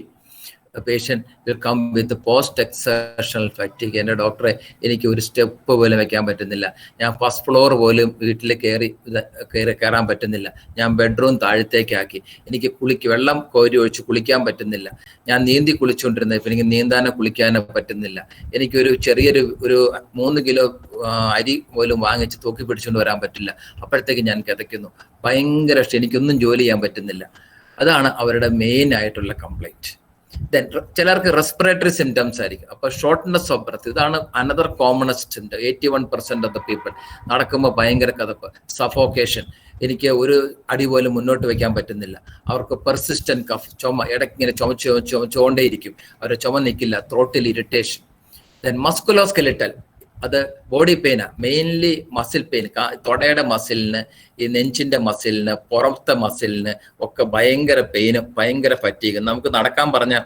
a patient will come with the post-exertional fatigue. എൻ്റെ ഡോക്ടറെ എനിക്ക് ഒരു സ്റ്റെപ്പ് പോലും വെക്കാൻ പറ്റുന്നില്ല, ഞാൻ ഫസ്റ്റ് ഫ്ലോർ പോലും വീട്ടിൽ കയറാൻ പറ്റുന്നില്ല, ഞാൻ ബെഡ്റൂം താഴത്തേക്കാക്കി, എനിക്ക് വെള്ളം കോരി ഒഴിച്ച് കുളിക്കാൻ പറ്റുന്നില്ല, ഞാൻ നീന്തി കുളിച്ചുകൊണ്ടിരുന്നത് ഇപ്പം എനിക്ക് നീന്താനോ കുളിക്കാനോ പറ്റുന്നില്ല, എനിക്കൊരു ചെറിയൊരു 3 കിലോ അരി പോലും വാങ്ങിച്ച് തൂക്കി പിടിച്ചുകൊണ്ട് വരാൻ പറ്റില്ല, അപ്പോഴത്തേക്ക് ഞാൻ കിതയ്ക്കുന്നു, ഭയങ്കര എനിക്കൊന്നും ജോലി ചെയ്യാൻ പറ്റുന്നില്ല. അതാണ് അവരുടെ മെയിൻ ആയിട്ടുള്ള കംപ്ലൈൻറ്റ്. ദെൻ ചിലർക്ക് റെസ്പിറേറ്ററി സിംറ്റംസ് ആയിരിക്കും. അപ്പോൾ ഷോർട്ട്നെസ് ഓഫ് ബ്രത്ത്, ഇതാണ് another commonest symptom. 81% of the people നടക്കുമ്പോൾ ഭയങ്കര കഥപ്പ്, സഫോക്കേഷൻ, എനിക്ക് ഒരു അടി പോലും മുന്നോട്ട് വയ്ക്കാൻ പറ്റുന്നില്ല. അവർക്ക് പെർസിസ്റ്റന്റ് കഫ്, ചുമ, ഇടയ്ക്ക് ഇങ്ങനെ ചുമച്ചുകൊണ്ടേയിരിക്കും, അവരുടെ ചുമ നിൽക്കില്ല, ത്രോട്ടിൽ ഇറിറ്റേഷൻ. ദെൻ മസ്കുലോസ്കെലിറ്റൽ, അത് ബോഡി പെയിനാ, മെയിൻലി മസിൽ പെയിൻ, തൊടയുടെ മസിലിന്, ഈ നെഞ്ചിന്റെ മസിലിന്, പുറത്തെ മസിലിന് ഒക്കെ ഭയങ്കര പെയിനും ഭയങ്കര ഫറ്റീഗും. നമുക്ക് നടക്കാൻ പറഞ്ഞാൽ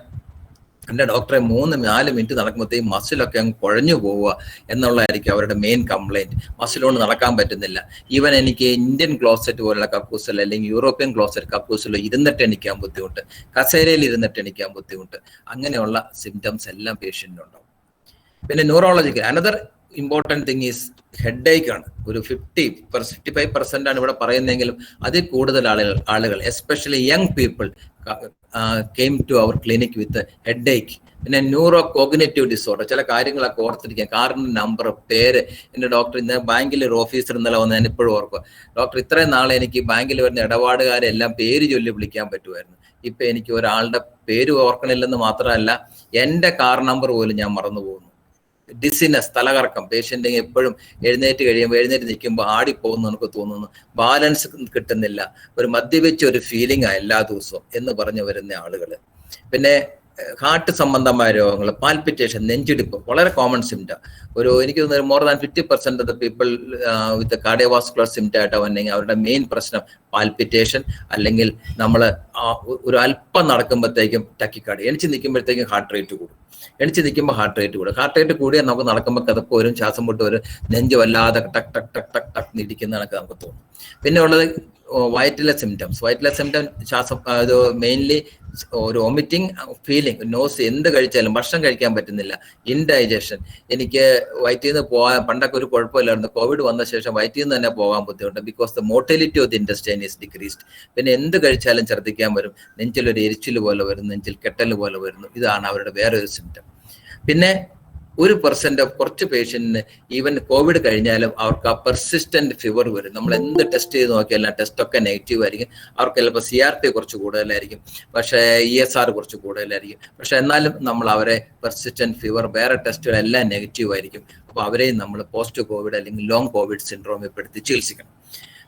എൻ്റെ ഡോക്ടറെ 3-4 മിനിറ്റ് നടക്കുമ്പോഴത്തേക്കും മസിലൊക്കെ അങ്ങ് കുഴഞ്ഞു പോവുക എന്നുള്ളതായിരിക്കും അവരുടെ മെയിൻ കംപ്ലൈൻറ്റ്. മസിലുകൊണ്ട് നടക്കാൻ പറ്റുന്നില്ല. ഈവൻ എനിക്ക് ഇന്ത്യൻ ക്ലോസറ്റ് പോലുള്ള കക്കൂസിൽ അല്ലെങ്കിൽ യൂറോപ്യൻ ക്ലോസറ്റ് കക്കൂസിലോ ഇരുന്നിട്ട് എണിക്കാൻ ബുദ്ധിമുട്ട്, കസേരയിൽ ഇരുന്നിട്ട് എണിക്കാൻ ബുദ്ധിമുട്ട്, അങ്ങനെയുള്ള സിംറ്റംസ് എല്ലാം പേഷ്യൻറ്റിനുണ്ടാവും. പിന്നെ neurological another important thing is headache ആണ്. ഒരു 55% ആണ് ഇവിടെ പറയുന്നതെങ്കിലും അതിൽ കൂടുതൽ ആളുകൾ especially young people came to our clinic with headache. പിന്നെ ന്യൂറോ കോഗ്നേറ്റീവ് ഡിസോർഡർ, ചില കാര്യങ്ങളൊക്കെ ഓർത്തിരിക്കാം, കാറിൻ്റെ നമ്പർ, പേര്. എൻ്റെ ഡോക്ടർ ഇന്ന് ബാങ്കിൽ ഒരു ഓഫീസർ ഇന്നലെ വന്ന് ഞാൻ ഇപ്പോഴും ഓർക്കുക, ഡോക്ടർ ഇത്രയും നാളെ എനിക്ക് ബാങ്കിൽ വരുന്ന ഇടപാടുകാരെല്ലാം പേര് ചൊല്ലി വിളിക്കാൻ പറ്റുമായിരുന്നു, ഇപ്പം എനിക്ക് ഒരാളുടെ പേര് ഓർക്കണില്ലെന്ന് മാത്രമല്ല എൻ്റെ കാർ നമ്പർ പോലും ഞാൻ മറന്നു പോകുന്നു. ഡിസിനസ്, തലകറക്കം, പേഷ്യൻ്റ് എപ്പോഴും എഴുന്നേറ്റ് നിൽക്കുമ്പോൾ ആടിപ്പോകുന്നു എനിക്ക് തോന്നുന്നു, ബാലൻസ് കിട്ടുന്നില്ല, ഒരു മദ്യപിച്ച ഒരു ഫീലിംഗാണ് എല്ലാ ദിവസവും എന്ന് പറഞ്ഞു വരുന്ന ആളുകൾ. പിന്നെ ഹാർട്ട് സംബന്ധമായ രോഗങ്ങൾ, പാൽപിറ്റേഷൻ, നെഞ്ചിടിപ്പ്, വളരെ കോമൺ സിംറ്റം. എനിക്ക് തോന്നുന്നു more than 50% of the people with cardiovascular symptom ആയിട്ട് വന്നെങ്കിൽ അവരുടെ മെയിൻ പ്രശ്നം പാൽപിറ്റേഷൻ, അല്ലെങ്കിൽ നമ്മൾ ഒരു അല്പം നടക്കുമ്പോഴത്തേക്കും ടക്കിക്കാർഡിയ, എണിച്ച് നിൽക്കുമ്പോഴത്തേക്കും ഹാർട്ട് റേറ്റ് കൂടും, ഹാർട്ട് റേറ്റ് കൂടിയാൽ നമുക്ക് നടക്കുമ്പോൾ കഥപ്പ് വരും, ശ്വാസം മുട്ട് വരും, നെഞ്ച് വല്ലാതെ ടക്ക് ടക്ക് ടക്ക് ടക്ക് ടക്ക് നിടിക്കുന്ന കണക്ക് നമുക്ക് തോന്നും. പിന്നെ ഉള്ളത് വയറ്റിലെ സിംറ്റംസ്. ശ്വാസം, ഇത് മെയിൻലി ഒരു വോമിറ്റിംഗ് ഫീലിംഗ്, നോസ്, എന്ത് കഴിച്ചാലും ഭക്ഷണം കഴിക്കാൻ പറ്റുന്നില്ല, ഇൻഡൈജഷൻ. എനിക്ക് വയറ്റിൽ നിന്ന് പോകാൻ പണ്ടൊക്കെ ഒരു കുഴപ്പമില്ലായിരുന്നു, കോവിഡ് വന്ന ശേഷം വയറ്റിൽ നിന്ന് തന്നെ പോകാൻ ബുദ്ധിമുട്ട്, because the motility of the intestine is decreased. പിന്നെ എന്ത് കഴിച്ചാലും ഛർദ്ദിക്കാൻ വരും, നെഞ്ചിലൊരു എരിച്ചിൽ പോലെ വരുന്നു, നെഞ്ചിൽ കെട്ടൽ പോലെ വരുന്നു. ഇതാണ് അവരുടെ വേറൊരു സിംറ്റം. പിന്നെ 1% കുറച്ച് പേഷ്യന്റിന് ഈവൻ കോവിഡ് കഴിഞ്ഞാലും അവർക്ക് ആ പെർസിസ്റ്റന്റ് ഫീവർ വരും. നമ്മൾ എന്ത് ടെസ്റ്റ് ചെയ്ത് നോക്കിയാലും ടെസ്റ്റൊക്കെ നെഗറ്റീവ് ആയിരിക്കും. അവർക്ക് ചിലപ്പോൾ CRP കുറച്ച് കൂടുതലായിരിക്കും, പക്ഷേ ESR കുറച്ച് കൂടുതലായിരിക്കും. പക്ഷെ എന്നാലും നമ്മൾ അവരെ പെർസിസ്റ്റന്റ് ഫീവർ, വേറെ ടെസ്റ്റുകളെല്ലാം നെഗറ്റീവ് ആയിരിക്കും. അപ്പോൾ അവരെയും നമ്മൾ പോസ്റ്റ് കോവിഡ് അല്ലെങ്കിൽ ലോങ് കോവിഡ് സിൻഡ്രോമിൽ പെടുത്തി ചികിത്സിക്കണം.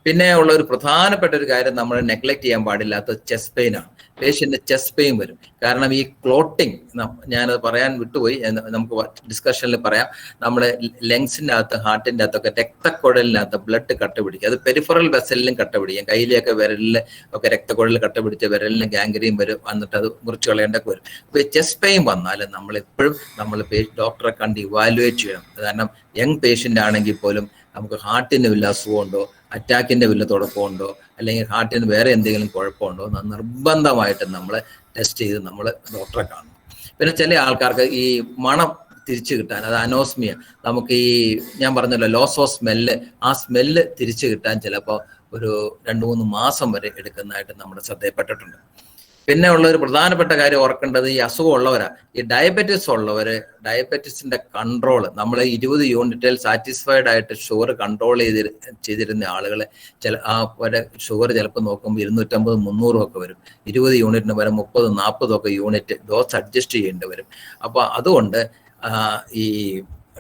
പിന്നെ ഉള്ള ഒരു പ്രധാനപ്പെട്ട ഒരു കാര്യം നമ്മൾ നെഗ്ലക്ട് ചെയ്യാൻ പാടില്ലാത്ത ചെസ്റ്റ് പെയിൻ ആണ്. പേഷ്യന്റ് ചെസ്റ്റ് പെയിൻ വരും, കാരണം ഈ ക്ലോട്ടിങ്, ഞാനത് പറയാൻ വിട്ടുപോയി, നമുക്ക് ഡിസ്കഷനിൽ പറയാം. നമ്മുടെ ലങ്സിൻ്റെ അകത്ത്, ഹാർട്ടിൻ്റെ അകത്തൊക്കെ രക്തക്കുഴലിനകത്ത് ബ്ലഡ് കട്ട പിടിക്കും. അത് പെരിഫറൽ വെസലിലും കട്ട പിടിക്കും, കയ്യിലേക്ക് വിരലിൽ ഒക്കെ രക്തക്കുഴലിൽ കട്ട പിടിച്ച വിരലിന് ഗാംഗ്രീൻ വരും, എന്നിട്ട് അത് മുറിച്ച് കളയേണ്ടൊക്കെ വരും. അപ്പോൾ ചെസ്റ്റ് പെയിൻ വന്നാൽ നമ്മളെപ്പോഴും ഡോക്ടറെ കണ്ട് ഇവാലുവേറ്റ് ചെയ്യണം. കാരണം യങ് പേഷ്യൻ്റ് ആണെങ്കിൽ പോലും നമുക്ക് ഹാർട്ടിന് വല്ല അസുഖമുണ്ടോ, അറ്റാക്കിൻ്റെ വല്ല തുടക്കമുണ്ടോ, അല്ലെങ്കിൽ ഹാർട്ടിന് വേറെ എന്തെങ്കിലും കുഴപ്പമുണ്ടോ എന്ന് നിർബന്ധമായിട്ട് നമ്മൾ ടെസ്റ്റ് ചെയ്ത് നമ്മൾ ഡോക്ടറെ കാണും. പിന്നെ ചില ആൾക്കാർക്ക് ഈ മണം തിരിച്ചു കിട്ടാൻ, അത് അനോസ്മിയ, നമുക്ക് ഈ ഞാൻ പറഞ്ഞല്ലോ ലോസ് ഓഫ് സ്മെല്ല്, ആ സ്മെല്ല് തിരിച്ചു കിട്ടാൻ ചിലപ്പോൾ ഒരു 2-3 മാസം വരെ എടുക്കുന്നതായിട്ട് നമ്മുടെ ശ്രദ്ധയിൽപ്പെട്ടിട്ടുണ്ട്. പിന്നെ ഉള്ള ഒരു പ്രധാനപ്പെട്ട കാര്യം ഓർക്കേണ്ടത് ഈ അസുഖമുള്ളവരാ. ഈ ഡയബറ്റിസ് ഉള്ളവര്, ഡയബറ്റിസിന്റെ കൺട്രോൾ നമ്മൾ 20 യൂണിറ്റിൽ സാറ്റിസ്ഫൈഡ് ആയിട്ട് ഷുഗർ കൺട്രോൾ ചെയ്തിരുന്ന ആളുകളെ ഷുഗർ ചിലപ്പോൾ നോക്കുമ്പോൾ 250, 300 ഒക്കെ വരും. 20 യൂണിറ്റിന് വരെ 30, 40 ഒക്കെ യൂണിറ്റ് ഡോസ് അഡ്ജസ്റ്റ് ചെയ്യേണ്ടി വരും. അപ്പൊ അതുകൊണ്ട് ഈ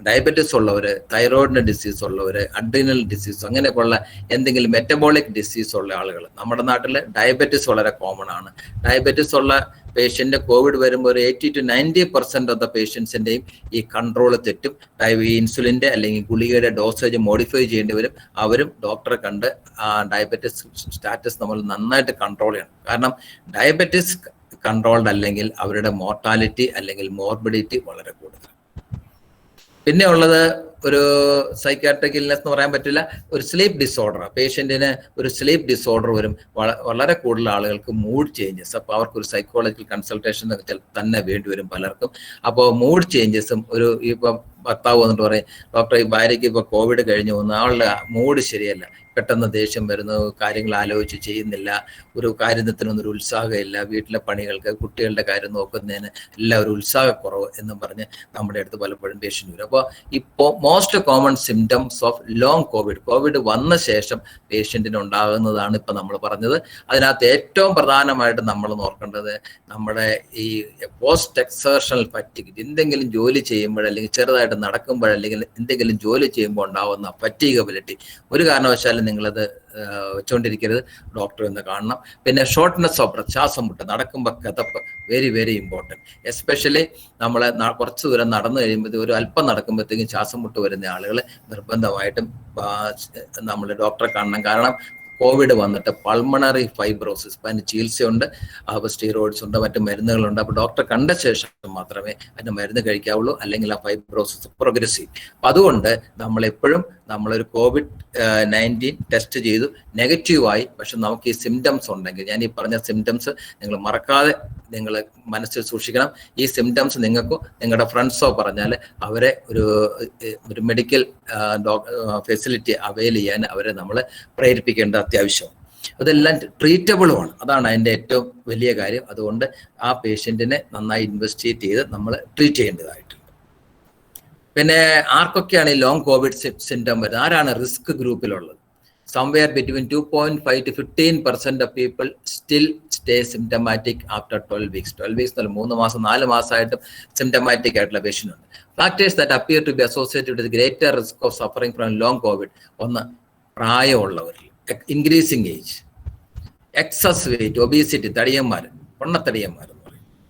ഡയബറ്റിസ് ഉള്ളവര്, തൈറോയിഡിന്റെ ഡിസീസ് ഉള്ളവര്, അഡ്രീനൽ ഡിസീസ്, അങ്ങനെയൊക്കെയുള്ള എന്തെങ്കിലും മെറ്റബോളിക് ഡിസീസ് ഉള്ള ആളുകൾ, നമ്മുടെ നാട്ടിൽ ഡയബറ്റിസ് വളരെ കോമൺ ആണ്. ഡയബറ്റിസ് ഉള്ള പേഷ്യന്റ് കോവിഡ് വരുമ്പോൾ ഒരു 80 to 90% ഓഫ് ദ പേഷ്യൻസിന്റെയും ഈ കൺട്രോൾ തെറ്റും. ഇൻസുലിന്റെ അല്ലെങ്കിൽ ഗുളികയുടെ ഡോസേജ് മോഡിഫൈ ചെയ്യേണ്ടി വരും. അവരും ഡോക്ടറെ കണ്ട് ഡയബറ്റിസ് സ്റ്റാറ്റസ് നമ്മൾ നന്നായിട്ട് കൺട്രോൾ ചെയ്യണം. കാരണം ഡയബറ്റിസ് കൺട്രോൾഡ് അല്ലെങ്കിൽ അവരുടെ മോർട്ടാലിറ്റി അല്ലെങ്കിൽ മോർബിഡിറ്റി വളരെ കൂടുതൽ. പിന്നെ ഉള്ളത് ഒരു സൈക്കാട്രിക് ഇൽനെസ് എന്ന് പറയാൻ പറ്റില്ല, ഒരു സ്ലീപ്പ് ഡിസോർഡർ. പേഷ്യന്റിന് ഒരു സ്ലീപ്പ് ഡിസോർഡർ വരും. വളരെ കൂടുതൽ ആളുകൾക്ക് മൂഡ് ചേഞ്ചസ്. അപ്പോൾ അവർക്കൊരു സൈക്കോളജിക്കൽ കൺസൾട്ടേഷൻ തന്നെ വേണ്ടി വരും പലർക്കും. അപ്പോൾ മൂഡ് ചേഞ്ചസും ഇപ്പൊ ഭർത്താവ് വന്നിട്ട് പറയും, ഡോക്ടർ ഈ ഭാര്യയ്ക്ക് ഇപ്പൊ കോവിഡ് കഴിഞ്ഞു വന്നു, അവളുടെ മൂഡ് ശരിയല്ല, പെട്ടെന്ന് ദേഷ്യം വരുന്നു, കാര്യങ്ങൾ ആലോചിച്ച് ചെയ്യുന്നില്ല, ഒരു കാര്യത്തിനൊന്നും ഒരു ഉത്സാഹമില്ല, വീട്ടിലെ പണികൾക്ക് കുട്ടികളുടെ കാര്യം നോക്കുന്നതിന് എല്ലാം ഒരു ഉത്സാഹക്കുറവ് എന്നും പറഞ്ഞ് നമ്മുടെ അടുത്ത് പലപ്പോഴും പേഷ്യൻ്റ് വരും. അപ്പോൾ ഇപ്പോൾ most common symptoms of long Covid വന്ന ശേഷം പേഷ്യൻറ്റിന് ഉണ്ടാകുന്നതാണ് ഇപ്പം നമ്മൾ പറഞ്ഞത്. അതിനകത്ത് ഏറ്റവും പ്രധാനമായിട്ട് നമ്മൾ നോക്കേണ്ടത് നമ്മുടെ ഈ പോസ്റ്റ് എക്സേർഷണൽ ഫറ്റിഗ്, എന്തെങ്കിലും ജോലി ചെയ്യുമ്പോൾ അല്ലെങ്കിൽ ചെറുതായിട്ട് നടക്കുമ്പോൾ അല്ലെങ്കിൽ എന്തെങ്കിലും ജോലി ചെയ്യുമ്പോൾ ഉണ്ടാവുന്ന ഫറ്റീഗബിലിറ്റി. ഒരു കാരണവശാലും നിങ്ങളത് വെച്ചുകൊണ്ടിരിക്കരുത്, ഡോക്ടറെ ഒന്ന് കാണണം. പിന്നെ ഷോർട്ട്നെസ് ഓഫ് ബ്രെത്ത്, ശ്വാസം മുട്ട്, നടക്കുമ്പോൾ കിതപ്പ്, വെരി വെരി ഇമ്പോർട്ടൻറ്റ്. എസ്പെഷ്യലി നമ്മൾ കുറച്ച് ദൂരം നടന്നു കഴിയുമ്പോൾ ഒരു അല്പം നടക്കുമ്പോഴത്തേക്കും ശ്വാസം മുട്ട് വരുന്ന ആളുകൾ നിർബന്ധമായിട്ടും നമ്മൾ ഡോക്ടറെ കാണണം. കാരണം കോവിഡ് വന്നിട്ട് പൾമണറി ഫൈബ്രോസിസ്, അതിന് ചികിത്സയുണ്ട്, അപ്പോൾ സ്റ്റീറോയിഡ്സ് ഉണ്ട്, മറ്റു മരുന്നുകളുണ്ട്. അപ്പോൾ ഡോക്ടറെ കണ്ട ശേഷം മാത്രമേ അതിന് മരുന്ന് കഴിക്കാവുള്ളൂ, അല്ലെങ്കിൽ ആ ഫൈബ്രോസിസ് പ്രോഗ്രസ് ചെയ്യും. അപ്പം അതുകൊണ്ട് നമ്മളെപ്പോഴും നമ്മളൊരു COVID-19 ടെസ്റ്റ് ചെയ്തു, നെഗറ്റീവായി, പക്ഷെ നമുക്ക് ഈ സിംറ്റംസ് ഉണ്ടെങ്കിൽ, ഞാൻ ഈ പറഞ്ഞ സിംറ്റംസ് നിങ്ങൾ മറക്കാതെ നിങ്ങൾ മനസ്സിൽ സൂക്ഷിക്കണം. ഈ സിംറ്റംസ് നിങ്ങൾക്കോ നിങ്ങളുടെ ഫ്രണ്ട്സോ പറഞ്ഞാൽ അവരെ ഒരു മെഡിക്കൽ ഫെസിലിറ്റി അവൈൽ ചെയ്യാൻ അവരെ നമ്മൾ പ്രേരിപ്പിക്കേണ്ടത് അത്യാവശ്യമാണ്. അതെല്ലാം ട്രീറ്റബിളുമാണ്. അതാണ് അതിൻ്റെ ഏറ്റവും വലിയ കാര്യം. അതുകൊണ്ട് ആ പേഷ്യൻറ്റിനെ നന്നായി ഇൻവെസ്റ്റിഗേറ്റ് ചെയ്ത് നമ്മൾ ട്രീറ്റ് ചെയ്യേണ്ടതായിട്ടുണ്ട്. പിന്നെ ആർക്കൊക്കെയാണ് ഈ ലോങ് കോവിഡ് സിംറ്റം വരുന്നത്? ആരാണ് risk ഗ്രൂപ്പിലുള്ളത്? Somewhere between 2.5 to 15% of people still stay symptomatic after 12 weeks. 12 weeks എന്നല്ല, 3 മാസം 4 മാസമായിട്ടും സിംറ്റമാറ്റിക് ആയിട്ടുള്ള പേഷ്യൻ്റ് ഉണ്ട്. Factors that appear to be associated with greater risk of suffering from long COVID. ഒന്ന്, പ്രായമുള്ളവരിൽ, increasing age, excess weight, obesity, തടിയന്മാർ, പൊണ്ണത്തടിയന്മാർ.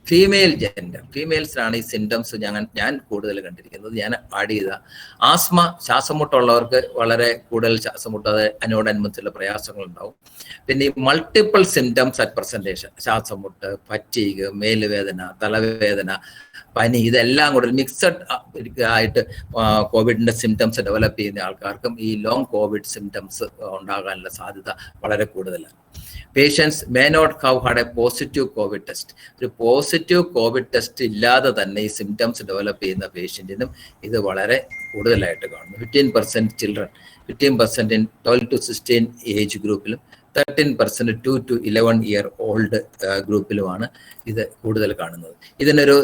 ഫീമെയിൽ ജെൻഡർ, ഫീമെയിൽസിനാണ് ഈ സിംറ്റംസ് ഞാൻ കൂടുതൽ കണ്ടിരിക്കുന്നത്. ഞാൻ ആഡ് ചെയ്ത ആസ്മ, ശ്വാസമുട്ടുള്ളവർക്ക് വളരെ കൂടുതൽ ശ്വാസമുട്ട്, അതിനോടനുബന്ധിച്ചുള്ള പ്രയാസങ്ങൾ ഉണ്ടാവും. പിന്നെ ഈ മൾട്ടിപ്പിൾ സിംറ്റംസ് അറ്റ് പ്രസന്റേഷൻ, ശ്വാസമുട്ട്, ഫറ്റീഗ്, മേലുവേദന, തലവേദന, പനി, ഇതെല്ലാം കൂടെ മിക്സഡ് ആയിട്ട് കോവിഡിന്റെ സിംറ്റംസ് ഡെവലപ്പ് ചെയ്യുന്ന ആൾക്കാർക്കും ഈ ലോങ് കോവിഡ് സിംറ്റംസ് ഉണ്ടാകാനുള്ള സാധ്യത വളരെ കൂടുതലാണ്. Patients may not have had a positive COVID test. ഒരു പോസിറ്റീവ് കോവിഡ് ടെസ്റ്റ് ഇല്ലാതെ തന്നെ ഈ സിംറ്റംസ് ഡെവലപ്പ് ചെയ്യുന്ന പേഷ്യൻറ്റിനും ഇത് വളരെ കൂടുതലായിട്ട് കാണുന്നു. 15% ചിൽഡ്രൻ, 15% ഇൻ 12 to 16 ഏജ് ഗ്രൂപ്പിലും 13% 2 to 11 year old ഗ്രൂപ്പിലുമാണ് ഇത് കൂടുതൽ കാണുന്നത്. ഇതിനൊരു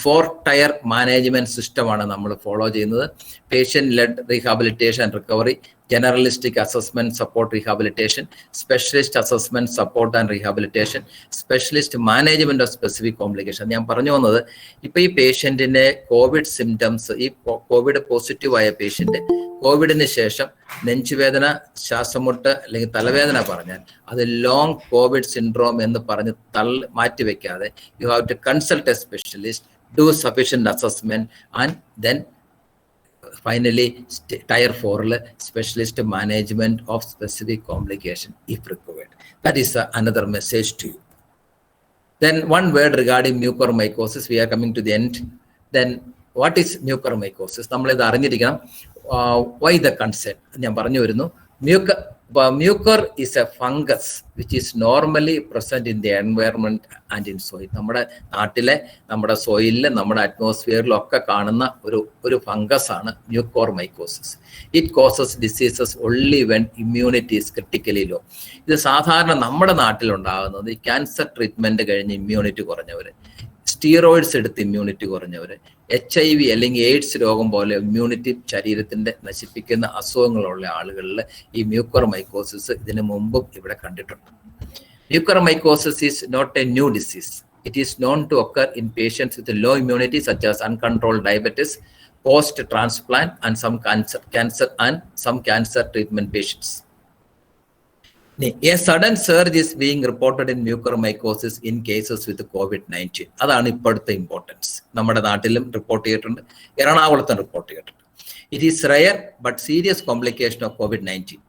4 ടയർ മാനേജ്മെന്റ് സിസ്റ്റമാണ് നമ്മൾ ഫോളോ ചെയ്യുന്നത്. Patient led rehabilitation and recovery, generalistic assessment support rehabilitation, specialist assessment support and rehabilitation, specialist management of specific complication. ഞാൻ പറഞ്ഞു വന്നത്, ഇപ്പൊ ഈ പേഷ്യന്റിന്റെ കോവിഡ് സിംറ്റംസ്, ഈ കോവിഡ് പോസിറ്റീവായ പേഷ്യന്റ് കോവിഡിന് ശേഷം നെഞ്ചുവേദന, ശ്വാസമുട്ട് അല്ലെങ്കിൽ തലവേദന പറഞ്ഞാൽ അത് ലോങ് കോവിഡ് സിൻഡ്രോം എന്ന് പറഞ്ഞ് മാറ്റിവെക്കാതെ you have to consult a specialist, do sufficient assessment and then finally tier 4 specialist management of specific complication if required. That is another message to you. Then one word regarding mucormycosis. We are coming to the end. Then what is mucormycosis? നമ്മൾ ഇത് അറിഞ്ഞിരിക്കണം. Why the concern? ഞാൻ പറഞ്ഞു വരുന്നു. Mucor is a fungus which is normally present in the environment and in soil. നമ്മുടെ നാട്ടിലെ, നമ്മുടെ സോയിലിലെ, നമ്മുടെ അറ്റ്മോസ്ഫിയറിലൊക്കെ കാണുന്ന ഒരു ഫംഗസ് ആണ് mucormycosis. It causes diseases only when immunity is critically low. ഇത് സാധാരണ നമ്മുടെ നാട്ടിലുണ്ടാകുന്നത് ഈ ക്യാൻസർ ട്രീറ്റ്മെന്റ് കഴിഞ്ഞ് ഇമ്മ്യൂണിറ്റി കുറഞ്ഞവർ, സ്റ്റീറോയിഡ്സ് എടുത്ത് ഇമ്മ്യൂണിറ്റി കുറഞ്ഞവർ, HIV അല്ലെങ്കിൽ എയ്ഡ്സ് രോഗം പോലെ ഇമ്മ്യൂണിറ്റി ശരീരത്തിന്റെ നശിപ്പിക്കുന്ന അസുഖങ്ങളുള്ള ആളുകളിൽ ഈ മ്യൂക്കോർമൈക്കോസിസ് ഇതിനു മുമ്പും ഇവിടെ കണ്ടിട്ടുണ്ട്. Mucormycosis is not a new disease. It is known to occur in patients with low immunity such as uncontrolled diabetes, post-transplant and some cancer treatment patients. A sudden surge is being reported in mucormycosis in cases with COVID-19. അതാണ് ഇപ്പോഴത്തെ ഇമ്പോർട്ടൻസ്. നമ്മുടെ നാട്ടിലും റിപ്പോർട്ട് ചെയ്തിട്ടുണ്ട്, എറണാകുളത്തും റിപ്പോർട്ട് ചെയ്തിട്ടുണ്ട്. It is rare but serious complication of COVID-19.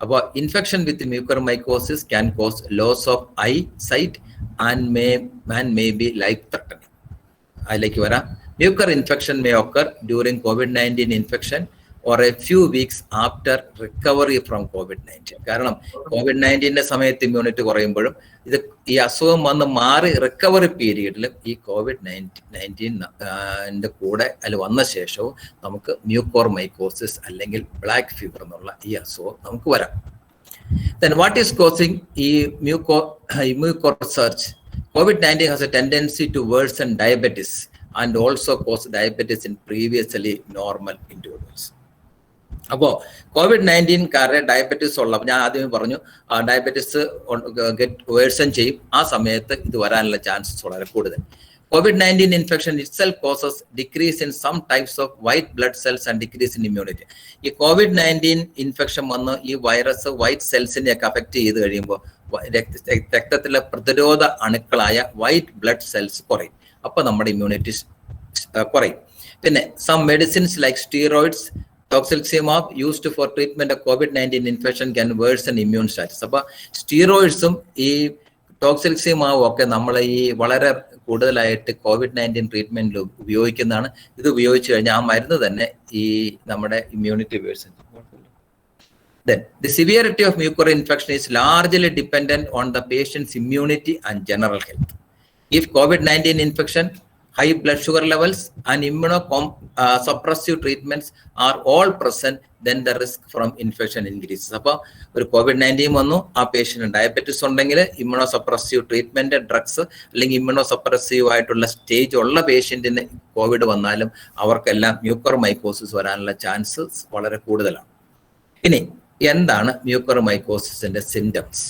അപ്പോൾ infection with mucormycosis can cause loss of eyesight and may be life threatening. അതിലേക്ക് വരാം. Mucor infection may occur during COVID-19 infection or a few weeks after recovery from COVID-19. കാരണം COVID-19 സമയത്ത് ഇമ്മ്യൂണിറ്റി കുറയുമ്പോഴും ഈ അസുഖം വന്ന് മാറി റിക്കവറി പീരീഡിലും ഈ COVID-19 കൂടെ അതിൽ വന്ന ശേഷവും നമുക്ക് മ്യൂക്കോർമൈക്കോസിസ് അല്ലെങ്കിൽ ബ്ലാക്ക് ഫീവർ എന്നുള്ള ഈ അസുഖം നമുക്ക് വരാം. Then what is causing ഈ mucor surge? COVID-19 has a tendency to worsen diabetes and also cause diabetes in previously normal individuals. അപ്പോൾ COVID-19 ഡയബറ്റീസ് ഉള്ള, ഞാൻ ആദ്യമേ പറഞ്ഞു, ഡയബറ്റീസ് വേഴ്സൺ ചെയ്യും. ആ സമയത്ത് ഇത് വരാനുള്ള ചാൻസസ് വളരെ കൂടുതൽ. COVID-19 infection itself causes decrease in some types of white blood cells and decrease in immunity. ഈ COVID-19 ഇൻഫെക്ഷൻ വന്ന് ഈ വൈറസ് വൈറ്റ് സെൽസിനെയൊക്കെ അഫക്റ്റ് ചെയ്ത് കഴിയുമ്പോൾ രക്തത്തിലെ പ്രതിരോധ അണുക്കളായ വൈറ്റ് ബ്ലഡ് സെൽസ് കുറയും. അപ്പോൾ നമ്മുടെ ഇമ്മ്യൂണിറ്റി കുറയും. പിന്നെ some medicines like steroids, tocilizumab used for treatment of COVID-19 infection can worsen immune status. അപ്പൊ സ്റ്റീറോയിഡ്സും ഈ ടോക്സിൽസിമാബും ഒക്കെ നമ്മൾ ഈ വളരെ കൂടുതലായിട്ട് COVID-19 ട്രീറ്റ്മെന്റിൽ ഉപയോഗിക്കുന്നതാണ്. ഇത് ഉപയോഗിച്ചു കഴിഞ്ഞാൽ ആ മരുന്ന് തന്നെ ഈ നമ്മുടെ immunity version. Then the severity of mucor infection is largely dependent on the patient's immunity and general health. If COVID-19 infection, high blood sugar levels and immunosuppressive treatments are all present, then the risk from infection increases. അപ്പോൾ ഒരു COVID-19 വന്നു, ആ പേഷ്യന്റ് ഡയബറ്റിസ് ഉണ്ടെങ്കിൽ ഇമ്മ്യൂണോസപ്രസീവ് ട്രീറ്റ്മെന്റ് ഡ്രഗ്സ് അല്ലെങ്കിൽ ഇമ്മ്യൂണോസപ്രസീവ് ആയിട്ടുള്ള സ്റ്റേജ് ഉള്ള പേഷ്യന്റിന് കോവിഡ് വന്നാലും അവർക്കെല്ലാം മ്യൂക്കോർമൈക്കോസിസ് വരാനുള്ള ചാൻസസ് വളരെ കൂടുതലാണ്. ഇനി എന്താണ് മ്യൂക്കോർമൈക്കോസിന്റെ സിംറ്റംസ്?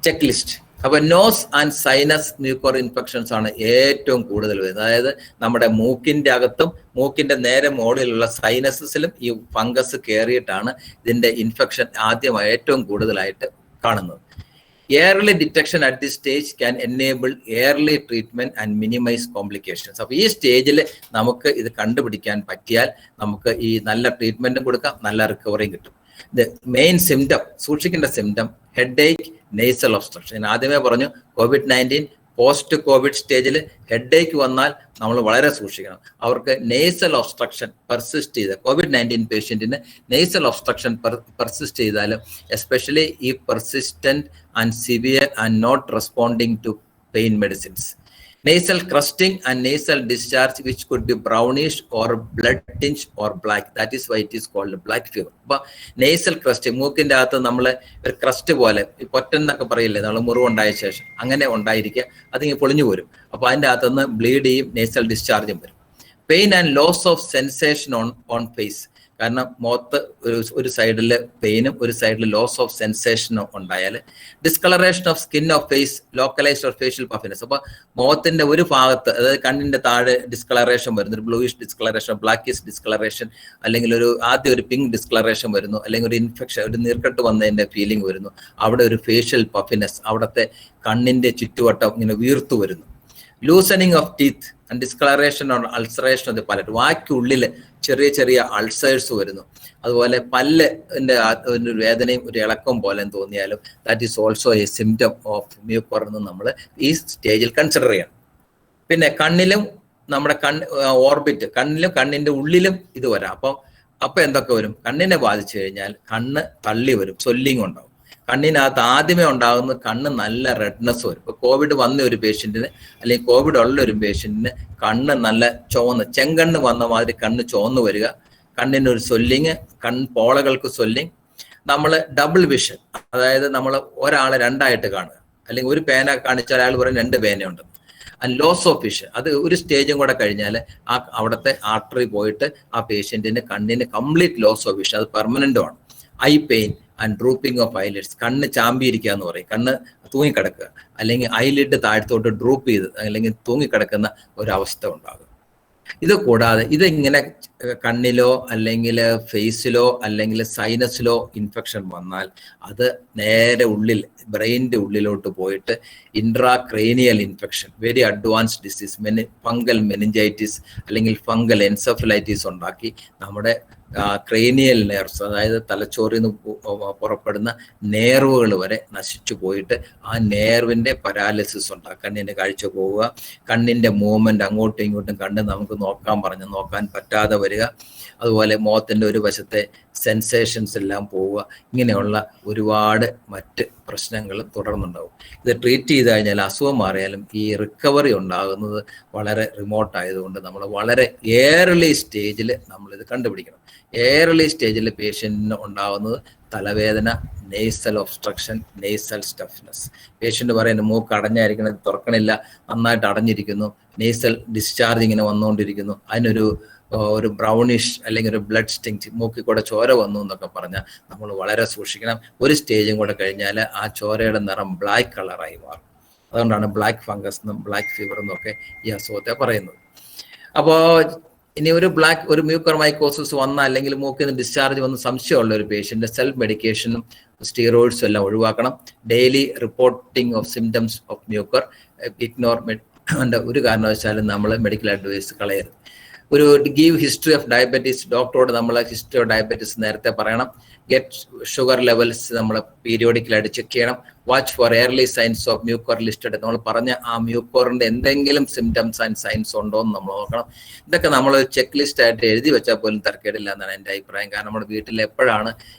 Check list. അപ്പൊ nose and sinus mucor infections ആണ് ഏറ്റവും കൂടുതൽ വരുന്നത്. അതായത് നമ്മുടെ മൂക്കിന്റെ അകത്തും മൂക്കിന്റെ നേരെ മുകളിലുള്ള സൈനസസിലും ഈ ഫംഗസ് കയറിയിട്ടാണ് ഇതിന്റെ ഇൻഫെക്ഷൻ ആദ്യമായി ഏറ്റവും കൂടുതലായിട്ട് കാണുന്നത്. Early detection at this stage can enable early treatment and minimize complications. അപ്പോൾ ഈ സ്റ്റേജിൽ നമുക്ക് ഇത് കണ്ടുപിടിക്കാൻ പറ്റിയാൽ നമുക്ക് ഈ നല്ല ട്രീറ്റ്മെന്റും കൊടുക്കാം, നല്ല റിക്കവറിയും കിട്ടും. The main symptom, സൂക്ഷിക്കേണ്ട സിംറ്റം, ഹെഡേക്ക്, നേസൽ ഒബ്സ്ട്രക്ഷൻ. ഞാൻ ആദ്യമേ പറഞ്ഞു COVID-19 പോസ്റ്റ് കോവിഡ് സ്റ്റേജിൽ ഹെഡേക്ക് വന്നാൽ നമ്മൾ വളരെ സൂക്ഷിക്കണം. അവർക്ക് നേസൽ ഒബ്സ്ട്രക്ഷൻ പെർസിസ്റ്റ് ചെയ്ത് COVID-19 പേഷ്യൻറ്റിന് നേസൽ ഒബ്സ്ട്രക്ഷൻ പെർസിസ്റ്റ് ചെയ്താലും, എസ്പെഷ്യലി ഈ persistent and severe and not responding to pain medicines, nasal crusting and nasal discharge which could be brownish or blood tinge or black, that is why it is called black fever. അപ്പൊ nasal crusting, മൂക്കിന്റെ അകത്ത് നമ്മൾ ഒരു ക്രസ്റ്റ് പോലെ പൊറ്റൻ എന്നൊക്കെ പറയില്ലേ, നമ്മൾ മുറിവുണ്ടായ ശേഷം അങ്ങനെ ഉണ്ടായിരിക്കുക, അതിങ്ങനെ പൊളിഞ്ഞു പോരും. അപ്പൊ അതിൻ്റെ അകത്തുനിന്ന് ബ്ലീഡ് ചെയ്യും, നേസൽ ഡിസ്ചാർജും വരും. Pain and loss of sensation on face, കാരണം മുഖത്ത് ഒരു സൈഡിൽ പെയിനും ഒരു സൈഡിൽ ലോസ് ഓഫ് സെൻസേഷനും ഉണ്ടായാൽ. Discolouration of skin of face, localised or facial puffiness. അപ്പോൾ മുഖത്തിന്റെ ഒരു ഭാഗത്ത്, അതായത് കണ്ണിന്റെ താഴെ ഡിസ്കളറേഷൻ വരുന്നു, ഒരു ബ്ലൂയിഷ് ഡിസ്കളറേഷൻ, ബ്ലാക്കിഷ് ഡിസ്കളറേഷൻ, അല്ലെങ്കിൽ ആദ്യം ഒരു പിങ്ക് ഡിസ്കളറേഷൻ വരുന്നു, അല്ലെങ്കിൽ ഒരു ഇൻഫെക്ഷൻ, ഒരു നീർക്കെട്ട് വന്നതിന്റെ ഫീലിംഗ് വരുന്നു. അവിടെ ഒരു ഫേഷ്യൽ പഫിനെസ്, അവിടുത്തെ കണ്ണിന്റെ ചുറ്റുവട്ടം ഇങ്ങനെ വീർത്തു വരുന്നു. Loosening of teeth and discolouration or ulceration of the palate, വായ്ക്കുള്ളിൽ ചെറിയ ചെറിയ അൾസേഴ്സ് വരുന്നു. അതുപോലെ പല്ലിന്റെ ഒരു വേദനയും ഒരു ഇളക്കം പോലെ തോന്നിയാലും that is also a symptom of mucor എന്ന് നമ്മൾ ഈ സ്റ്റേജിൽ കൺസിഡർ ചെയ്യണം. പിന്നെ കണ്ണിലും നമ്മുടെ ഓർബിറ്റ്, കണ്ണിലും കണ്ണിന്റെ ഉള്ളിലും ഇത് വരാം. അപ്പം അപ്പൊ എന്തൊക്കെ വരും? കണ്ണിനെ ബാധിച്ചു കഴിഞ്ഞാൽ കണ്ണ് തള്ളി വരും, സ്വെല്ലിംഗ് ഉണ്ടാവും. കണ്ണിനകത്ത് ആദ്യമേ ഉണ്ടാകുന്ന കണ്ണ് നല്ല റെഡ്നെസ് വരും. ഇപ്പൊ കോവിഡ് വന്ന ഒരു പേഷ്യന്റിന് അല്ലെങ്കിൽ കോവിഡ് ഉള്ള ഒരു പേഷ്യന്റിന് കണ്ണ് നല്ല ചുവന്ന്, ചെങ്കണ്ണ് വന്ന മാതിരി കണ്ണ് ചുവന്ന് വരിക, കണ്ണിനൊരു സ്വെല്ലിങ്, പോളകൾക്ക് സ്വെല്ലിങ്. നമ്മൾ ഡബിൾ വിഷൻ, അതായത് നമ്മൾ ഒരാളെ രണ്ടായിട്ട് കാണുക, അല്ലെങ്കിൽ ഒരു പേന കാണിച്ചാൽ അയാൾ പറയും 2 പേനയുണ്ട്. ആൻഡ് ലോസ് ഓഫ് വിഷൻ, അത് ഒരു സ്റ്റേജും കൂടെ കഴിഞ്ഞാൽ അവിടുത്തെ ആർട്ടറി പോയിട്ട് ആ പേഷ്യന്റിന് കണ്ണിന് കംപ്ലീറ്റ് ലോസ് ഓഫ് വിഷൻ, അത് പെർമനന്റും ആണ്. I pain and drooping of eyelids, കണ്ണ് ചാമ്പിയിരിക്കുക എന്ന് പറയും, കണ്ണ് തൂങ്ങിക്കിടക്കുക, അല്ലെങ്കിൽ ഐലിഡ് താഴത്തോട്ട് ഡ്രൂപ്പ് ചെയ്ത് അല്ലെങ്കിൽ തൂങ്ങിക്കിടക്കുന്ന ഒരവസ്ഥ ഉണ്ടാകും. ഇത് കൂടാതെ ഇതിങ്ങനെ കണ്ണിലോ അല്ലെങ്കിൽ ഫേസിലോ അല്ലെങ്കിൽ സൈനസിലോ ഇൻഫെക്ഷൻ വന്നാൽ അത് നേരെ ഉള്ളിൽ, ബ്രെയിനിന്റെ ഉള്ളിലോട്ട് പോയിട്ട് intracranial infection, very advanced disease, fungal meningitis അല്ലെങ്കിൽ ഫംഗൽ എൻസെഫലൈറ്റിസ് ഉണ്ടാക്കി നമ്മുടെ ക്രേനിയൽ നെർവ്സ്, അതായത് തലച്ചോറിൽ നിന്ന് പുറപ്പെടുന്ന നേർവുകൾ വരെ നശിച്ചു പോയിട്ട് ആ നേർവിന്റെ പരാലിസിസ് ഉണ്ടാകും. കണ്ണിന്റെ കാഴ്ച പോവുക, കണ്ണിന്റെ മൂവ്മെന്റ് അങ്ങോട്ടും ഇങ്ങോട്ടും കണ്ട് നമുക്ക് നോക്കാൻ പറ്റാതെ വരിക, അതുപോലെ മുഖത്തിന്റെ ഒരു വശത്തെ സെൻസേഷൻസ് എല്ലാം പോവുക. ഇങ്ങനെയുള്ള ഒരുപാട് മറ്റ് പ്രശ്നങ്ങളും തുടർന്നുണ്ടാവും. ഇത് ട്രീറ്റ് ചെയ്ത് കഴിഞ്ഞാൽ അസുഖം മാറിയാലും ഈ റിക്കവറി ഉണ്ടാകുന്നത് വളരെ റിമോട്ട് ആയതുകൊണ്ട് നമ്മൾ വളരെ ഏർലി സ്റ്റേജിൽ നമ്മളിത് കണ്ടുപിടിക്കണം. ഏർലി സ്റ്റേജിൽ പേഷ്യന്റിന് ഉണ്ടാകുന്നത് തലവേദന, നെയ്സൽ ഒബ്സ്ട്രക്ഷൻ, നെയ്സൽ സ്റ്റഫ്നെസ്. പേഷ്യന്റ് പറയുന്നത് മൂക്ക് അടഞ്ഞായിരിക്കണം, തുറക്കണില്ല, നന്നായിട്ട് അടഞ്ഞിരിക്കുന്നു, നെയ്സൽ ഡിസ്ചാർജ് ഇങ്ങനെ വന്നുകൊണ്ടിരിക്കുന്നു, അതിനൊരു ബ്രൗണിഷ് അല്ലെങ്കിൽ ഒരു ബ്ലഡ് സ്റ്റിങ്, മൂക്കിൽ കൂടെ ചോര വന്നു എന്നൊക്കെ പറഞ്ഞാൽ നമ്മൾ വളരെ സൂക്ഷിക്കണം. ഒരു സ്റ്റേജും കൂടെ കഴിഞ്ഞാൽ ആ ചോരയുടെ നിറം ബ്ലാക്ക് കളറായി മാറും. അതുകൊണ്ടാണ് ബ്ലാക്ക് ഫംഗസ് എന്നും ബ്ലാക്ക് ഫീവർ എന്നും ഒക്കെ ഈ അസുഖത്തെ പറയുന്നത്. അപ്പോൾ ഇനി ഒരു മ്യൂക്കർമൈക്കോസിസ് വന്ന അല്ലെങ്കിൽ മൂക്കിൽ നിന്ന് ഡിസ്ചാർജ് വന്ന് സംശയമുള്ള ഒരു പേഷ്യന്റ് സെൽഫ് മെഡിക്കേഷനും സ്റ്റീറോയിഡ്സും എല്ലാം ഒഴിവാക്കണം. Daily reporting of symptoms of Mucor, ignore ഒരു കാരണവശാലും നമ്മൾ മെഡിക്കൽ അഡ്വൈസ് കളയരുത്. ഗീവ് ഹിസ്റ്ററി ഓഫ് ഡയബറ്റീസ്, ഡോക്ടറോട് നമ്മൾ ഹിസ്റ്ററി ഓഫ് ഡയബറ്റീസ് നേരത്തെ പറയണം. ഗെറ്റ് ഷുഗർ ലെവൽസ് നമ്മൾ പീരിയോഡിക്കലായിട്ട് ചെക്ക് ചെയ്യണം. Watch for early signs of mucor listed, നമ്മൾ പറഞ്ഞ ആ മ്യൂക്കോറിന്റെ എന്തെങ്കിലും സിംറ്റംസ് ആൻഡ് സൈൻസ് ഉണ്ടോ എന്ന് നമ്മൾ നോക്കണം. ഇതൊക്കെ നമ്മൾ ചെക്ക് ലിസ്റ്റ് ആയിട്ട് എഴുതി വെച്ചാൽ പോലും തർക്കേടില്ല എന്നാണ് എൻ്റെ അഭിപ്രായം. കാരണം നമ്മുടെ വീട്ടിൽ എപ്പോഴാണ്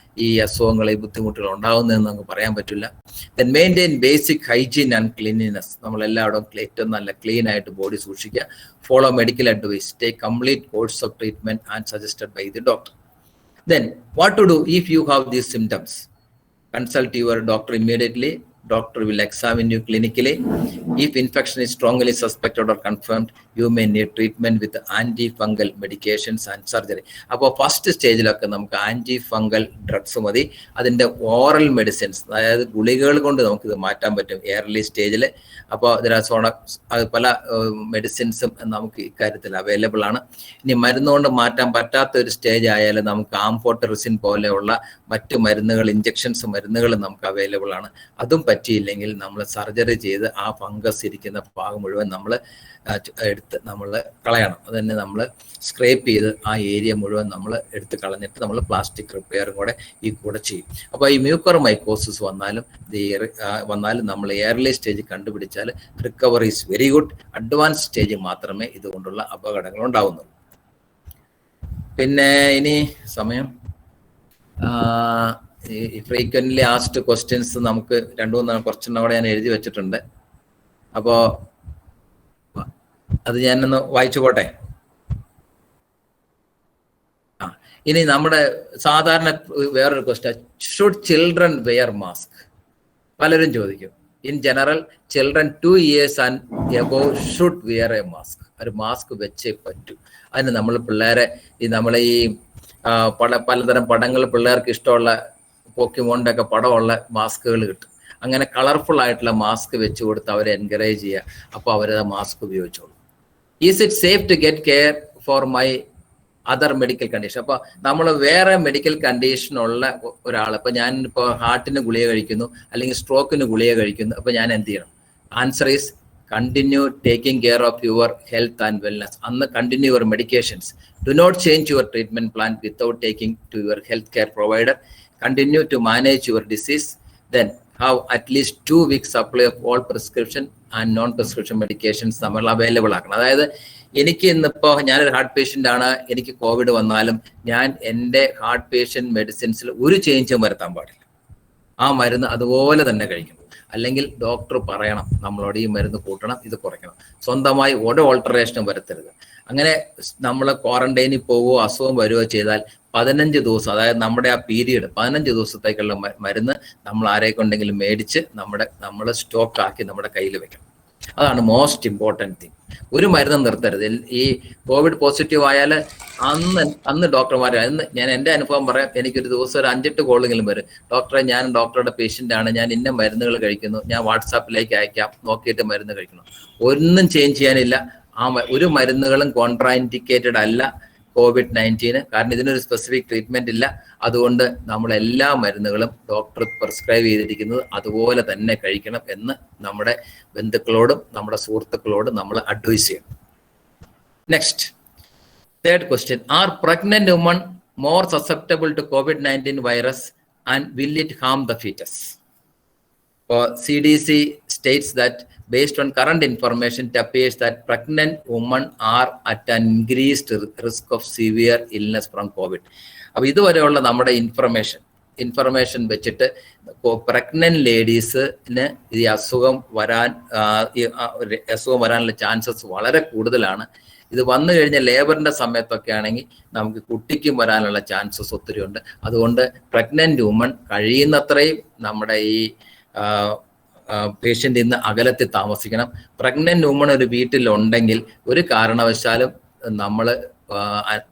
ഈ അസുഖങ്ങൾ, ഈ ബുദ്ധിമുട്ടുകൾ ഉണ്ടാകുന്നതെന്ന് നമുക്ക് പറയാൻ പറ്റില്ല. Then maintain basic hygiene and cleanliness, നമ്മളെല്ലാവരും ഏറ്റവും നല്ല ക്ലീൻ ആയിട്ട് ബോഡി സൂക്ഷിക്കുക. Follow medical advice, take complete course of treatment and suggested by the doctor. Then what to do if you have these symptoms? Consult your doctor immediately. Doctor will examine you clinically. If infection is strongly suspected or confirmed, you may need treatment with antifungal medications and surgery. അപ്പോൾ ഫസ്റ്റ് സ്റ്റേജിലൊക്കെ നമുക്ക് ആന്റിഫംഗൽ ഡ്രഗ്സ് മതി. അതിൻ്റെ ഓറൽ മെഡിസിൻസ്, അതായത് ഗുളികകൾ കൊണ്ട് നമുക്കിത് മാറ്റാൻ പറ്റും ഏർലി സ്റ്റേജിൽ. അപ്പോൾ പല മെഡിസിൻസും നമുക്ക് ഇക്കാര്യത്തിൽ അവൈലബിൾ ആണ്. ഇനി മരുന്നുകൊണ്ട് മാറ്റാൻ പറ്റാത്ത ഒരു സ്റ്റേജ് ആയാൽ നമുക്ക് ആംഫോട്ടറിസിൻ പോലെയുള്ള മറ്റു മരുന്നുകൾ, ഇഞ്ചക്ഷൻസ് മരുന്നുകൾ നമുക്ക് അവൈലബിൾ ആണ്. അതും പറ്റിയില്ലെങ്കിൽ നമ്മൾ സർജറി ചെയ്ത് ആ ഫംഗസ് ഇരിക്കുന്ന ഭാഗം മുഴുവൻ നമ്മൾ എടുത്ത് നമ്മൾ കളയണം. അത് തന്നെ നമ്മൾ സ്ക്രേപ്പ് ചെയ്ത് ആ ഏരിയ മുഴുവൻ നമ്മൾ എടുത്ത് കളഞ്ഞിട്ട് നമ്മൾ പ്ലാസ്റ്റിക് റിപ്പയറും കൂടെ ചെയ്യും. അപ്പോൾ ഈ മ്യൂക്കർമൈക്കോസിസ് വന്നാലും നമ്മൾ എയർലി സ്റ്റേജ് കണ്ടുപിടിച്ചാൽ recovery is very good. Advance stage മാത്രമേ ഇതുകൊണ്ടുള്ള അപകടങ്ങൾ ഉണ്ടാവുന്നുള്ളൂ. പിന്നെ ഇനി സമയം ഈ ഫ്രീക്വന്റ്ലി ആസ്ഡ് ക്വസ്റ്റ്യൻസ് നമുക്ക് 2-3 ക്വസ്റ്റ്യൻ അവിടെ ഞാൻ എഴുതി വെച്ചിട്ടുണ്ട്. അപ്പോൾ അത് ഞാനൊന്ന് വായിച്ചു പോട്ടെ. ഇനി നമ്മുടെ സാധാരണ വേറൊരു question, should children wear mask? പലരും ചോദിക്കും. In general children 2 years and above should wear a mask. ഒരു മാസ്ക് വെച്ചേ പറ്റൂ. അതിന് നമ്മൾ പിള്ളേരെ നമ്മളെ ഈ പലതരം പടങ്ങൾ, പിള്ളേർക്ക് ഇഷ്ടമുള്ള പോക്കിമോണിന്റെ ഒക്കെ പടമുള്ള മാസ്കുകൾ കിട്ടും. അങ്ങനെ കളർഫുൾ ആയിട്ടുള്ള മാസ്ക് വെച്ച് കൊടുത്ത് അവരെ എൻകറേജ് ചെയ്യുക. അപ്പോൾ അവരത് മാസ്ക് ഉപയോഗിച്ചോളൂ. Is it safe to get care for my other medical condition? അപ്പോൾ നമ്മൾ വേറെ മെഡിക്കൽ കണ്ടീഷനുള്ള ഒരാൾ, ഇപ്പൊ ഞാൻ ഇപ്പോൾ ഹാർട്ടിന് ഗുളിക കഴിക്കുന്നു അല്ലെങ്കിൽ സ്ട്രോക്കിന് ഗുളിക കഴിക്കുന്നു, അപ്പൊ ഞാൻ എന്ത് ചെയ്യണം? Answer is continue taking care of your health and wellness. And continue your medications. Do not change your treatment plan without taking to your health care provider. Continue to manage your disease. Then have at least 2 weeks supply of all prescription and non prescription medications നമ്മൾ അവൈലബിൾ ആക്കണം. അതായത് എനിക്ക് ഇന്നിപ്പോൾ ഞാനൊരു ഹാർട്ട് പേഷ്യൻ്റ് ആണ്, എനിക്ക് കോവിഡ് വന്നാലും ഞാൻ എൻ്റെ ഹാർട്ട് പേഷ്യൻ്റ് മെഡിസിൻസിൽ ഒരു ചേഞ്ചും വരുത്താൻ പാടില്ല. ആ മരുന്ന് അതുപോലെ തന്നെ കഴിക്കണം. അല്ലെങ്കിൽ ഡോക്ടർ പറയണം നമ്മളോട് ഈ മരുന്ന് കൂട്ടണം, ഇത് കുറയ്ക്കണം. സ്വന്തമായി ഒരു ഓൾട്ടറേഷനും വരുത്തരുത്. അങ്ങനെ നമ്മൾ ക്വാറന്റൈനിൽ പോവുകയോ അസുഖം വരികയോ ചെയ്താൽ 15 ദിവസം, അതായത് നമ്മുടെ ആ പീരീഡ് 15 ദിവസത്തേക്കുള്ള മരുന്ന് നമ്മൾ ആരെക്കൊണ്ടെങ്കിലും മേടിച്ച് നമ്മൾ സ്റ്റോക്ക് ആക്കി നമ്മുടെ കയ്യിൽ വെക്കണം. അതാണ് മോസ്റ്റ് ഇമ്പോർട്ടൻറ്റ് തിങ്. ഒരു മരുന്ന് നിർത്തരുത്. ഈ കോവിഡ് പോസിറ്റീവ് ആയാൽ അന്ന് ഡോക്ടർമാർ, ഞാൻ എൻ്റെ അനുഭവം പറയാം, എനിക്കൊരു ദിവസം ഒരു 5-8 കോളെങ്കിലും വരും. ഡോക്ടറെ, ഞാൻ ഡോക്ടറുടെ പേഷ്യൻ്റ് ആണ്, ഞാൻ ഇന്ന മരുന്നുകൾ കഴിക്കുന്നു, ഞാൻ വാട്സാപ്പിലേക്ക് അയക്കാം, നോക്കിയിട്ട് മരുന്ന് കഴിക്കണം. ഒന്നും ചേഞ്ച് ചെയ്യാനില്ല. ഒരു മരുന്നുകളും കോൺട്രാഇൻഡിക്കേറ്റഡ് അല്ല COVID-19, കാരണം ഇതിനൊരു സ്പെസിഫിക് ട്രീറ്റ്മെന്റ് ഇല്ല. അതുകൊണ്ട് നമ്മൾ എല്ലാ മരുന്നുകളും ഡോക്ടർ പ്രിസ്ക്രൈബ് ചെയ്തിരിക്കുന്നത് അതുപോലെ തന്നെ കഴിക്കണം എന്ന് നമ്മുടെ ബന്ധുക്കളോടും നമ്മുടെ സുഹൃത്തുക്കളോടും നമ്മൾ അഡ്വൈസ് ചെയ്യണം. Next, third question, are pregnant woman more susceptible to COVID-19 virus and will it harm the foetus? CDC states that based on current information, it appears that pregnant women are at an increased risk of severe illness from COVID. അപ്പോൾ ഇതുവരെയുള്ള നമ്മുടെ ഇൻഫർമേഷൻ വെച്ചിട്ട് പ്രഗ്നന്റ് ലേഡീസിന് ഈ അസുഖം വരാനുള്ള ചാൻസസ് വളരെ കൂടുതലാണ്. ഇത് വന്നു കഴിഞ്ഞ ലേബറിന്റെ സമയത്തൊക്കെ ആണെങ്കിൽ നമുക്ക് കുട്ടിക്കും വരാനുള്ള ചാൻസസ് ഒത്തിരി ഉണ്ട്. അതുകൊണ്ട് പ്രഗ്നന്റ് വുമൺ കഴിയുന്നത്രയും നമ്മുടെ ഈ പേഷ്യൻ്റ് ഇന്ന് അകലത്തിൽ താമസിക്കണം. പ്രഗ്നന്റ് വുമൺ ഒരു വീട്ടിലുണ്ടെങ്കിൽ ഒരു കാരണവശാലും നമ്മൾ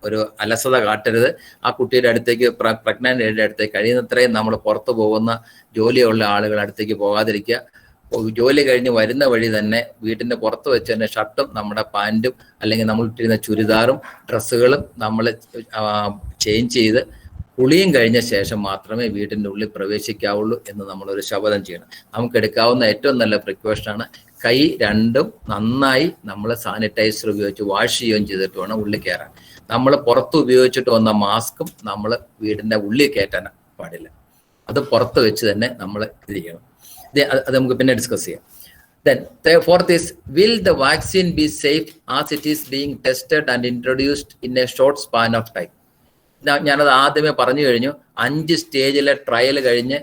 ഒരു അലസത കാട്ടരുത്. ആ കുട്ടിയുടെ അടുത്തേക്ക്, പ്രഗ്നന്റ് ലേഡിയുടെ അടുത്തേക്ക് കഴിയുന്നത്രയും നമ്മൾ പുറത്തു പോകുന്ന ജോലിയുള്ള ആളുകളുടെ അടുത്തേക്ക് പോകാതിരിക്കുക. ജോലി കഴിഞ്ഞ് വരുന്ന വഴി തന്നെ വീട്ടിന്റെ പുറത്ത് വെച്ച് തന്നെ ഷർട്ടും നമ്മുടെ പാൻറ്റും അല്ലെങ്കിൽ നമ്മൾ ഇട്ടിരുന്ന ചുരിദാറും ഡ്രസ്സുകളും നമ്മൾ ചേഞ്ച് ചെയ്ത് കുളിയും കഴിഞ്ഞ ശേഷം മാത്രമേ വീട്ടിൻ്റെ ഉള്ളിൽ പ്രവേശിക്കാവുള്ളൂ എന്ന് നമ്മളൊരു ശപഥം ചെയ്യണം. നമുക്ക് എടുക്കാവുന്ന ഏറ്റവും നല്ല പ്രിക്കോഷനാണ് കൈ രണ്ടും നന്നായി നമ്മൾ സാനിറ്റൈസർ ഉപയോഗിച്ച് വാഷ് ചെയ്യുകയും ചെയ്തിട്ട് വേണം ഉള്ളിൽ കയറാൻ. നമ്മൾ പുറത്ത് ഉപയോഗിച്ചിട്ട് വന്ന മാസ്കും നമ്മൾ വീടിൻ്റെ ഉള്ളിൽ കയറ്റാൻ പാടില്ല. അത് പുറത്ത് വെച്ച് തന്നെ നമ്മൾ ഇത് ചെയ്യണം. അത് നമുക്ക് പിന്നെ ഡിസ്കസ് ചെയ്യാം. Then, fourth is, will the vaccine be safe as it is being tested and introduced in a short span of time? ഞാനത് ആദ്യമേ പറഞ്ഞു കഴിഞ്ഞു. 5 സ്റ്റേജിലെ ട്രയൽ കഴിഞ്ഞ്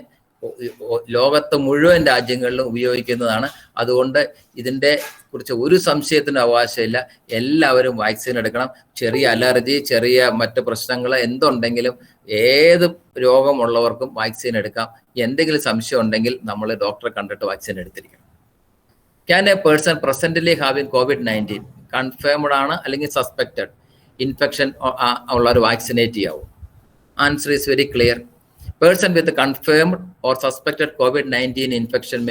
ലോകത്ത് മുഴുവൻ രാജ്യങ്ങളിലും ഉപയോഗിക്കുന്നതാണ്. അതുകൊണ്ട് ഇതിൻ്റെ കുറിച്ച് ഒരു സംശയത്തിനും അവകാശമില്ല. എല്ലാവരും വാക്സിൻ എടുക്കണം. ചെറിയ അലർജി, ചെറിയ മറ്റ് പ്രശ്നങ്ങൾ എന്തുണ്ടെങ്കിലും ഏത് രോഗമുള്ളവർക്കും വാക്സിൻ എടുക്കാം. എന്തെങ്കിലും സംശയം ഉണ്ടെങ്കിൽ നമ്മൾ ഡോക്ടറെ കണ്ടിട്ട് വാക്സിൻ എടുത്തിരിക്കണം. Can a person presently having COVID-19 confirmed ആണ് അല്ലെങ്കിൽ സസ്പെക്റ്റഡ് ഇൻഫെക്ഷൻ ഉള്ളവർ വാക്സിനേറ്റ് ചെയ്യാവും? Answer is very clear. Person with confirmed or suspected COVID-19 infection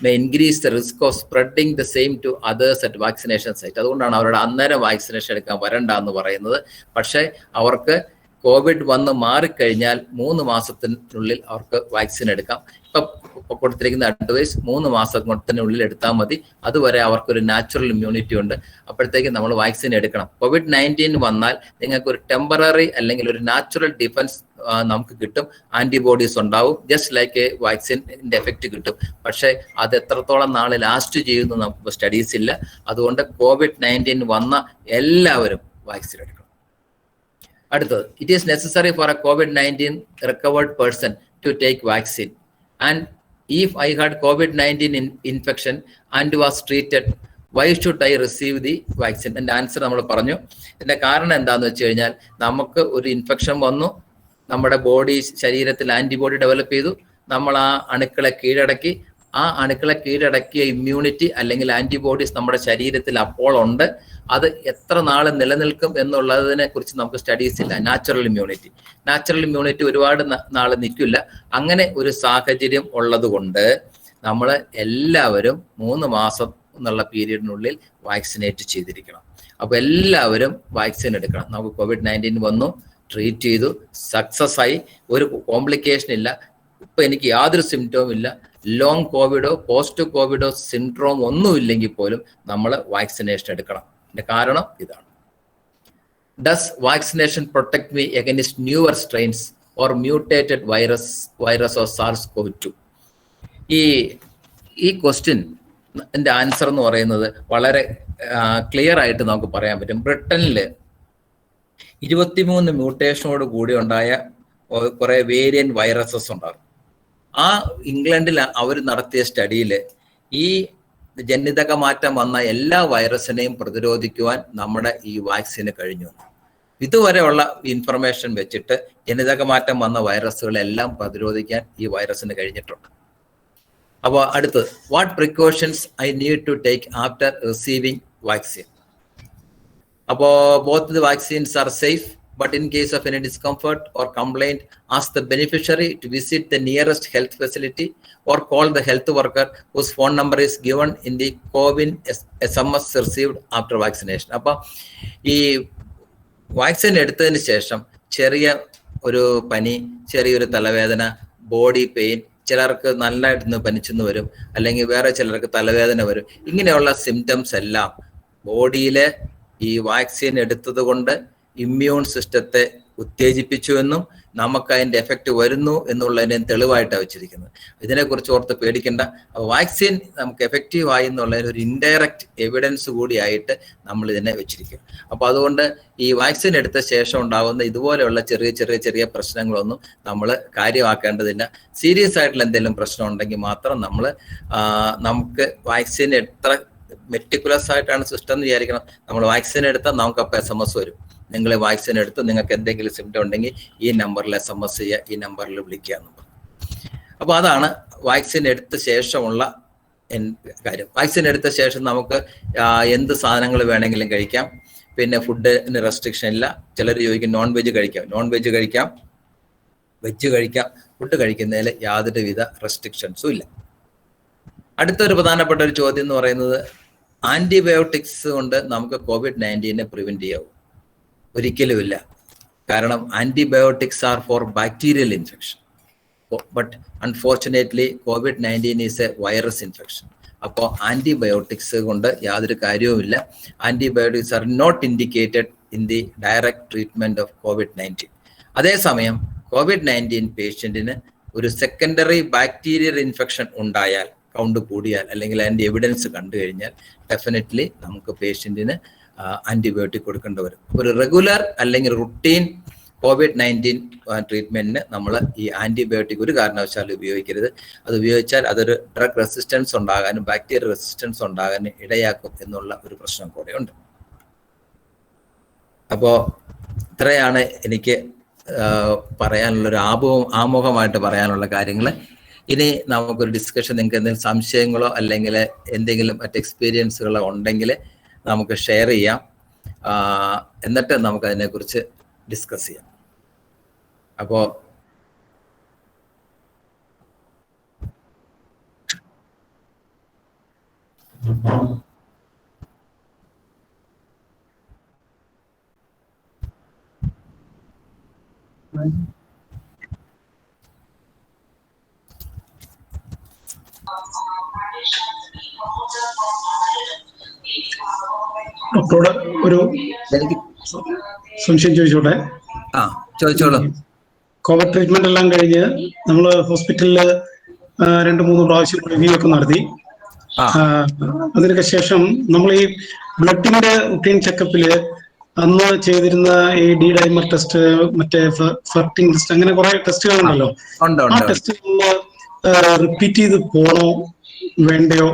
may increase the risk of spreading the same to others at vaccination site. അതുകൊണ്ടാണ് അവരുടെ അന്നേരം വാക്സിനേഷൻ എടുക്കാൻ വരണ്ട എന്ന് പറയുന്നത്. പക്ഷേ അവർക്ക് കോവിഡ് വന്ന് മാറിക്കഴിഞ്ഞാൽ 3 മാസത്തിനുള്ളിൽ അവർക്ക് വാക്സിൻ എടുക്കാം. ഇപ്പം കൊടുത്തിരിക്കുന്ന അഡ്വൈസ് 3 മാസത്തിനുള്ളിൽ എടുത്താൽ മതി. അതുവരെ അവർക്കൊരു നാച്ചുറൽ ഇമ്മ്യൂണിറ്റി ഉണ്ട്. അപ്പോഴത്തേക്ക് നമ്മൾ വാക്സിൻ എടുക്കണം. COVID-19 വന്നാൽ നിങ്ങൾക്ക് ഒരു ടെമ്പററി അല്ലെങ്കിൽ ഒരു നാച്ചുറൽ ഡിഫൻസ് നമുക്ക് കിട്ടും. ആന്റിബോഡീസ് ഉണ്ടാവും. ജസ്റ്റ് ലൈക്ക് എ വാക്സിൻ്റെ എഫക്റ്റ് കിട്ടും. പക്ഷേ അത് എത്രത്തോളം നാളെ ലാസ്റ്റ് ചെയ്യുന്നു നമുക്ക് സ്റ്റഡീസ് ഇല്ല. അതുകൊണ്ട് COVID-19 വന്ന എല്ലാവരും വാക്സിൻ എടുക്കണം. അടുത്തത്, it is necessary for a COVID-19 recovered person to take vaccine and if I had COVID-19 infection and was treated why should I receive the vaccine? എൻ്റെ ആൻസർ നമ്മൾ പറഞ്ഞു. ഇതിൻ്റെ കാരണം എന്താണെന്ന് വെച്ച് കഴിഞ്ഞാൽ നമുക്ക് ഒരു ഇൻഫെക്ഷൻ വന്നു, നമ്മുടെ ബോഡി ശരീരത്തിൽ ആൻറ്റിബോഡി ഡെവലപ്പ് ചെയ്തു, നമ്മൾ ആ അണുക്കളെ കീഴടക്കി. ആ അണുക്കളെ കീഴടക്കിയ ഇമ്മ്യൂണിറ്റി അല്ലെങ്കിൽ ആന്റിബോഡീസ് നമ്മുടെ ശരീരത്തിൽ അപ്പോൾ ഉണ്ട്. അത് എത്ര നാൾ നിലനിൽക്കും എന്നുള്ളതിനെ കുറിച്ച് നമുക്ക് സ്റ്റഡീസ് ഇല്ല. നാച്ചുറൽ ഇമ്മ്യൂണിറ്റി ഒരുപാട് നാൾ നിൽക്കില്ല. അങ്ങനെ ഒരു സാഹചര്യം ഉള്ളത് കൊണ്ട് നമ്മൾ എല്ലാവരും 3 മാസം എന്നുള്ള പീരീഡിനുള്ളിൽ വാക്സിനേറ്റ് ചെയ്തിരിക്കണം. അപ്പോൾ എല്ലാവരും വാക്സിൻ എടുക്കണം. നമുക്ക് COVID-19 വന്നു, ട്രീറ്റ് ചെയ്തു, സക്സസ് ആയി, ഒരു കോംപ്ലിക്കേഷൻ ഇല്ല. ഇപ്പം എനിക്ക് യാതൊരു സിംറ്റവും ഇല്ല. ലോങ് കോവിഡോ പോസ്റ്റ് കോവിഡോ സിൻഡ്രോം ഒന്നും ഇല്ലെങ്കിൽ പോലും നമ്മൾ വാക്സിനേഷൻ എടുക്കണം. ഇതിന്റെ കാരണം ഇതാണ്. Does vaccination protect me against newer strains or mutated virus or SARS-CoV-2? ഈ ക്വസ്റ്റ്യൻ എൻ്റെ ആൻസർ എന്ന് പറയുന്നത് വളരെ ക്ലിയർ ആയിട്ട് നമുക്ക് പറയാൻ പറ്റും. ബ്രിട്ടനിൽ 23 മ്യൂട്ടേഷനോട് കൂടി ഉണ്ടായ കുറെ വേരിയന്റ് വൈറസസ് ഉണ്ടാകും. ആ ഇംഗ്ലണ്ടിൽ അവർ നടത്തിയ സ്റ്റഡിയിൽ ഈ ജനിതക മാറ്റം വന്ന എല്ലാ വൈറസിനെയും പ്രതിരോധിക്കുവാൻ നമ്മുടെ ഈ വാക്സിന് കഴിഞ്ഞു. ഇതുവരെയുള്ള ഇൻഫർമേഷൻ വെച്ചിട്ട് ജനിതക മാറ്റം വന്ന വൈറസുകളെല്ലാം പ്രതിരോധിക്കാൻ ഈ വൈറസിന് കഴിഞ്ഞിട്ടുണ്ട്. അപ്പോൾ അടുത്തത്, what precautions I need to take after receiving vaccine. അപ്പോൾ both the vaccines are safe, but in case of any discomfort or complaint, ask the beneficiary to visit the nearest health facility or call the health worker whose phone number is given in the COVID SMS received after vaccination. അപ്പോൾ ഈ വാക്സിൻ എടുത്തതിന് ശേഷം ചെറിയ ഒരു പനി, ചെറിയൊരു തലവേദന, ബോഡി പെയിൻ, ചിലർക്ക് നല്ലതായിട്ട് പനിച്ചെന്ന് വരും, അല്ലെങ്കിൽ വേറെ ചിലർക്ക് തലവേദന വരും. ഇങ്ങനെയുള്ള സിംറ്റംസ് എല്ലാം ബോഡിയിലെ ഈ വാക്സിൻ എടുത്തത് കൊണ്ട് ഇമ്മ്യൂൺ സിസ്റ്റത്തെ ഉത്തേജിപ്പിച്ചു എന്നും നമുക്ക് അതിൻ്റെ എഫക്റ്റ് വരുന്നു എന്നുള്ളതിനെ തെളിവായിട്ടാണ് വെച്ചിരിക്കുന്നത്. ഇതിനെക്കുറിച്ച് ഓർത്ത് പേടിക്കേണ്ട. വാക്സിൻ നമുക്ക് എഫക്റ്റീവ് ആയി എന്നുള്ളതിന് ഒരു ഇൻഡയറക്റ്റ് എവിഡൻസ് കൂടിയായിട്ട് നമ്മൾ ഇതിനെ വെച്ചിരിക്കും. അപ്പോൾ അതുകൊണ്ട് ഈ വാക്സിൻ എടുത്ത ശേഷം ഉണ്ടാകുന്ന ഇതുപോലെയുള്ള ചെറിയ ചെറിയ ചെറിയ പ്രശ്നങ്ങളൊന്നും നമ്മൾ കാര്യമാക്കേണ്ടതില്ല. സീരിയസ് ആയിട്ടുള്ള എന്തെങ്കിലും പ്രശ്നം ഉണ്ടെങ്കിൽ മാത്രം നമുക്ക് വാക്സിൻ എത്ര മെറ്റിക്കുലസ് ആയിട്ടാണ് സിസ്റ്റം എന്ന് വിചാരിക്കണം. നമ്മൾ വാക്സിൻ എടുത്താൽ നമുക്ക് അപ്പോൾ SMS വരും, നിങ്ങൾ വാക്സിൻ എടുത്ത് നിങ്ങൾക്ക് എന്തെങ്കിലും സിംറ്റം ഉണ്ടെങ്കിൽ ഈ നമ്പറിൽ SMS ചെയ്യുക, ഈ നമ്പറിൽ വിളിക്കുക എന്ന് പറഞ്ഞു. അപ്പോൾ അതാണ് വാക്സിൻ എടുത്ത ശേഷമുള്ള കാര്യം. വാക്സിൻ എടുത്ത ശേഷം നമുക്ക് എന്ത് സാധനങ്ങൾ വേണമെങ്കിലും കഴിക്കാം. പിന്നെ ഫുഡിന് റെസ്ട്രിക്ഷൻ ഇല്ല. ചിലർ ചോദിക്കും നോൺ വെജ് കഴിക്കാം. നോൺ വെജ് കഴിക്കാം, വെജ് കഴിക്കാം. ഫുഡ് കഴിക്കുന്നതിൽ യാതൊരുവിധ റെസ്ട്രിക്ഷൻസും ഇല്ല. അടുത്തൊരു പ്രധാനപ്പെട്ട ഒരു ചോദ്യം എന്ന് പറയുന്നത്, ആന്റിബയോട്ടിക്സ് കൊണ്ട് നമുക്ക് COVID-19 പ്രിവെന്റ് ചെയ്യാവും? ഒരിക്കലുമില്ല. കാരണം antibiotics are for bacterial infection, but unfortunately COVID-19 is a virus infection. അപ്പോൾ ആന്റിബയോട്ടിക്സ് കൊണ്ട് യാതൊരു കാര്യവുമില്ല. Antibiotics are not indicated in the direct treatment of COVID-19. അതേസമയം COVID-19 പേഷ്യന്റിന് ഒരു സെക്കൻഡറി ബാക്ടീരിയൽ ഇൻഫെക്ഷൻ ഉണ്ടായാൽ, കൗണ്ട് കൂടിയാൽ, അല്ലെങ്കിൽ അതിൻ്റെ എവിഡൻസ് കണ്ടു കഴിഞ്ഞാൽ ഡെഫിനറ്റ്ലി നമുക്ക് പേഷ്യൻറ്റിന് ആൻറ്റിബയോട്ടിക് കൊടുക്കേണ്ടി വരും. ഒരു റെഗുലർ അല്ലെങ്കിൽ റുട്ടീൻ COVID-19 ട്രീറ്റ്മെൻറ്റിന് നമ്മൾ ഈ ആൻറ്റിബയോട്ടിക് ഒരു കാരണവശാലും ഉപയോഗിക്കരുത്. അത് ഉപയോഗിച്ചാൽ അതൊരു ഡ്രഗ് റെസിസ്റ്റൻസ് ഉണ്ടാകാനും ബാക്ടീരിയൽ റെസിസ്റ്റൻസ് ഉണ്ടാകാനും ഇടയാക്കും എന്നുള്ള ഒരു പ്രശ്നം കൂടെയുണ്ട്. അപ്പോൾ ഇത്രയാണ് എനിക്ക് പറയാനുള്ളൊരു ആമുഖമായിട്ട് പറയാനുള്ള കാര്യങ്ങൾ. ഇനി നമുക്കൊരു ഡിസ്കഷൻ, നിങ്ങൾക്ക് എന്തെങ്കിലും സംശയങ്ങളോ അല്ലെങ്കിൽ എന്തെങ്കിലും മറ്റ് എക്സ്പീരിയൻസുകളോ ഉണ്ടെങ്കിൽ നമുക്ക് ഷെയർ ചെയ്യാം. എന്നിട്ട് നമുക്കതിനെക്കുറിച്ച് ഡിസ്കസ് ചെയ്യാം. അപ്പോൾ ഡോക്ടറോട് ഒരു സംശയം ചോദിച്ചോട്ടെ? ചോദിച്ചോളൂ. കോവിഡ് ട്രീറ്റ്മെന്റ് എല്ലാം കഴിഞ്ഞ് നമ്മൾ ഹോസ്പിറ്റലിൽ 2-3 പ്രാവശ്യം റിവ്യൂ ഒക്കെ നടത്തി. അതിനൊക്കെ ശേഷം നമ്മൾ ഈ ബ്ലഡിന്റെ റുട്ടീൻ ചെക്കപ്പില് അന്ന് ചെയ്തിരുന്ന ഈ ഡി ഡൈമർ ടെസ്റ്റ്, മറ്റേ ഫെർട്ടിങ് ടെസ്റ്റ്, അങ്ങനെ കുറെ ടെസ്റ്റുകളുണ്ടല്ലോ. ആ ടെസ്റ്റുകൾ റിപ്പീറ്റ് ചെയ്ത് പോണോ വേണ്ടയോ,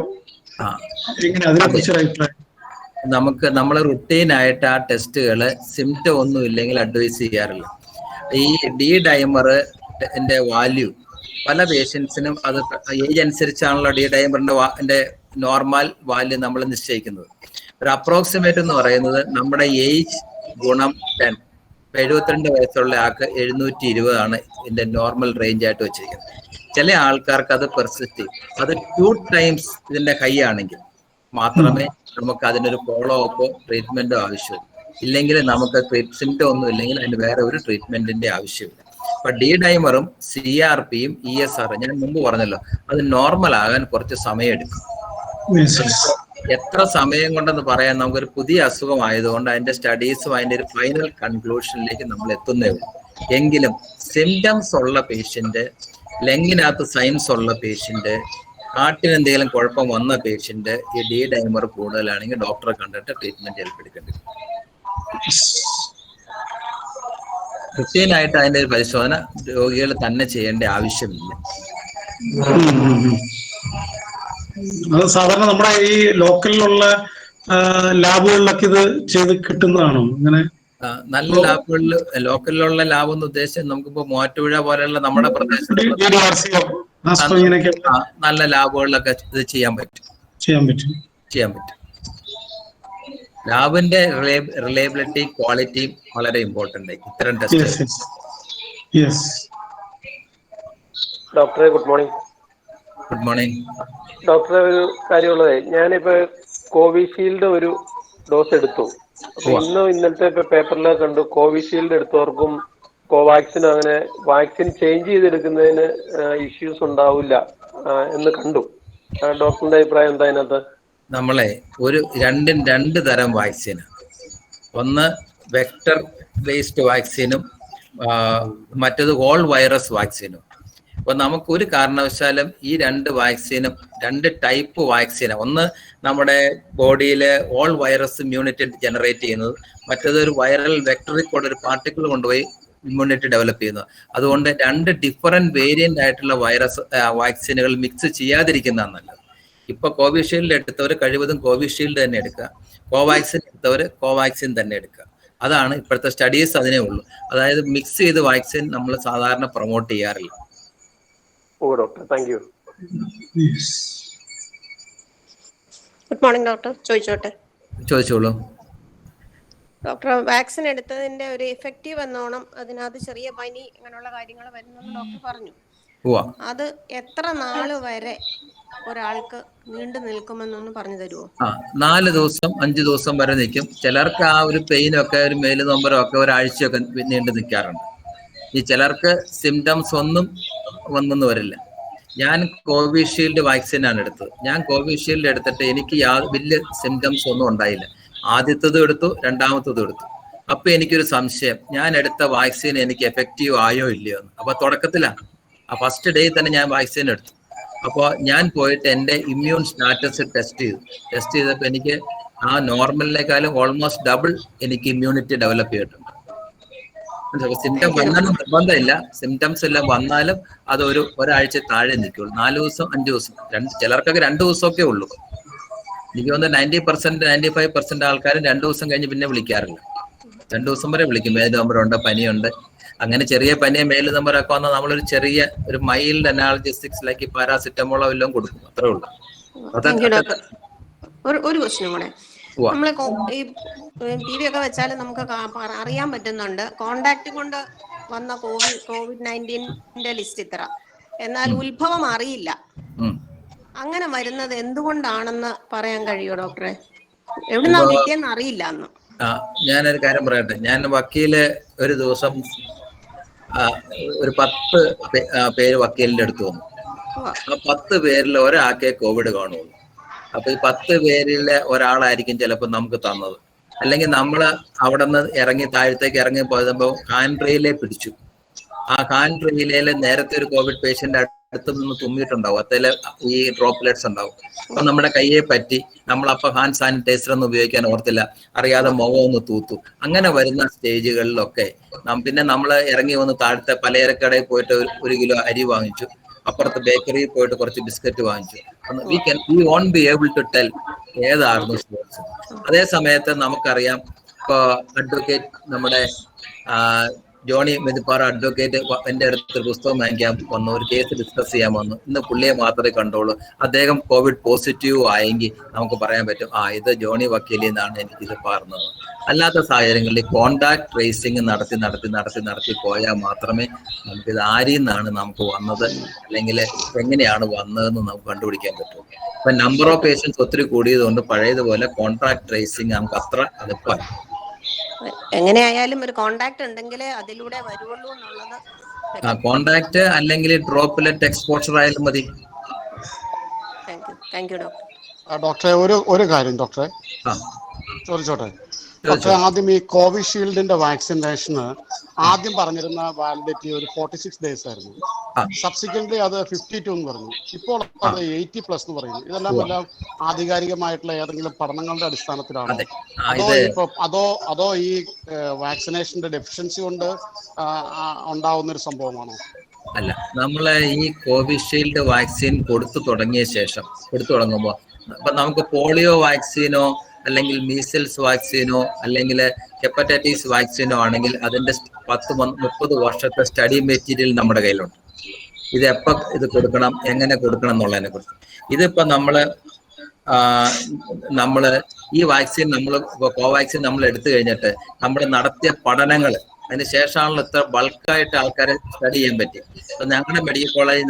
എങ്ങനെ, അതിനെ കുറിച്ചൊരു അഭിപ്രായം? നമ്മൾ റുട്ടീനായിട്ട് ആ ടെസ്റ്റുകൾ സിംറ്റം ഒന്നും ഇല്ലെങ്കിൽ അഡ്വൈസ് ചെയ്യാറില്ല. ഈ ഡി ഡൈമറിന്റെ വാല്യൂ പല പേഷ്യൻസിനും അത് ഏജ് അനുസരിച്ചാണല്ലോ ഡി ഡൈമറിന്റെ നോർമൽ വാല്യൂ നമ്മൾ നിശ്ചയിക്കുന്നത്. ഒരു അപ്രോക്സിമേറ്റ് എന്ന് പറയുന്നത് നമ്മുടെ ഏജ് ഗുണം 10. 72 വയസ്സുള്ള ആൾക്ക് 720 ആണ് ഇതിന്റെ നോർമൽ റേഞ്ച് ആയിട്ട് വെച്ചിരിക്കുന്നത്. ചില ആൾക്കാർക്ക് അത് പെർസിസ്റ്റ്, അത് 2 times ഇതിന്റെ ഹൈ ആണെങ്കിൽ മാത്രമേ നമുക്ക് അതിനൊരു ഫോളോ അപ്പോ ട്രീറ്റ്മെന്റോ ആവശ്യമുള്ളൂ. ഇല്ലെങ്കിൽ നമുക്ക് സിംറ്റം ഒന്നും ഇല്ലെങ്കിൽ അതിന് വേറെ ഒരു ട്രീറ്റ്മെന്റിന്റെ ആവശ്യമില്ല. അപ്പൊ ഡി ഡൈമറും CRPയും ESR ഞാൻ മുമ്പ് പറഞ്ഞല്ലോ, അത് നോർമൽ ആകാൻ കുറച്ച് സമയം എടുക്കും. എത്ര സമയം കൊണ്ടെന്ന് പറയാൻ, നമുക്കൊരു പുതിയ അസുഖമായതുകൊണ്ട് അതിന്റെ സ്റ്റഡീസും അതിന്റെ ഒരു ഫൈനൽ കൺക്ലൂഷനിലേക്ക് നമ്മൾ എത്തുന്നേ ഉള്ളൂ. എങ്കിലും സിംറ്റംസ് ഉള്ള പേഷ്യന്റ്, ലങ്ങിനകത്ത് സൈൻസ് ഉള്ള പേഷ്യന്റ്, ഹാർട്ടിന് എന്തെങ്കിലും കുഴപ്പം വന്ന പേഷ്യന്റ് ഈ ഡി ഡൈമർ കൂടുതലാണെങ്കിൽ ഡോക്ടറെ കണ്ടിട്ട് ട്രീറ്റ്മെന്റ് ഏർപ്പെടുത്തേണ്ടി വരും. കൃത്യമായിട്ട് അതിന്റെ ഒരു പരിശോധന രോഗികൾ തന്നെ ചെയ്യേണ്ട ആവശ്യമില്ല. അത് സാധാരണ നമ്മുടെ ഈ ലോക്കലിലുള്ള ലാബുകളിലൊക്കെ ഇത് ചെയ്ത് കിട്ടുന്നതാണോ? അങ്ങനെ നല്ല ലാബുകളിൽ, ലോക്കലിലുള്ള ലാബ് എന്ന് ഉദ്ദേശിച്ച് നമുക്കിപ്പോ മൂവാറ്റുപുഴ പോലെയുള്ള നമ്മുടെ പ്രദേശത്ത് നല്ല ലാബുകളിലൊക്കെ ഇത് ചെയ്യാൻ പറ്റും. ലാബിന്റെ റിലയബിലിറ്റി, ക്വാളിറ്റി വളരെ ഇമ്പോർട്ടന്റ്. ഇത്തരം ടെസ്റ്റ്. ഡോക്ടറെ ഗുഡ് മോർണിംഗ്. ഗുഡ് മോർണിംഗ് ഡോക്ടറെ, ഒരു കാര്യമുള്ളതേ, ഞാനിപ്പോ കോവിഷീൽഡ് ഒരു ഡോസ് എടുത്തു. അപ്പൊ ഇന്നലത്തെ പേപ്പറിലൊക്കെ കണ്ടു കോവിഷീൽഡ് എടുത്തവർക്കും കോവാക്സിനും അങ്ങനെ വാക്സിൻ ചേഞ്ച് ചെയ്തെടുക്കുന്നതിന് ഇഷ്യൂസ് ഉണ്ടാവില്ല എന്ന് കണ്ടു. ഡോക്ടറിന്റെ അഭിപ്രായം എന്താ അതിനകത്ത്? നമ്മളെ രണ്ട് തരം വാക്സിന്, ഒന്ന് വെക്ടർ ബേസ്ഡ് വാക്സിനും മറ്റത് ഹോൾ വൈറസ് വാക്സിനും. അപ്പൊ നമുക്ക് ഒരു കാരണവശാലും ഈ രണ്ട് വാക്സിനും, രണ്ട് ടൈപ്പ് വാക്സിന്, ഒന്ന് നമ്മുടെ ബോഡിയിൽ ഓൾ വൈറസ് ഇമ്മ്യൂണിറ്റി ജനറേറ്റ് ചെയ്യുന്നത്, മറ്റേത് ഒരു വൈറൽ വെക്ടറിൽ കൂടെ ഒരു പാർട്ടിക്കിൾ കൊണ്ടുപോയി ഇമ്മ്യൂണിറ്റി ഡെവലപ്പ് ചെയ്യുന്നത്. അതുകൊണ്ട് രണ്ട് ഡിഫറെന്റ് വേരിയന്റ് ആയിട്ടുള്ള വാക്സിനുകൾ മിക്സ് ചെയ്യാതിരിക്കുന്നതാണ് നല്ലത്. ഇപ്പൊ കോവിഷീൽഡ് എടുത്തവർ കഴിവതും കോവിഷീൽഡ് തന്നെ എടുക്കുക, കോവാക്സിൻ എടുത്തവർ കോവാക്സിൻ തന്നെ എടുക്കുക. അതാണ് ഇപ്പോഴത്തെ സ്റ്റഡീസ് അതിനേ ഉള്ളൂ. അതായത് മിക്സ് ചെയ്ത് വാക്സിൻ നമ്മൾ സാധാരണ പ്രൊമോട്ട് ചെയ്യാറില്ല. Doctor thank you. Good morning doctor. ചോദിച്ചോളൂ ഡോക്ടർ. വാക്സിൻ എടുത്തതിന്റെ ഒരു എഫക്റ്റീവ് എന്നോണം അതിനകത്ത് ചെറിയ പനി അങ്ങനെയുള്ള കാര്യങ്ങൾ വരുന്നെന്ന് ഡോക്ടർ പറഞ്ഞു. അത് എത്ര നാള് വരെ ഒരാൾക്ക് നീണ്ടു നിൽക്കുമെന്നൊന്ന് പറഞ്ഞു തരുമോ? 4 ദിവസം 5 ദിവസം വരെ നിൽക്കും. ചിലർക്ക് ആ ഒരു പെയിനൊക്കെ, ഒരു മേല് നൊമ്പരമൊക്കെ ഒരാഴ്ചയൊക്കെ നീണ്ടു നിൽക്കാറുണ്ട്. ഈ ചിലർക്ക് സിംറ്റംസ് ഒന്നും വന്നെന്ന് വരില്ല. ഞാൻ കോവിഷീൽഡ് വാക്സിനാണ് എടുത്തത്. ഞാൻ കോവിഷീൽഡ് എടുത്തിട്ട് എനിക്ക് വലിയ സിംറ്റംസ് ഒന്നും ഉണ്ടായില്ല. ആദ്യത്തതും എടുത്തു, രണ്ടാമത്തതും എടുത്തു. അപ്പൊ എനിക്കൊരു സംശയം, ഞാൻ എടുത്ത വാക്സിൻ എനിക്ക് എഫക്റ്റീവ് ആയോ ഇല്ലയോ എന്ന്. അപ്പൊ തുടക്കത്തിലാണ്, ആ ഫസ്റ്റ് ഡേ തന്നെ ഞാൻ വാക്സിൻ എടുത്തു. അപ്പോൾ ഞാൻ പോയിട്ട് എൻ്റെ ഇമ്മ്യൂൺ സ്റ്റാറ്റസ് ടെസ്റ്റ് ചെയ്തപ്പോൾ എനിക്ക് ആ നോർമലിനേക്കാളും ഓൾമോസ്റ്റ് ഡബിൾ എനിക്ക് ഇമ്മ്യൂണിറ്റി ഡെവലപ്പ് ചെയ്തിട്ടുണ്ട്. സിംറ്റം വന്നാലും നിർബന്ധമില്ല, സിംറ്റംസ് എല്ലാം വന്നാലും അത് ഒരാഴ്ച താഴെ നിൽക്കുള്ളൂ. 4 ദിവസം 5 ദിവസം, ചിലർക്കൊക്കെ 2 ദിവസമൊക്കെ ഉള്ളൂ. എനിക്ക് തോന്നുന്നു 90% 95% ആൾക്കാരും 2 ദിവസം കഴിഞ്ഞ് പിന്നെ വിളിക്കാറില്ല. 2 ദിവസം വരെ വിളിക്കും. മേല് നമ്പറുണ്ട്, പനിയുണ്ട്. അങ്ങനെ ചെറിയ പനിയെ മേല് നമ്പറൊക്കെ വന്നാൽ നമ്മളൊരു ചെറിയ ഒരു മൈൽഡ് അനാൾജസിക്സ് ലൈക്ക് പാരാസിറ്റമോളോ എല്ലാം കൊടുക്കും, അത്രേ ഉള്ളൂ. ഒരു ക്വസ്റ്റ്യൻ കൂടെ. നമ്മള് ഈ ടി വി ഒക്കെ വെച്ചാൽ നമുക്ക് അറിയാൻ പറ്റുന്നുണ്ട് കോണ്ടാക്ട് കൊണ്ട് വന്ന COVID-19 ലിസ്റ്റ് ഇത്ര, എന്നാൽ ഉത്ഭവം അറിയില്ല. അങ്ങനെ വരുന്നത് എന്തുകൊണ്ടാണെന്ന് പറയാൻ കഴിയുമോ ഡോക്ടറെ? എവിടുന്നാ കിട്ടിയെന്ന് അറിയില്ല എന്ന്. ഞാനൊരു കാര്യം പറയട്ടെ. ഞാൻ വക്കീല് ഒരു ദിവസം ഒരു 10 പേര് വക്കീലിന്റെ അടുത്ത് വന്നു. ആ 10 പേരിൽ ഒരാൾക്കേ കോവിഡ് കാണുള്ളൂ. അപ്പൊ ഈ 10 പേരിലെ ഒരാളായിരിക്കും ചിലപ്പോൾ നമുക്ക് തന്നത്. അല്ലെങ്കിൽ നമ്മൾ അവിടെ നിന്ന് ഇറങ്ങി താഴത്തേക്ക് ഇറങ്ങി പോയപ്പോ കാൻട്രിയിലെ പിടിച്ചു. ആ കാൻട്രിയിലെ നേരത്തെ ഒരു കോവിഡ് പേഷ്യന്റ് അടുത്ത് നിന്ന് തുമ്മിയിട്ടുണ്ടാവും, അതിൽ ഈ ഡ്രോപ്ലെറ്റ്സ് ഉണ്ടാവും. അപ്പൊ നമ്മുടെ കയ്യെ പറ്റി നമ്മളപ്പോ ഹാൻഡ് സാനിറ്റൈസർ ഒന്നും ഉപയോഗിക്കാൻ ഓർത്തില്ല, അറിയാതെ മുഖം ഒന്ന് തൂത്തു. അങ്ങനെ വരുന്ന സ്റ്റേജുകളിലൊക്കെ പിന്നെ നമ്മൾ ഇറങ്ങി വന്ന് താഴത്തെ പലചരക്കടയിൽ പോയിട്ട് 1 കിലോ അരി വാങ്ങിച്ചു, അപ്പുറത്ത് ബേക്കറിയിൽ പോയിട്ട് കുറച്ച് ബിസ്ക്കറ്റ് വാങ്ങിച്ചു. We won't be able to tell ഏതായിരുന്നു സ്പോർട്സ്. അതേ സമയത്ത് നമുക്കറിയാം, ഇപ്പൊ അഡ്വക്കേറ്റ് നമ്മുടെ ജോണി മെതിപ്പാറ അഡ്വക്കേറ്റ് എൻ്റെ അടുത്ത് പുസ്തകം വാങ്ങിക്കാൻ വന്നു, ഒരു കേസ് ഡിസ്കസ് ചെയ്യാൻ വന്നു. ഇന്ന് പുള്ളിയെ മാത്രമേ കണ്ടോളൂ. അദ്ദേഹം കോവിഡ് പോസിറ്റീവ് ആയെങ്കിൽ നമുക്ക് പറയാൻ പറ്റും, ഇത് ജോണി വക്കീലിൽ നിന്നാണ് എനിക്കിത് പറഞ്ഞത്. അല്ലാത്ത സാഹചര്യങ്ങളിൽ കോണ്ടാക്ട് ട്രേസിങ് നടത്തി പോയാൽ മാത്രമേ നമുക്കിത് ആരിൽ നിന്നാണ് നമുക്ക് വന്നത്, അല്ലെങ്കിൽ എങ്ങനെയാണ് വന്നതെന്ന് നമുക്ക് കണ്ടുപിടിക്കാൻ പറ്റും. ഇപ്പൊ നമ്പർ ഓഫ് പേഷ്യൻസ് ഒത്തിരി കൂടിയതുകൊണ്ട് പഴയതുപോലെ കോൺടാക്ട് ട്രേസിങ് നമുക്ക് അത്ര എളുപ്പമാണ്. എങ്ങനെയായാലും ഒരു കോണ്ടാക്ട് ഉണ്ടെങ്കിലേ അതിലൂടെ വരുള്ളൂ എന്നുള്ളത്. കോണ്ടാക്ട് അല്ലെങ്കിൽ ഡ്രോപ്ലെറ്റ് എക്സ്പോഷർ ആയാലും മതി. Thank you doctor. ഡോക്ടറെ ഒരു കാര്യം ഡോക്ടറെ ചോദിച്ചോട്ടെ. ഡോക്ടറെ, ആദ്യം ഈ കോവിഷീൽഡിന്റെ വാക്സിനേഷന് ആദ്യം പറഞ്ഞിരുന്ന വാലിഡിറ്റി ഒരു 46 days ആയിരുന്നു. സബ്സിക്വന്റ്ലി അത് 52 എന്ന് പറഞ്ഞു. ഇപ്പോൾ അത് 80+ എന്ന് പറയുന്നു. ഇതെല്ലാം എല്ലാം ആധികാരികമായിട്ടുള്ള ഏതെങ്കിലും പഠനങ്ങളുടെ അടിസ്ഥാനത്തിലാണോ, അതോ ഈ വാക്സിനേഷന്റെ ഡെഫിഷ്യൻസി കൊണ്ട് ഉണ്ടാവുന്ന ഒരു സംഭവമാണോ? അല്ല, നമ്മള് ഈ കോവിഷീൽഡ് വാക്സിൻ കൊടുത്തു തുടങ്ങുമ്പോൾ ഇപ്പൊ നമുക്ക് പോളിയോ വാക്സിനോ അല്ലെങ്കിൽ മീസിൽസ് വാക്സിനോ അല്ലെങ്കിൽ ഹെപ്പറ്റൈറ്റിസ് വാക്സിനോ ആണെങ്കിൽ അതിന്റെ 10-30 വർഷത്തെ സ്റ്റഡി മെറ്റീരിയൽ നമ്മുടെ കയ്യിലുണ്ട്. ഇത് എപ്പോൾ ഇത് കൊടുക്കണം, എങ്ങനെ കൊടുക്കണം എന്നുള്ളതിനെ കുറിച്ച്. ഇതിപ്പോ നമ്മള് ഈ വാക്സിൻ കോവാക്സിൻ നമ്മൾ എടുത്തു കഴിഞ്ഞിട്ട് നമ്മൾ നടത്തിയ പഠനങ്ങൾ അതിന് ശേഷമാണല്ലോ ഇത്ര ബൾക്കായിട്ട് ആൾക്കാരെ സ്റ്റഡി ചെയ്യാൻ പറ്റി. അപ്പൊ ഞങ്ങളുടെ മെഡിക്കൽ കോളേജ്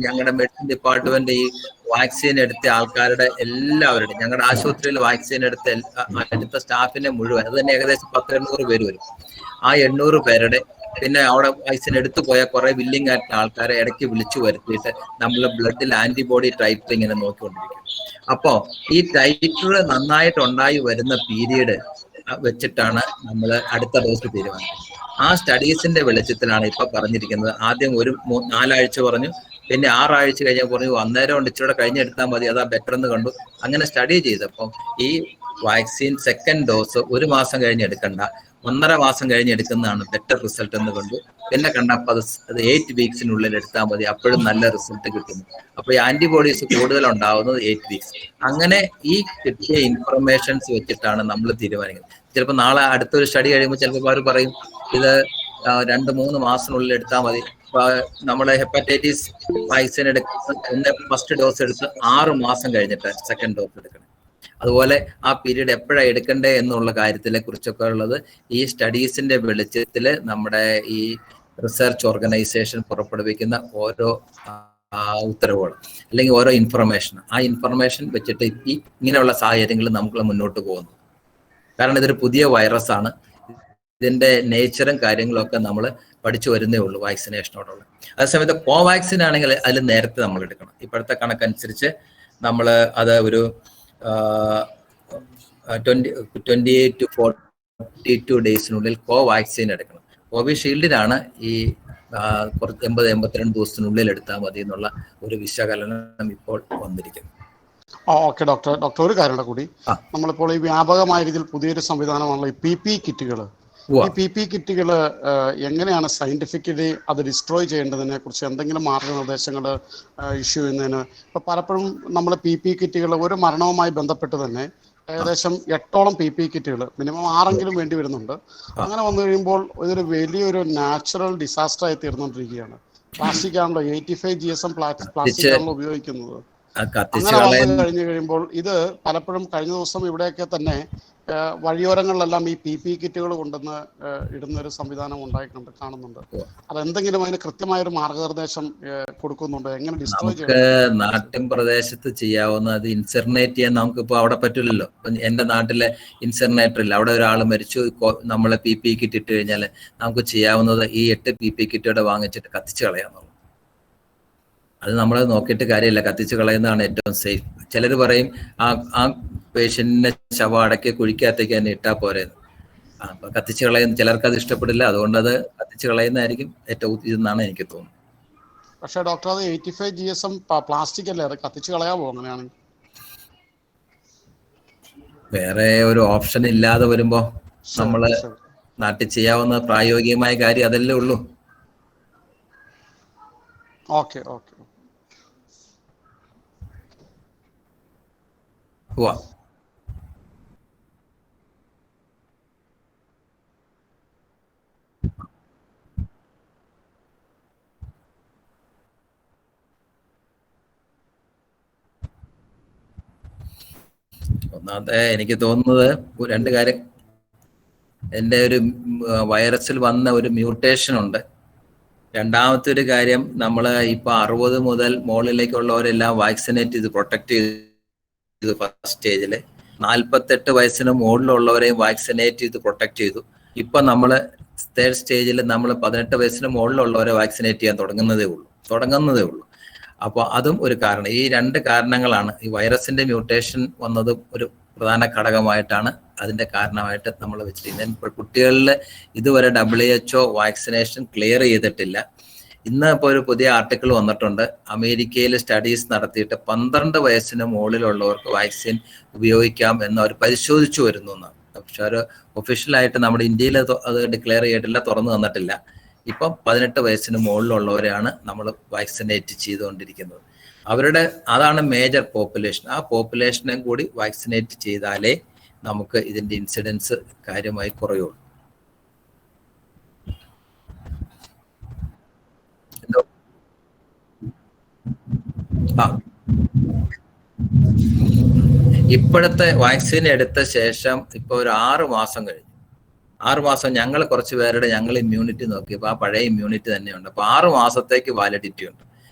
ഞങ്ങളുടെ മെഡിസിൻ ഡിപ്പാർട്ട്മെന്റ് ഈ വാക്സിൻ എടുത്ത ആൾക്കാരുടെ എല്ലാവരുടെയും, ഞങ്ങളുടെ ആശുപത്രിയിൽ വാക്സിൻ എടുത്ത സ്റ്റാഫിനെ മുഴുവൻ, അത് തന്നെ ഏകദേശം 1000-800 പേര് വരും. ആ 800 പേരുടെ പിന്നെ അവിടെ വാക്സിൻ എടുത്തു പോയ കുറെ വില്ലിംഗ് ആയിട്ടുള്ള ആൾക്കാരെ ഇടയ്ക്ക് വിളിച്ചു വരുത്തിയിട്ട് നമ്മളെ ബ്ലഡിൽ ആന്റിബോഡി ടൈറ്റർ ഇങ്ങനെ നോക്കിക്കൊണ്ടിരിക്കും. അപ്പോ ഈ ടൈറ്റർ നന്നായിട്ടുണ്ടായി വരുന്ന പീരീഡ് വെച്ചിട്ടാണ് നമ്മൾ അടുത്ത ഡോസ് തീരുമാനിക്കുന്നത്. ആ സ്റ്റഡീസിന്റെ വെളിച്ചത്തിലാണ് ഇപ്പൊ പറഞ്ഞിരിക്കുന്നത്. ആദ്യം 4 ആഴ്ച പറഞ്ഞു, പിന്നെ 6 ആഴ്ച കഴിഞ്ഞാൽ പറഞ്ഞു അന്നേരം കൊണ്ട് ഇച്ചിരി കഴിഞ്ഞെടുത്താൽ മതി, അതാ ബെറ്റർ എന്ന് കണ്ടു. അങ്ങനെ സ്റ്റഡി ചെയ്തപ്പം ഈ വാക്സിൻ സെക്കൻഡ് ഡോസ് 1 മാസം കഴിഞ്ഞ് എടുക്കണ്ട, 1.5 മാസം കഴിഞ്ഞ് എടുക്കുന്നതാണ് ബെറ്റർ റിസൾട്ട് എന്ന് കണ്ടു. പിന്നെ കണ്ടപ്പോൾ അത് 8 വീക്സിനുള്ളിൽ എടുത്താൽ മതി, അപ്പോഴും നല്ല റിസൾട്ട് കിട്ടുന്നു. അപ്പൊ ഈ ആന്റിബോഡീസ് കൂടുതൽ ഉണ്ടാവുന്നത് 8 വീക്സ്. അങ്ങനെ ഈ കിട്ടിയ ഇൻഫർമേഷൻസ് വെച്ചിട്ടാണ് നമ്മൾ തീരുമാനിക്കുന്നത്. ചിലപ്പോൾ നാളെ അടുത്തൊരു സ്റ്റഡി കഴിയുമ്പോൾ ചിലപ്പോൾ അവർ പറയും ഇത് 2-3 മാസത്തിനുള്ളിൽ എടുത്താൽ മതി. നമ്മളെ ഹെപ്പറ്റൈറ്റിസ് വാക്സിൻ എടുക്കുന്ന ഫസ്റ്റ് ഡോസ് എടുത്ത് 6 മാസം കഴിഞ്ഞിട്ട് സെക്കൻഡ് ഡോസ് എടുക്കണം. അതുപോലെ ആ പീരീഡ് എപ്പോഴാണ് എടുക്കണ്ടേ എന്നുള്ള കാര്യത്തിനെ കുറിച്ചൊക്കെ ഉള്ളത് ഈ സ്റ്റഡീസിന്റെ വെളിച്ചത്തിൽ നമ്മുടെ ഈ റിസർച്ച് ഓർഗനൈസേഷൻ പുറപ്പെടുവിക്കുന്ന ഓരോ ഉത്തരവുകൾ അല്ലെങ്കിൽ ഓരോ ഇൻഫർമേഷൻ, ആ ഇൻഫർമേഷൻ വെച്ചിട്ട് ഇങ്ങനെയുള്ള സാഹചര്യങ്ങളിൽ നമുക്ക് മുന്നോട്ട് പോകുന്നു. കാരണം ഇതൊരു പുതിയ വൈറസ് ആണ്, ഇതിന്റെ നേച്ചറും കാര്യങ്ങളൊക്കെ നമ്മൾ പഠിച്ചു വരുന്നേ ഉള്ളൂ വാക്സിനേഷനോടുള്ള. അതേസമയത്ത് കോവാക്സിൻ ആണെങ്കിൽ അതിൽ നേരത്തെ നമ്മൾ എടുക്കണം. ഇപ്പോഴത്തെ കണക്കനുസരിച്ച് നമ്മൾ അത് ഒരു 28 to 42 ഡേയ്സിനുള്ളിൽ കോവാക്സിൻ എടുക്കണം. കോവിഷീൽഡിനാണ് ഈ 80-82 ദിവസത്തിനുള്ളിൽ എടുത്താൽ മതി എന്നുള്ള ഒരു വിശകലനം ഇപ്പോൾ വന്നിരിക്കുന്നു. ഓക്കെ ഡോക്ടർ ഒരു കാര്യം കൂടി, നമ്മളിപ്പോൾ ഈ വ്യാപകമായ രീതിയിൽ പുതിയൊരു സംവിധാനമാണല്ലോ ഈ PPE കിറ്റുകൾ. ഈ PPE കിറ്റുകൾ എങ്ങനെയാണ് സയന്റിഫിക്കലി അത് ഡിസ്ട്രോയ് ചെയ്യേണ്ടതിനെ കുറിച്ച് എന്തെങ്കിലും മാർഗനിർദ്ദേശങ്ങൾ ഇഷ്യൂ ചെയ്യുന്നതിന്? ഇപ്പൊ പലപ്പോഴും നമ്മൾ PPE കിറ്റുകൾ ഒരു മരണവുമായി ബന്ധപ്പെട്ട് തന്നെ ഏകദേശം 8ഓളം PPE കിറ്റുകൾ മിനിമം 6എങ്കിലും വേണ്ടി വരുന്നുണ്ട്. അങ്ങനെ വന്നു കഴിയുമ്പോൾ ഇതൊരു വലിയൊരു നാച്ചുറൽ ഡിസാസ്റ്റർ ആയി തീർന്നുകൊണ്ടിരിക്കുകയാണ്. പ്ലാസ്റ്റിക് ആണല്ലോ, 85 GSM പ്ലാസ്റ്റിക് ആണല്ലോ ഉപയോഗിക്കുന്നത്. അങ്ങനെ വന്നു കഴിഞ്ഞു കഴിയുമ്പോൾ ഇത് പലപ്പോഴും കഴിഞ്ഞ ദിവസം ഇവിടെയൊക്കെ തന്നെ വഴിയോരങ്ങളിലെല്ലാം ഈ PPE കിറ്റുകൾ കൊണ്ടുവന്ന് ഇടുന്ന ഒരു സംവിധാനം കാണുന്നുണ്ട്. അതെന്തെങ്കിലും അതിന് കൃത്യമായൊരു മാർഗനിർദ്ദേശം കൊടുക്കുന്നുണ്ടോ? എങ്ങനെ ഡിസ്ട്രോയ് ചെയ്യണം? നാട്ടിൻ പ്രദേശത്ത് ചെയ്യാവുന്ന അത് ഇൻസെർനേറ്റ് ചെയ്യാൻ നമുക്കിപ്പോൾ അവിടെ പറ്റില്ലല്ലോ. എന്റെ നാട്ടിലെ ഇൻസെർനേറ്റർ ഇല്ല, അവിടെ ഒരാൾ മരിച്ചു, നമ്മളെ PPE കിറ്റ് ഇട്ട് കഴിഞ്ഞാൽ നമുക്ക് ചെയ്യാവുന്നത് ഈ 8 PPE കിറ്റുകൾ വാങ്ങിച്ചിട്ട് കത്തിച്ച് കളയാന്നുള്ളൂ. അത് നമ്മൾ നോക്കിയിട്ട് കാര്യമില്ല, കത്തിച്ച് കളയുന്നതാണ് ഏറ്റവും സേഫ്. ചിലർ പറയും ആ പേഷ്യന്റിനെ ശവം അടക്കി കുഴിക്കകത്തേക്ക് തന്നെ ഇട്ടാൽ പോരെന്ന്. അപ്പൊ കത്തിച്ച് കളയുന്ന ചിലർക്ക് അത് ഇഷ്ടപ്പെടില്ല, അതുകൊണ്ട് അത് കത്തിച്ച് കളയുന്നതായിരിക്കും ഏറ്റവും ഇതെന്നാണ് എനിക്ക് തോന്നുന്നത്. പക്ഷേ ഡോക്ടർ, അത് 85 GSM പ്ലാസ്റ്റിക് അല്ലേ, അത് കത്തിച്ച് കളയാമോ അങ്ങനെയാണെങ്കിൽ? വേറെ ഒരു ഓപ്ഷൻ ഇല്ലാതെ വരുമ്പോ നമ്മള് നാട്ടിൽ ചെയ്യാവുന്ന പ്രായോഗികമായ കാര്യം അതല്ലേ ഉള്ളൂ. ഓക്കെ. ഒന്നാമത്തെ എനിക്ക് തോന്നുന്നത് 2 കാര്യം. എൻ്റെ ഒരു വൈറസിൽ വന്ന ഒരു മ്യൂട്ടേഷൻ ഉണ്ട്. രണ്ടാമത്തെ ഒരു കാര്യം, നമ്മൾ ഇപ്പൊ 60 മുതൽ മുകളിലേക്കുള്ളവരെല്ലാം വാക്സിനേറ്റ് ചെയ്ത് പ്രൊട്ടക്ട് ചെയ്തു ഫസ്റ്റ് സ്റ്റേജില്. 48 വയസ്സിന് മുകളിലുള്ളവരെയും വാക്സിനേറ്റ് ചെയ്ത് പ്രൊട്ടക്ട് ചെയ്തു. ഇപ്പൊ നമ്മൾ 3rd സ്റ്റേജിൽ നമ്മൾ 18 വയസ്സിന് മുകളിലുള്ളവരെ വാക്സിനേറ്റ് ചെയ്യാൻ തുടങ്ങുന്നതേ ഉള്ളൂ. അപ്പോൾ അതും ഒരു കാരണം. ഈ 2 കാരണങ്ങളാണ് ഈ വൈറസിന്റെ മ്യൂട്ടേഷൻ വന്നതും ഒരു പ്രധാന ഘടകമായിട്ടാണ് അതിന്റെ കാരണമായിട്ട് നമ്മൾ വെച്ചിരിക്കുന്നത്. ഇപ്പോൾ കുട്ടികളിൽ ഇതുവരെ WHO വാക്സിനേഷൻ ക്ലിയർ ചെയ്തിട്ടില്ല. ഇന്ന് ഇപ്പോൾ ഒരു പുതിയ ആർട്ടിക്കിൾ വന്നിട്ടുണ്ട്. അമേരിക്കയിൽ സ്റ്റഡീസ് നടത്തിയിട്ട് 12 വയസ്സിന് മുകളിലുള്ളവർക്ക് വാക്സിൻ ഉപയോഗിക്കാം എന്ന് അവർ പരിശോധിച്ചു വരുന്നു എന്നാണ്. പക്ഷെ ഒരു ഒഫീഷ്യലായിട്ട് നമ്മുടെ ഇന്ത്യയിൽ അത് ഡിക്ലെയർ ചെയ്തിട്ടില്ല, തുറന്നു തന്നിട്ടില്ല. ഇപ്പം 18 വയസ്സിന് മുകളിലുള്ളവരെയാണ് നമ്മൾ വാക്സിനേറ്റ് ചെയ്തുകൊണ്ടിരിക്കുന്നത്. അതാണ് മേജർ പോപ്പുലേഷൻ. ആ പോപ്പുലേഷനെ കൂടി വാക്സിനേറ്റ് ചെയ്താലേ നമുക്ക് ഇതിന്റെ ഇൻസിഡൻസ് കാര്യമായി കുറയുള്ളൂ. ഇപ്പോഴത്തെ വാക്സിൻ എടുത്ത ശേഷം ഇപ്പൊ ഒരു 6 മാസം കഴിഞ്ഞു. 6 മാസം ഞങ്ങൾ കുറച്ച് പേരുടെ ഇമ്മ്യൂണിറ്റി നോക്കിയപ്പോൾ ആ പഴയ ഇമ്മ്യൂണിറ്റി തന്നെയുണ്ട്. അപ്പൊ 6 മാസത്തേക്ക് വാലിഡിറ്റി ഉണ്ട്.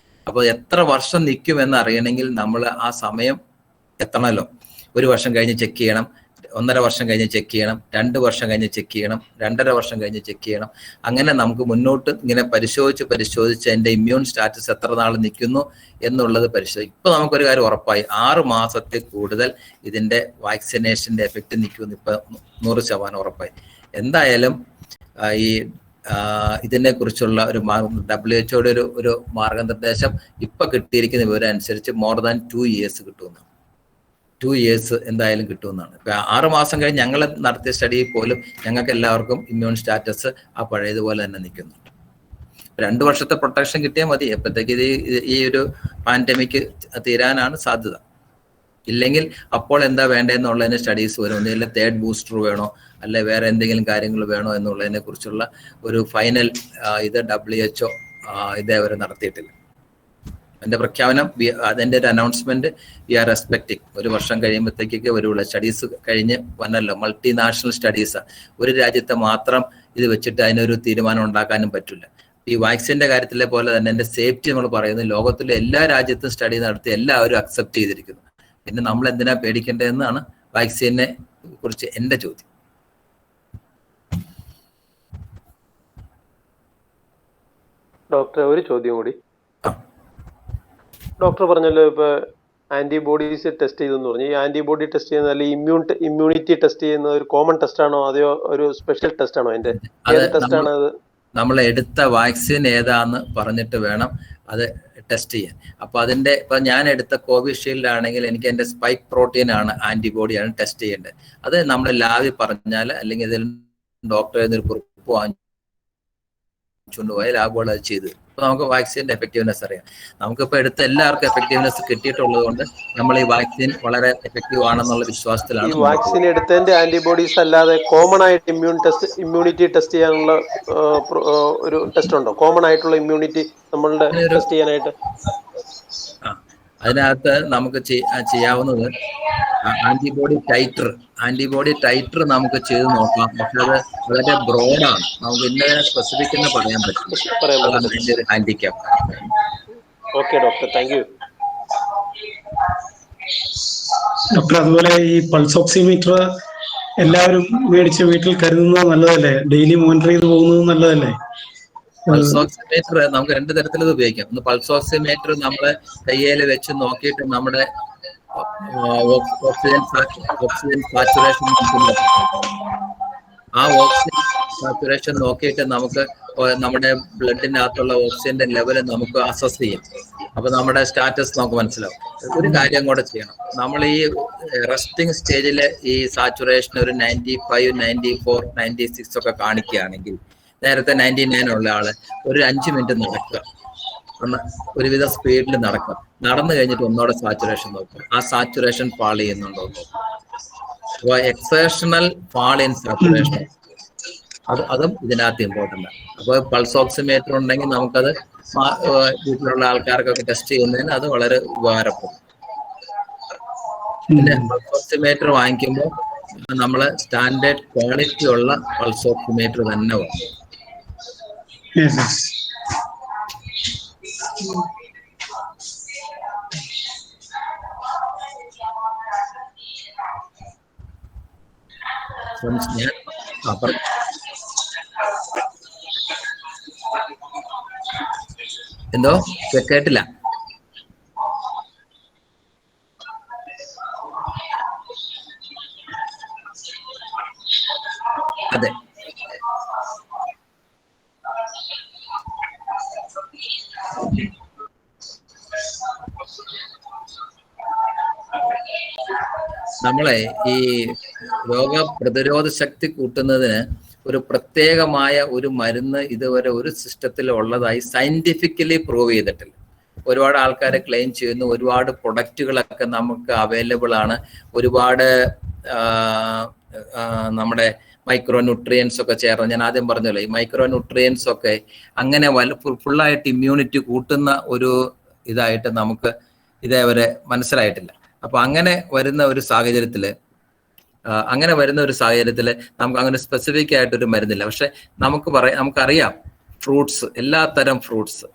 അപ്പൊ എത്ര വർഷം നിൽക്കുമെന്ന് അറിയണമെങ്കിൽ നമ്മൾ ആ സമയം എത്തണമല്ലോ. 1 വർഷം കഴിഞ്ഞ് ചെക്ക് ചെയ്യണം, 1.5 വർഷം കഴിഞ്ഞ് ചെക്ക് ചെയ്യണം, 2 വർഷം കഴിഞ്ഞ് ചെക്ക് ചെയ്യണം, 2.5 വർഷം കഴിഞ്ഞ് ചെക്ക് ചെയ്യണം. അങ്ങനെ നമുക്ക് മുന്നോട്ട് ഇങ്ങനെ പരിശോധിച്ച് എൻ്റെ ഇമ്മ്യൂൺ സ്റ്റാറ്റസ് എത്ര നാൾ നിൽക്കുന്നു എന്നുള്ളത് പരിശോധിക്കും. ഇപ്പൊ നമുക്കൊരു കാര്യം ഉറപ്പായി, 6 മാസത്തിൽ കൂടുതൽ ഇതിന്റെ വാക്സിനേഷന്റെ എഫക്റ്റ് നിൽക്കുമെന്ന് ഇപ്പൊ 100% ഉറപ്പായി. എന്തായാലും ഈ ഇതിനെ കുറിച്ചുള്ള ഒരു WHO ഒരു മാർഗനിർദ്ദേശം ഇപ്പൊ കിട്ടിയിരിക്കുന്ന വിവരം അനുസരിച്ച് മോർ ദാൻ 2 years കിട്ടുമെന്നാണ്. 2 years എന്തായാലും കിട്ടുമെന്നാണ്. ഇപ്പൊ 6 മാസം കഴിഞ്ഞ് ഞങ്ങൾ നടത്തിയ സ്റ്റഡിയിൽ പോലും ഞങ്ങൾക്ക് എല്ലാവർക്കും ഇമ്മ്യൂൺ സ്റ്റാറ്റസ് ആ പഴയതുപോലെ തന്നെ നിൽക്കുന്നുണ്ട്. 2 വർഷത്തെ പ്രൊട്ടക്ഷൻ കിട്ടിയാൽ മതി. എപ്പോഴത്തേക്ക് ഈ ഒരു പാൻഡമിക് തീരാനാണ് സാധ്യത. ഇല്ലെങ്കിൽ അപ്പോൾ എന്താ വേണ്ടതെന്നുള്ളതിന് സ്റ്റഡീസ് വരും. ഒന്നുമില്ല 3rd ബൂസ്റ്റർ വേണോ, അല്ലെ വേറെ എന്തെങ്കിലും കാര്യങ്ങൾ വേണോ എന്നുള്ളതിനെ കുറിച്ചുള്ള ഒരു ഫൈനൽ ഇത് WHO ഇതേവരെ നടത്തിയിട്ടില്ല. എൻ്റെ പ്രഖ്യാപനം, അതിൻ്റെ ഒരു അനൗൺസ്മെന്റ് വി ആർ എക്സ്പെക്ടിങ്. 1 വർഷം കഴിയുമ്പോഴത്തേക്കൊക്കെ വരുള്ള സ്റ്റഡീസ് കഴിഞ്ഞ് വന്നല്ലോ. മൾട്ടിനാഷണൽ സ്റ്റഡീസാണ്. ഒരു രാജ്യത്തെ മാത്രം ഇത് വെച്ചിട്ട് അതിനൊരു തീരുമാനം ഉണ്ടാക്കാനും പറ്റില്ല. ഈ വാക്സിന്റെ കാര്യത്തിലെ പോലെ തന്നെ എൻ്റെ സേഫ്റ്റി നമ്മൾ പറയുന്നത് ലോകത്തിലെ എല്ലാ രാജ്യത്തും സ്റ്റഡി നടത്തി എല്ലാവരും അക്സെപ്റ്റ് ചെയ്തിരിക്കുന്നു. പിന്നെ നമ്മൾ എന്തിനാ പേടിക്കേണ്ടതെന്നാണ് വാക്സിനെ കുറിച്ച് എൻ്റെ ചോദ്യം. ഡോക്ടർ, ഒരു ചോദ്യം കൂടി. ഡോക്ടർ പറഞ്ഞല്ലോ ഇപ്പൊ ആന്റിബോഡീസ് ടെസ്റ്റ് ചെയ്തെന്ന് പറഞ്ഞു. ഈ ആന്റിബോഡി ടെസ്റ്റ് ചെയ്യുന്ന അല്ലെങ്കിൽ ഇമ്മ്യൂണിറ്റി ടെസ്റ്റ് ചെയ്യുന്ന ഒരു കോമൺ ടെസ്റ്റ് ആണോ, അതെയോ ഒരു സ്പെഷ്യൽ ടെസ്റ്റ് ആണോ? അതിന്റെ ടെസ്റ്റ് ആണ് അത്? നമ്മൾ എടുത്ത വാക്സിൻ ഏതാന്ന് പറഞ്ഞിട്ട് വേണം അത് ടെസ്റ്റ് ചെയ്യാൻ. അപ്പൊ ഇപ്പൊ ഞാൻ എടുത്ത കോവിഷീൽഡ് ആണെങ്കിൽ എനിക്ക് എന്റെ സ്പൈക്ക് പ്രോട്ടീൻ ആണ്, ആന്റിബോഡിയാണ് ടെസ്റ്റ് ചെയ്യേണ്ടത്. അത് നമ്മൾ ലാബിൽ പറഞ്ഞാൽ അല്ലെങ്കിൽ ഇതിൽ ഡോക്ടറെ കുറിപ്പ് വാങ്ങിച്ചുകൊണ്ട് പോയ ലാബുകൾ അത് ചെയ്ത് അപ്പൊ നമുക്ക് വാക്സിന്റെ എഫക്റ്റീവ്നെസ് അറിയാം. നമുക്കിപ്പോ എടുത്ത എല്ലാവർക്കും എഫക്റ്റീവ്നെസ് കിട്ടിയിട്ടുള്ളത് കൊണ്ട് നമ്മൾ ഈ വാക്സിൻ വളരെ എഫക്റ്റീവ് ആണെന്നുള്ള വിശ്വാസത്തിലാണ്. ഈ വാക്സിൻ എടുത്തതിന്റെ ആന്റിബോഡീസ് അല്ലാതെ കോമൺ ആയിട്ട് ഇമ്മ്യൂണിറ്റി ടെസ്റ്റ് ചെയ്യാനുള്ള ഒരു ടെസ്റ്റ് ഉണ്ടോ? കോമൺ ആയിട്ടുള്ള ഇമ്മ്യൂണിറ്റി നമ്മളുടെ ടെസ്റ്റ് ചെയ്യാനായിട്ട് അതിനകത്ത് നമുക്ക് ചെയ്യാവുന്നത് ആന്റിബോഡി ടൈറ്റർ നമുക്ക് ചെയ്ത് നോക്കാം. പക്ഷെ അത് വളരെ ബ്രോഡാണ്. നമുക്ക് ഇന്നതിനെ സ്പെസിഫിക് എന്ന് പറയാൻ പറ്റില്ല. അതാണ് അതിന്റെ ഒരു handicap. Okay doctor, thank you. Doctor, അതുപോലെ ഈ പൾസ് ഓക്സിമീറ്റർ എല്ലാവരും മേടിച്ച് വീട്ടിൽ കരുതുന്നത് നല്ലതല്ലേ? ഡെയിലി മോണിറ്റർ ചെയ്ത് പോകുന്നത് നല്ലതല്ലേ? പൾസ് ഓക്സിമീറ്റർ നമുക്ക് 2 തരത്തിൽ ഉപയോഗിക്കാം. ഒന്ന് പൾസ് ഓക്സിമീറ്റർ നമ്മള് കയ്യിൽ വെച്ച് നോക്കിയിട്ട് നമ്മുടെ ഓക്സിജൻ സാച്ചുറേഷൻ ആ ഓക്സിജൻ സാച്ചുറേഷൻ നോക്കിയിട്ട് നമുക്ക് നമ്മുടെ ബ്ലഡിനകത്തുള്ള ഓക്സിജന്റെ ലെവൽ നമുക്ക് അസസ് ചെയ്യാം. അപ്പൊ നമ്മുടെ സ്റ്റാറ്റസ് നമുക്ക് മനസ്സിലാവും. ഒരു കാര്യം കൂടെ ചെയ്യണം. നമ്മൾ ഈ റെസ്റ്റിംഗ് സ്റ്റേജില് ഈ സാച്ചുറേഷൻ ഒരു 95, 94, 96 ഒക്കെ കാണിക്കുകയാണെങ്കിൽ, നേരത്തെ 99 ഉള്ള ആള് ഒരു 5 മിനിറ്റ് നടക്കുക, ഒരുവിധ സ്പീഡിൽ നടക്കുക. നടന്നു കഴിഞ്ഞിട്ട് ഒന്നോടെ സാച്ചുറേഷൻ നോക്കുക. ആ സാച്ചുറേഷൻ ഫാൾ ചെയ്യുന്നുണ്ടോ നോക്കുക. അപ്പോൾ എക്സേഷണൽ ഫാൾ ഇൻ സാച്ചുറേഷൻ അതും ഇതിനകത്ത് ഇമ്പോർട്ടൻ്റ് ആണ്. അപ്പോൾ പൾസ് ഓക്സിമീറ്റർ ഉണ്ടെങ്കിൽ നമുക്കത് വീട്ടിലുള്ള ആൾക്കാർക്കൊക്കെ ടെസ്റ്റ് ചെയ്യുന്നതിന് അത് വളരെ ഉപകാരപ്പെടും. പിന്നെ പൾസ് ഓക്സിമീറ്റർ വാങ്ങിക്കുമ്പോൾ നമ്മള് സ്റ്റാൻഡേർഡ് ക്വാളിറ്റി ഉള്ള പൾസ് ഓക്സിമീറ്റർ തന്നെ വാങ്ങും. എന്തോ കേട്ടില്ല. അതെ, നമ്മളെ ഈ രോഗപ്രതിരോധ ശക്തി കൂട്ടുന്നതിന് ഒരു പ്രത്യേകമായ ഒരു മരുന്ന് ഇതുവരെ ഒരു സിസ്റ്റത്തിൽ ഉള്ളതായി സയന്റിഫിക്കലി പ്രൂവ് ചെയ്തിട്ടില്ല. ഒരുപാട് ആൾക്കാരെ ക്ലെയിം ചെയ്യുന്നു, ഒരുപാട് പ്രൊഡക്റ്റുകളൊക്കെ നമുക്ക് അവൈലബിൾ ആണ്, ഒരുപാട് നമ്മുടെ മൈക്രോ ന്യൂട്രിയൻസ് ഒക്കെ ചേർന്ന്, ഞാൻ ആദ്യം പറഞ്ഞല്ലോ ഈ മൈക്രോ ന്യൂട്രിയൻസ് ഒക്കെ അങ്ങനെ ഫുള്ളായിട്ട് ഇമ്മ്യൂണിറ്റി കൂട്ടുന്ന ഒരു ഇതായിട്ട് നമുക്ക് ഇതേവരെ മനസ്സിലായിട്ടില്ല. അപ്പൊ അങ്ങനെ വരുന്ന ഒരു സാഹചര്യത്തില് നമുക്ക് അങ്ങനെ സ്പെസിഫിക് ആയിട്ടൊരു മരുന്നില്ല. പക്ഷെ നമുക്കറിയാം ഫ്രൂട്ട്സ്, എല്ലാ തരം ഫ്രൂട്ട്സ്,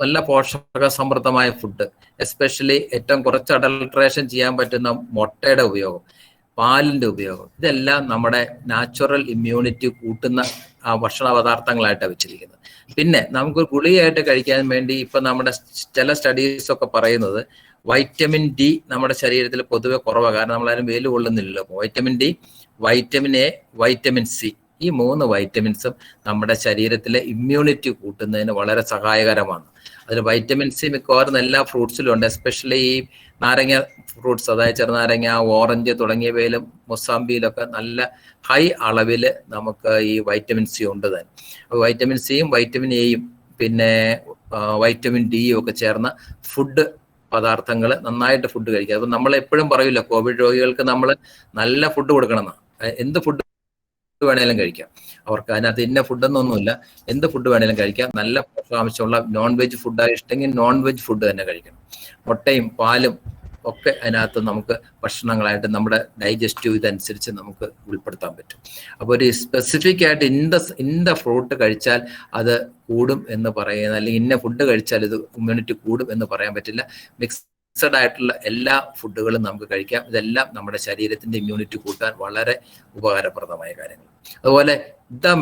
നല്ല പോഷക സമൃദ്ധമായ ഫുഡ്, എസ്പെഷ്യലി ഏറ്റവും കുറച്ച് അഡൾട്രേഷൻ ചെയ്യാൻ പറ്റുന്ന മുട്ടയുടെ ഉപയോഗം, പാലിന്റെ ഉപയോഗം, ഇതെല്ലാം നമ്മുടെ നാച്ചുറൽ ഇമ്മ്യൂണിറ്റി കൂട്ടുന്ന ഭക്ഷണ പദാർത്ഥങ്ങളായിട്ടാണ് വെച്ചിരിക്കുന്നത്. പിന്നെ നമുക്ക് ഗുളികയായിട്ട് കഴിക്കാൻ വേണ്ടി ഇപ്പൊ നമ്മുടെ ചില സ്റ്റഡീസ് ഒക്കെ പറയുന്നത് വൈറ്റമിൻ ഡി നമ്മുടെ ശരീരത്തിൽ പൊതുവെ കുറവാണ്, കാരണം നമ്മളാരും വെയിൽ കൊള്ളുന്നില്ലല്ലോ. Vitamin D, vitamin A, vitamin C, ഈ 3 വൈറ്റമിൻസും നമ്മുടെ ശരീരത്തിലെ ഇമ്മ്യൂണിറ്റി കൂട്ടുന്നതിന് വളരെ സഹായകരമാണ്. അതിൽ വൈറ്റമിൻ സി മിക്കവാറും എല്ലാ ഫ്രൂട്ട്സിലും ഉണ്ട്, എസ്പെഷ്യലി ഈ നാരങ്ങ ഫ്രൂട്ട്സ്, അതായത് ചെറുനാരങ്ങ, ഓറഞ്ച് തുടങ്ങിയവയിലും മൊസാമ്പിയിലൊക്കെ നല്ല ഹൈ അളവിൽ നമുക്ക് ഈ വൈറ്റമിൻ സി ഉണ്ട് തന്നെ. അപ്പോൾ വൈറ്റമിൻ സിയും വൈറ്റമിൻ എയും പിന്നെ വൈറ്റമിൻ ഡിയും ഒക്കെ ചേർന്ന ഫുഡ് പദാർത്ഥങ്ങൾ, നന്നായിട്ട് ഫുഡ് കഴിക്കുക. അപ്പം നമ്മൾ എപ്പോഴും പറയില്ല കോവിഡ് രോഗികൾക്ക് നമ്മൾ നല്ല ഫുഡ് കൊടുക്കണം എന്ന്. എന്ത് ഫുഡ് വേണേലും കഴിക്കാം, അവർക്ക് അതിനകത്ത് ഇന്ന ഫുഡൊന്നൊന്നുമില്ല, എന്ത് ഫുഡ് വേണേലും കഴിക്കാം. നല്ല പോഷകാംശമുള്ള നോൺ വെജ് ഫുഡായി ഇഷ്ടമെങ്കിൽ നോൺ വെജ് ഫുഡ് തന്നെ കഴിക്കണം. മുട്ടയും പാലും ഒക്കെ അതിനകത്ത് നമുക്ക് ഭക്ഷണങ്ങളായിട്ട് നമ്മുടെ ഡൈജസ്റ്റീവ് ഇതനുസരിച്ച് നമുക്ക് ഉൾപ്പെടുത്താൻ പറ്റും. അപ്പോൾ ഒരു സ്പെസിഫിക് ആയിട്ട് ഇന്ന ഫ്രൂട്ട് കഴിച്ചാൽ അത് കൂടും എന്ന് പറയുന്ന, അല്ലെങ്കിൽ ഇന്ന ഫുഡ് കഴിച്ചാൽ ഇത് ഇമ്മ്യൂണിറ്റി കൂടും എന്ന് പറയാൻ പറ്റില്ല. മിക്സഡ് ആയിട്ടുള്ള എല്ലാ ഫുഡുകളും നമുക്ക് കഴിക്കാം. ഇതെല്ലാം നമ്മുടെ ശരീരത്തിന്റെ ഇമ്മ്യൂണിറ്റി കൂട്ടാൻ വളരെ ഉപകാരപ്രദമായ കാര്യങ്ങൾ. അതുപോലെ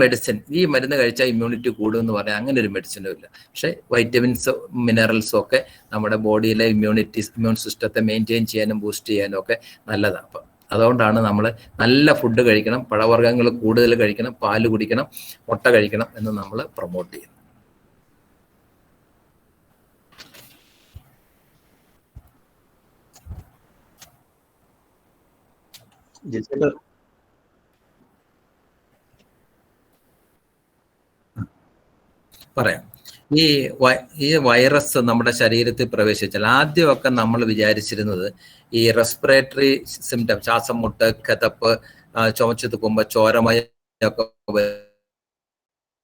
മെഡിസിൻ, ഈ മരുന്ന് കഴിച്ചാൽ ഇമ്മ്യൂണിറ്റി കൂടും എന്ന് പറയാൻ അങ്ങനെ ഒരു മെഡിസിനും ഇല്ല. പക്ഷെ വൈറ്റമിൻസും മിനറൽസും ഒക്കെ നമ്മുടെ ബോഡിയിലെ ഇമ്മ്യൂൺ സിസ്റ്റത്തെ മെയിൻറ്റെയിൻ ചെയ്യാനും ബൂസ്റ്റ് ചെയ്യാനും ഒക്കെ നല്ലതാണ്. അപ്പം അതുകൊണ്ടാണ് നമ്മൾ നല്ല ഫുഡ് കഴിക്കണം, പഴവർഗ്ഗങ്ങൾ കൂടുതൽ കഴിക്കണം, പാല് കുടിക്കണം, മുട്ട കഴിക്കണം എന്ന് നമ്മൾ പ്രൊമോട്ട് ചെയ്യുന്നു. പറയാം. ഈ വൈറസ് നമ്മുടെ ശരീരത്തിൽ പ്രവേശിച്ചാൽ ആദ്യമൊക്കെ നമ്മൾ വിചാരിച്ചിരുന്നത് ഈ റെസ്പിറേറ്ററി സിംറ്റം, ശ്വാസം മുട്ട്, കിതപ്പ്, ചുമച്ചു തുക്കുമ്പോൾ ചോരമയൊക്കെ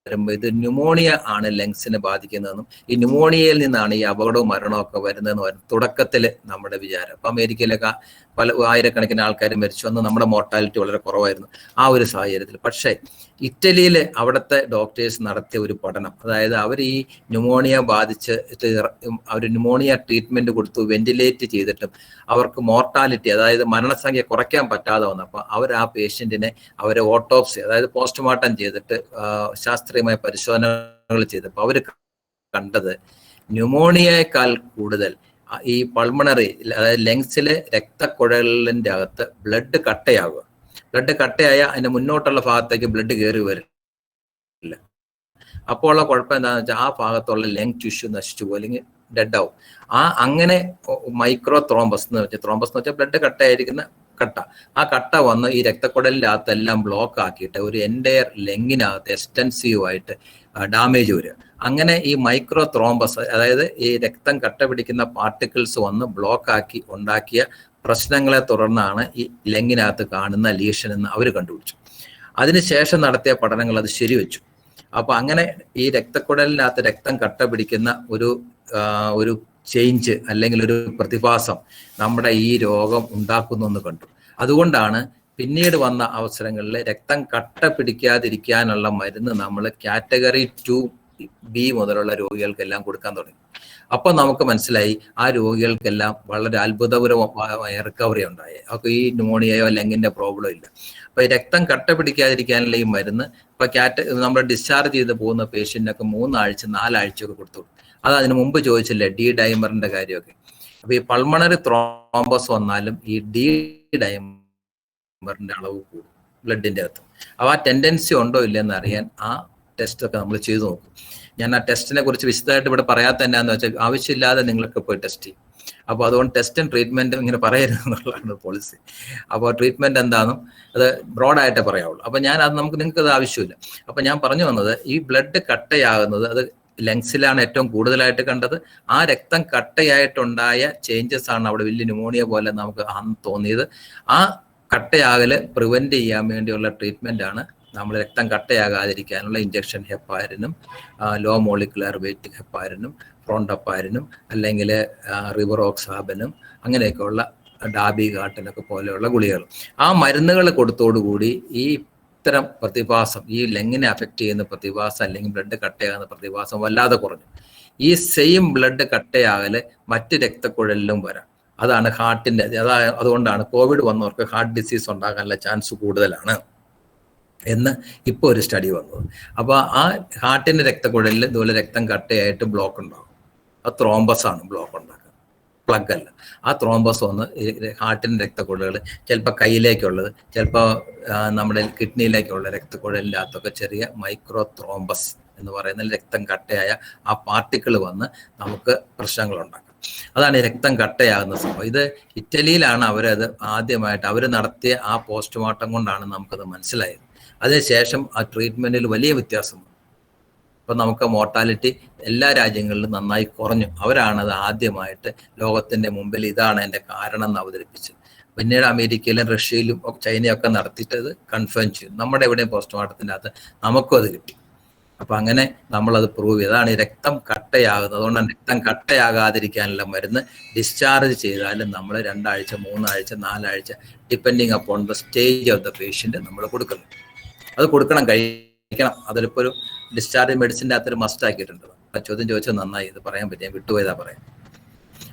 വരുമ്പോൾ ഇത് ന്യൂമോണിയ ആണ് ലങ്സിനെ ബാധിക്കുന്നതെന്നും ഈ ന്യൂമോണിയയിൽ നിന്നാണ് ഈ അപകടവും മരണവും ഒക്കെ വരുന്നതെന്ന് തുടക്കത്തിൽ നമ്മുടെ വിചാരം. അപ്പൊ അമേരിക്കയിലൊക്കെ പല ആയിരക്കണക്കിന് ആൾക്കാർ മരിച്ചു, അന്ന് നമ്മുടെ മോർട്ടാലിറ്റി വളരെ കുറവായിരുന്നു ആ ഒരു സാഹചര്യത്തിൽ. പക്ഷേ ഇറ്റലിയിൽ അവിടുത്തെ ഡോക്ടേഴ്സ് നടത്തിയ ഒരു പഠനം, അതായത് അവർ ഈ ന്യൂമോണിയ ബാധിച്ച് അവർ ന്യൂമോണിയ ട്രീറ്റ്മെന്റ് കൊടുത്തു, വെന്റിലേറ്റ് ചെയ്തിട്ടും അവർക്ക് മോർട്ടാലിറ്റി, അതായത് മരണസംഖ്യ കുറയ്ക്കാൻ പറ്റാതെ വന്നപ്പോൾ അവർ ആ പേഷ്യന്റിനെ അവരെ ഓട്ടോപ്സി, അതായത് പോസ്റ്റ്മോർട്ടം ചെയ്തിട്ട് ശാസ്ത്രീയമായ പരിശോധനകൾ ചെയ്തപ്പോൾ അവർ കണ്ടത് ന്യൂമോണിയയേക്കാൾ കൂടുതൽ ഈ പൾമണറി, അതായത് ലങ്സിലെ രക്തക്കുഴലിന്റെ അകത്ത് ബ്ലഡ് കട്ടയാകുക. ബ്ലഡ് കട്ടയായ അതിന്റെ മുന്നോട്ടുള്ള ഭാഗത്തേക്ക് ബ്ലഡ് കയറി വരില്ല. അപ്പോൾ ഉള്ള കുഴപ്പം എന്താണെന്ന് വെച്ചാൽ ആ ഭാഗത്തുള്ള ലങ് ടിഷ്യൂ നശിച്ചു പോകും, അല്ലെങ്കിൽ ഡെഡ് ആവും. അങ്ങനെ മൈക്രോ ത്രോംബസ് എന്ന് വെച്ചാൽ ബ്ലഡ് കട്ടയായിരിക്കുന്ന കട്ട, ആ കട്ട വന്ന് ഈ രക്തക്കുഴലിൻ്റെ അകത്തെല്ലാം ബ്ലോക്ക് ആക്കിയിട്ട് ഒരു എൻ്റയർ ലെങ്ങിനകത്ത് എക്സ്റ്റൻസീവായിട്ട് ഡാമേജ് വരിക. അങ്ങനെ ഈ മൈക്രോ ത്രോംബസ്, അതായത് ഈ രക്തം കട്ട പിടിക്കുന്ന പാർട്ടിക്കിൾസ് വന്ന് ബ്ലോക്ക് ആക്കി ഉണ്ടാക്കിയ പ്രശ്നങ്ങളെ തുടർന്നാണ് ഈ ലെങ്ങിനകത്ത് കാണുന്ന ലീഷൻ എന്ന് അവർ കണ്ടുപിടിച്ചു. അതിനുശേഷം നടത്തിയ പഠനങ്ങൾ അത് ശരിവെച്ചു. അപ്പൊ അങ്ങനെ ഈ രക്തക്കുഴലിനകത്ത് രക്തം കട്ട പിടിക്കുന്ന ഒരു ചേഞ്ച് അല്ലെങ്കിൽ ഒരു പ്രതിഭാസം നമ്മുടെ ഈ രോഗം ഉണ്ടാക്കുന്നു എന്ന് കണ്ടു. അതുകൊണ്ടാണ് പിന്നീട് വന്ന അവസരങ്ങളിൽ രക്തം കട്ട പിടിക്കാതിരിക്കാനുള്ള മരുന്ന് നമ്മൾ കാറ്റഗറി 2B മുതലുള്ള രോഗികൾക്കെല്ലാം കൊടുക്കാൻ തുടങ്ങി. അപ്പൊ നമുക്ക് മനസ്സിലായി ആ രോഗികൾക്കെല്ലാം വളരെ അത്ഭുതകരമായ റിക്കവറി ഉണ്ടായി. അപ്പൊ ഈ ന്യൂമോണിയയോ ലങ്ങിന്റെ പ്രോബ്ലം ഇല്ല. അപ്പൊ ഈ രക്തം കട്ട പിടിക്കാതിരിക്കാനുള്ള ഈ മരുന്ന് ഇപ്പൊ നമ്മൾ ഡിസ്ചാർജ് ചെയ്ത് പോകുന്ന പേഷ്യന്റിനൊക്കെ 3 ആഴ്ച 4 ആഴ്ചയൊക്കെ കൊടുത്തു. അത് അതിന് മുമ്പ് ചോദിച്ചില്ലേ ഡി ഡൈമറിന്റെ കാര്യമൊക്കെ. അപ്പൊ ഈ പൾമണറി ത്രോംബസ് വന്നാലും ഈ ഡി ഡൈമറിന്റെ അളവ് കൂടും ബ്ലഡിന്റെ അകത്ത്. അപ്പൊ ആ ടെൻഡൻസി ഉണ്ടോ ഇല്ലെന്ന് അറിയാൻ ആ ടെസ്റ്റ് ഒക്കെ നമ്മൾ ചെയ്തു നോക്കും. ഞാൻ ആ ടെസ്റ്റിനെ കുറിച്ച് വിശദമായിട്ട് ഇവിടെ പറയാത്ത എന്നാന്ന് വെച്ചാൽ ആവശ്യമില്ലാതെ നിങ്ങളൊക്കെ പോയി ടെസ്റ്റ് ചെയ്യും. അപ്പോൾ അതുകൊണ്ട് ടെസ്റ്റും ട്രീറ്റ്മെന്റും ഇങ്ങനെ പറയരുത് എന്നുള്ളതാണ് പോളിസി. അപ്പോൾ ട്രീറ്റ്മെന്റ് എന്താണെന്നും അത് ബ്രോഡായിട്ടേ പറയാവുള്ളൂ. അപ്പോൾ ഞാൻ അത് നിങ്ങൾക്ക് അത് ആവശ്യമില്ല. അപ്പോൾ ഞാൻ പറഞ്ഞു വന്നത്, ഈ ബ്ലഡ് കട്ടയാകുന്നത് അത് ലങ്സിലാണ് ഏറ്റവും കൂടുതലായിട്ട് കണ്ടത്. ആ രക്തം കട്ടയായിട്ടുണ്ടായ ചേഞ്ചസ് ആണ് അവിടെ വലിയ ന്യൂമോണിയ പോലെ നമുക്ക് തോന്നിയത്. ആ കട്ടയാകല് പ്രിവെന്റ് ചെയ്യാൻ വേണ്ടിയുള്ള ട്രീറ്റ്മെന്റ് ആണ് നമ്മൾ രക്തം കട്ടയാകാതിരിക്കാനുള്ള ഇഞ്ചക്ഷൻ ഹെപ്പാരിനും ലോ മോളിക്കുലർ വെയിറ്റ് ഹെപ്പാരിനും ഫ്രോണ്ടപ്പാരിനും അല്ലെങ്കിൽ റിവറോക്സാബിനും അങ്ങനെയൊക്കെയുള്ള ഡാബി ഗാട്ടിനൊക്കെ പോലെയുള്ള ഗുളികകൾ. ആ മരുന്നുകൾ കൊടുത്തോടുകൂടി ഈ ഇത്തരം പ്രതിഭാസം, ഈ ലങ്ങിനെ അഫക്റ്റ് ചെയ്യുന്ന പ്രതിഭാസം അല്ലെങ്കിൽ ബ്ലഡ് കട്ടയാകുന്ന പ്രതിഭാസം വല്ലാതെ കുറഞ്ഞു. ഈ സെയിം ബ്ലഡ് കട്ടയാകല് മറ്റ് രക്തക്കുഴലിലും വരാം. അതാണ് ഹാർട്ടിന്റെ, അതുകൊണ്ടാണ് കോവിഡ് വന്നവർക്ക് ഹാർട്ട് ഡിസീസ് ഉണ്ടാകാനുള്ള ചാൻസ് കൂടുതലാണ് എന്ന് ഇപ്പോൾ ഒരു സ്റ്റഡി വന്നത്. അപ്പോൾ ആ ഹാർട്ടിന്റെ രക്തക്കുഴലിൽ ഇതുപോലെ രക്തം കട്ടയായിട്ട് ബ്ലോക്ക് ഉണ്ടാകും. അത് ത്രോംബസ് ആണ് ബ്ലോക്ക് ഉണ്ടാക്കുക, പ്ലഗ് അല്ല. ആ ത്രോംബസ് വന്ന് ഹാർട്ടിന്റെ രക്തക്കുഴലുകൾ, ചിലപ്പോൾ കയ്യിലേക്കുള്ളത്, ചിലപ്പോൾ നമ്മുടെ കിഡ്നിയിലേക്കുള്ള രക്തക്കുഴലിൻ്റെ അകത്തൊക്കെ ചെറിയ മൈക്രോ ത്രോംബസ് എന്ന് പറയുന്ന രക്തം കട്ടയായ ആ പാർട്ടിക്കിൾ വന്ന് നമുക്ക് പ്രശ്നങ്ങളുണ്ടാക്കും. അതാണ് ഈ രക്തം കട്ടയാകുന്ന സംഭവം. ഇത് ഇറ്റലിയിലാണ് അവരത് ആദ്യമായിട്ട് അവർ നടത്തിയ ആ പോസ്റ്റ്മോർട്ടം കൊണ്ടാണ് നമുക്കത് മനസ്സിലായത്. അതിനുശേഷം ആ ട്രീറ്റ്മെന്റിൽ വലിയ വ്യത്യാസം. ഇപ്പം നമുക്ക് മോർട്ടാലിറ്റി എല്ലാ രാജ്യങ്ങളിലും നന്നായി കുറഞ്ഞു. അവരാണത് ആദ്യമായിട്ട് ലോകത്തിന്റെ മുമ്പിൽ ഇതാണ് എൻ്റെ കാരണം എന്ന് അവതരിപ്പിച്ചത്. പിന്നീട് അമേരിക്കയിലും റഷ്യയിലും ചൈനയൊക്കെ നടത്തിയിട്ടത് കൺഫേം ചെയ്തു. നമ്മുടെ എവിടെയും പോസ്റ്റ്മോർട്ടത്തിൻ്റെ അകത്ത് നമുക്കും അത് കിട്ടി. അപ്പൊ അങ്ങനെ നമ്മളത് പ്രൂവ് ചെയ്തു. അതാണ് ഈ രക്തം കട്ടയാകുന്നത്. അതുകൊണ്ടാണ് രക്തം കട്ടയാകാതിരിക്കാനുള്ള മരുന്ന് ഡിസ്ചാർജ് ചെയ്താലും നമ്മൾ 2 ആഴ്ച 3 ആഴ്ച 4 ആഴ്ച depending upon the stage of the patient നമ്മൾ കൊടുക്കുന്നു. അത് കഴിക്കണം. അതിലിപ്പോൾ ഒരു ഡിസ്ചാർജ് മെഡിസിൻ്റെ അകത്തൊരു മസ്റ്റ് ആക്കിയിട്ടുണ്ട്. ആ ചോദ്യം ചോദിച്ചത് നന്നായി, ഇത് പറയാൻ പറ്റിയ വിട്ടുപോയതാ പറയാം.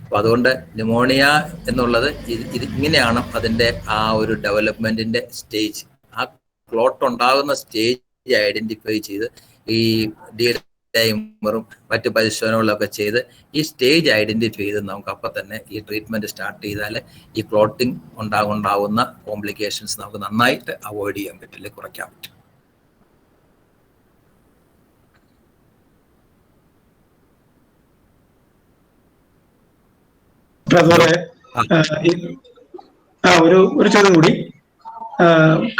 അപ്പൊ അതുകൊണ്ട് ന്യൂമോണിയ എന്നുള്ളത് ഇത് ഇങ്ങനെയാണ് അതിന്റെ ആ ഒരു ഡെവലപ്മെന്റിന്റെ സ്റ്റേജ്. ആ ക്ലോട്ട് ഉണ്ടാകുന്ന സ്റ്റേജ് ഐഡന്റിഫൈ ചെയ്ത് ഈ ഡൈമറും മറ്റു പരിശോധനകളൊക്കെ ചെയ്ത് ഈ സ്റ്റേജ് ഐഡന്റിഫൈ ചെയ്ത് നമുക്ക് അപ്പം തന്നെ ഈ ട്രീറ്റ്മെന്റ് സ്റ്റാർട്ട് ചെയ്താൽ ഈ ക്ലോട്ടിങ് ഉണ്ടാകുന്ന കോംപ്ലിക്കേഷൻസ് നമുക്ക് നന്നായിട്ട് അവോയ്ഡ് ചെയ്യാൻ പറ്റില്ല, കുറയ്ക്കാൻ പറ്റും. അതുപോലെ ഒരു ചോദ്യം കൂടി.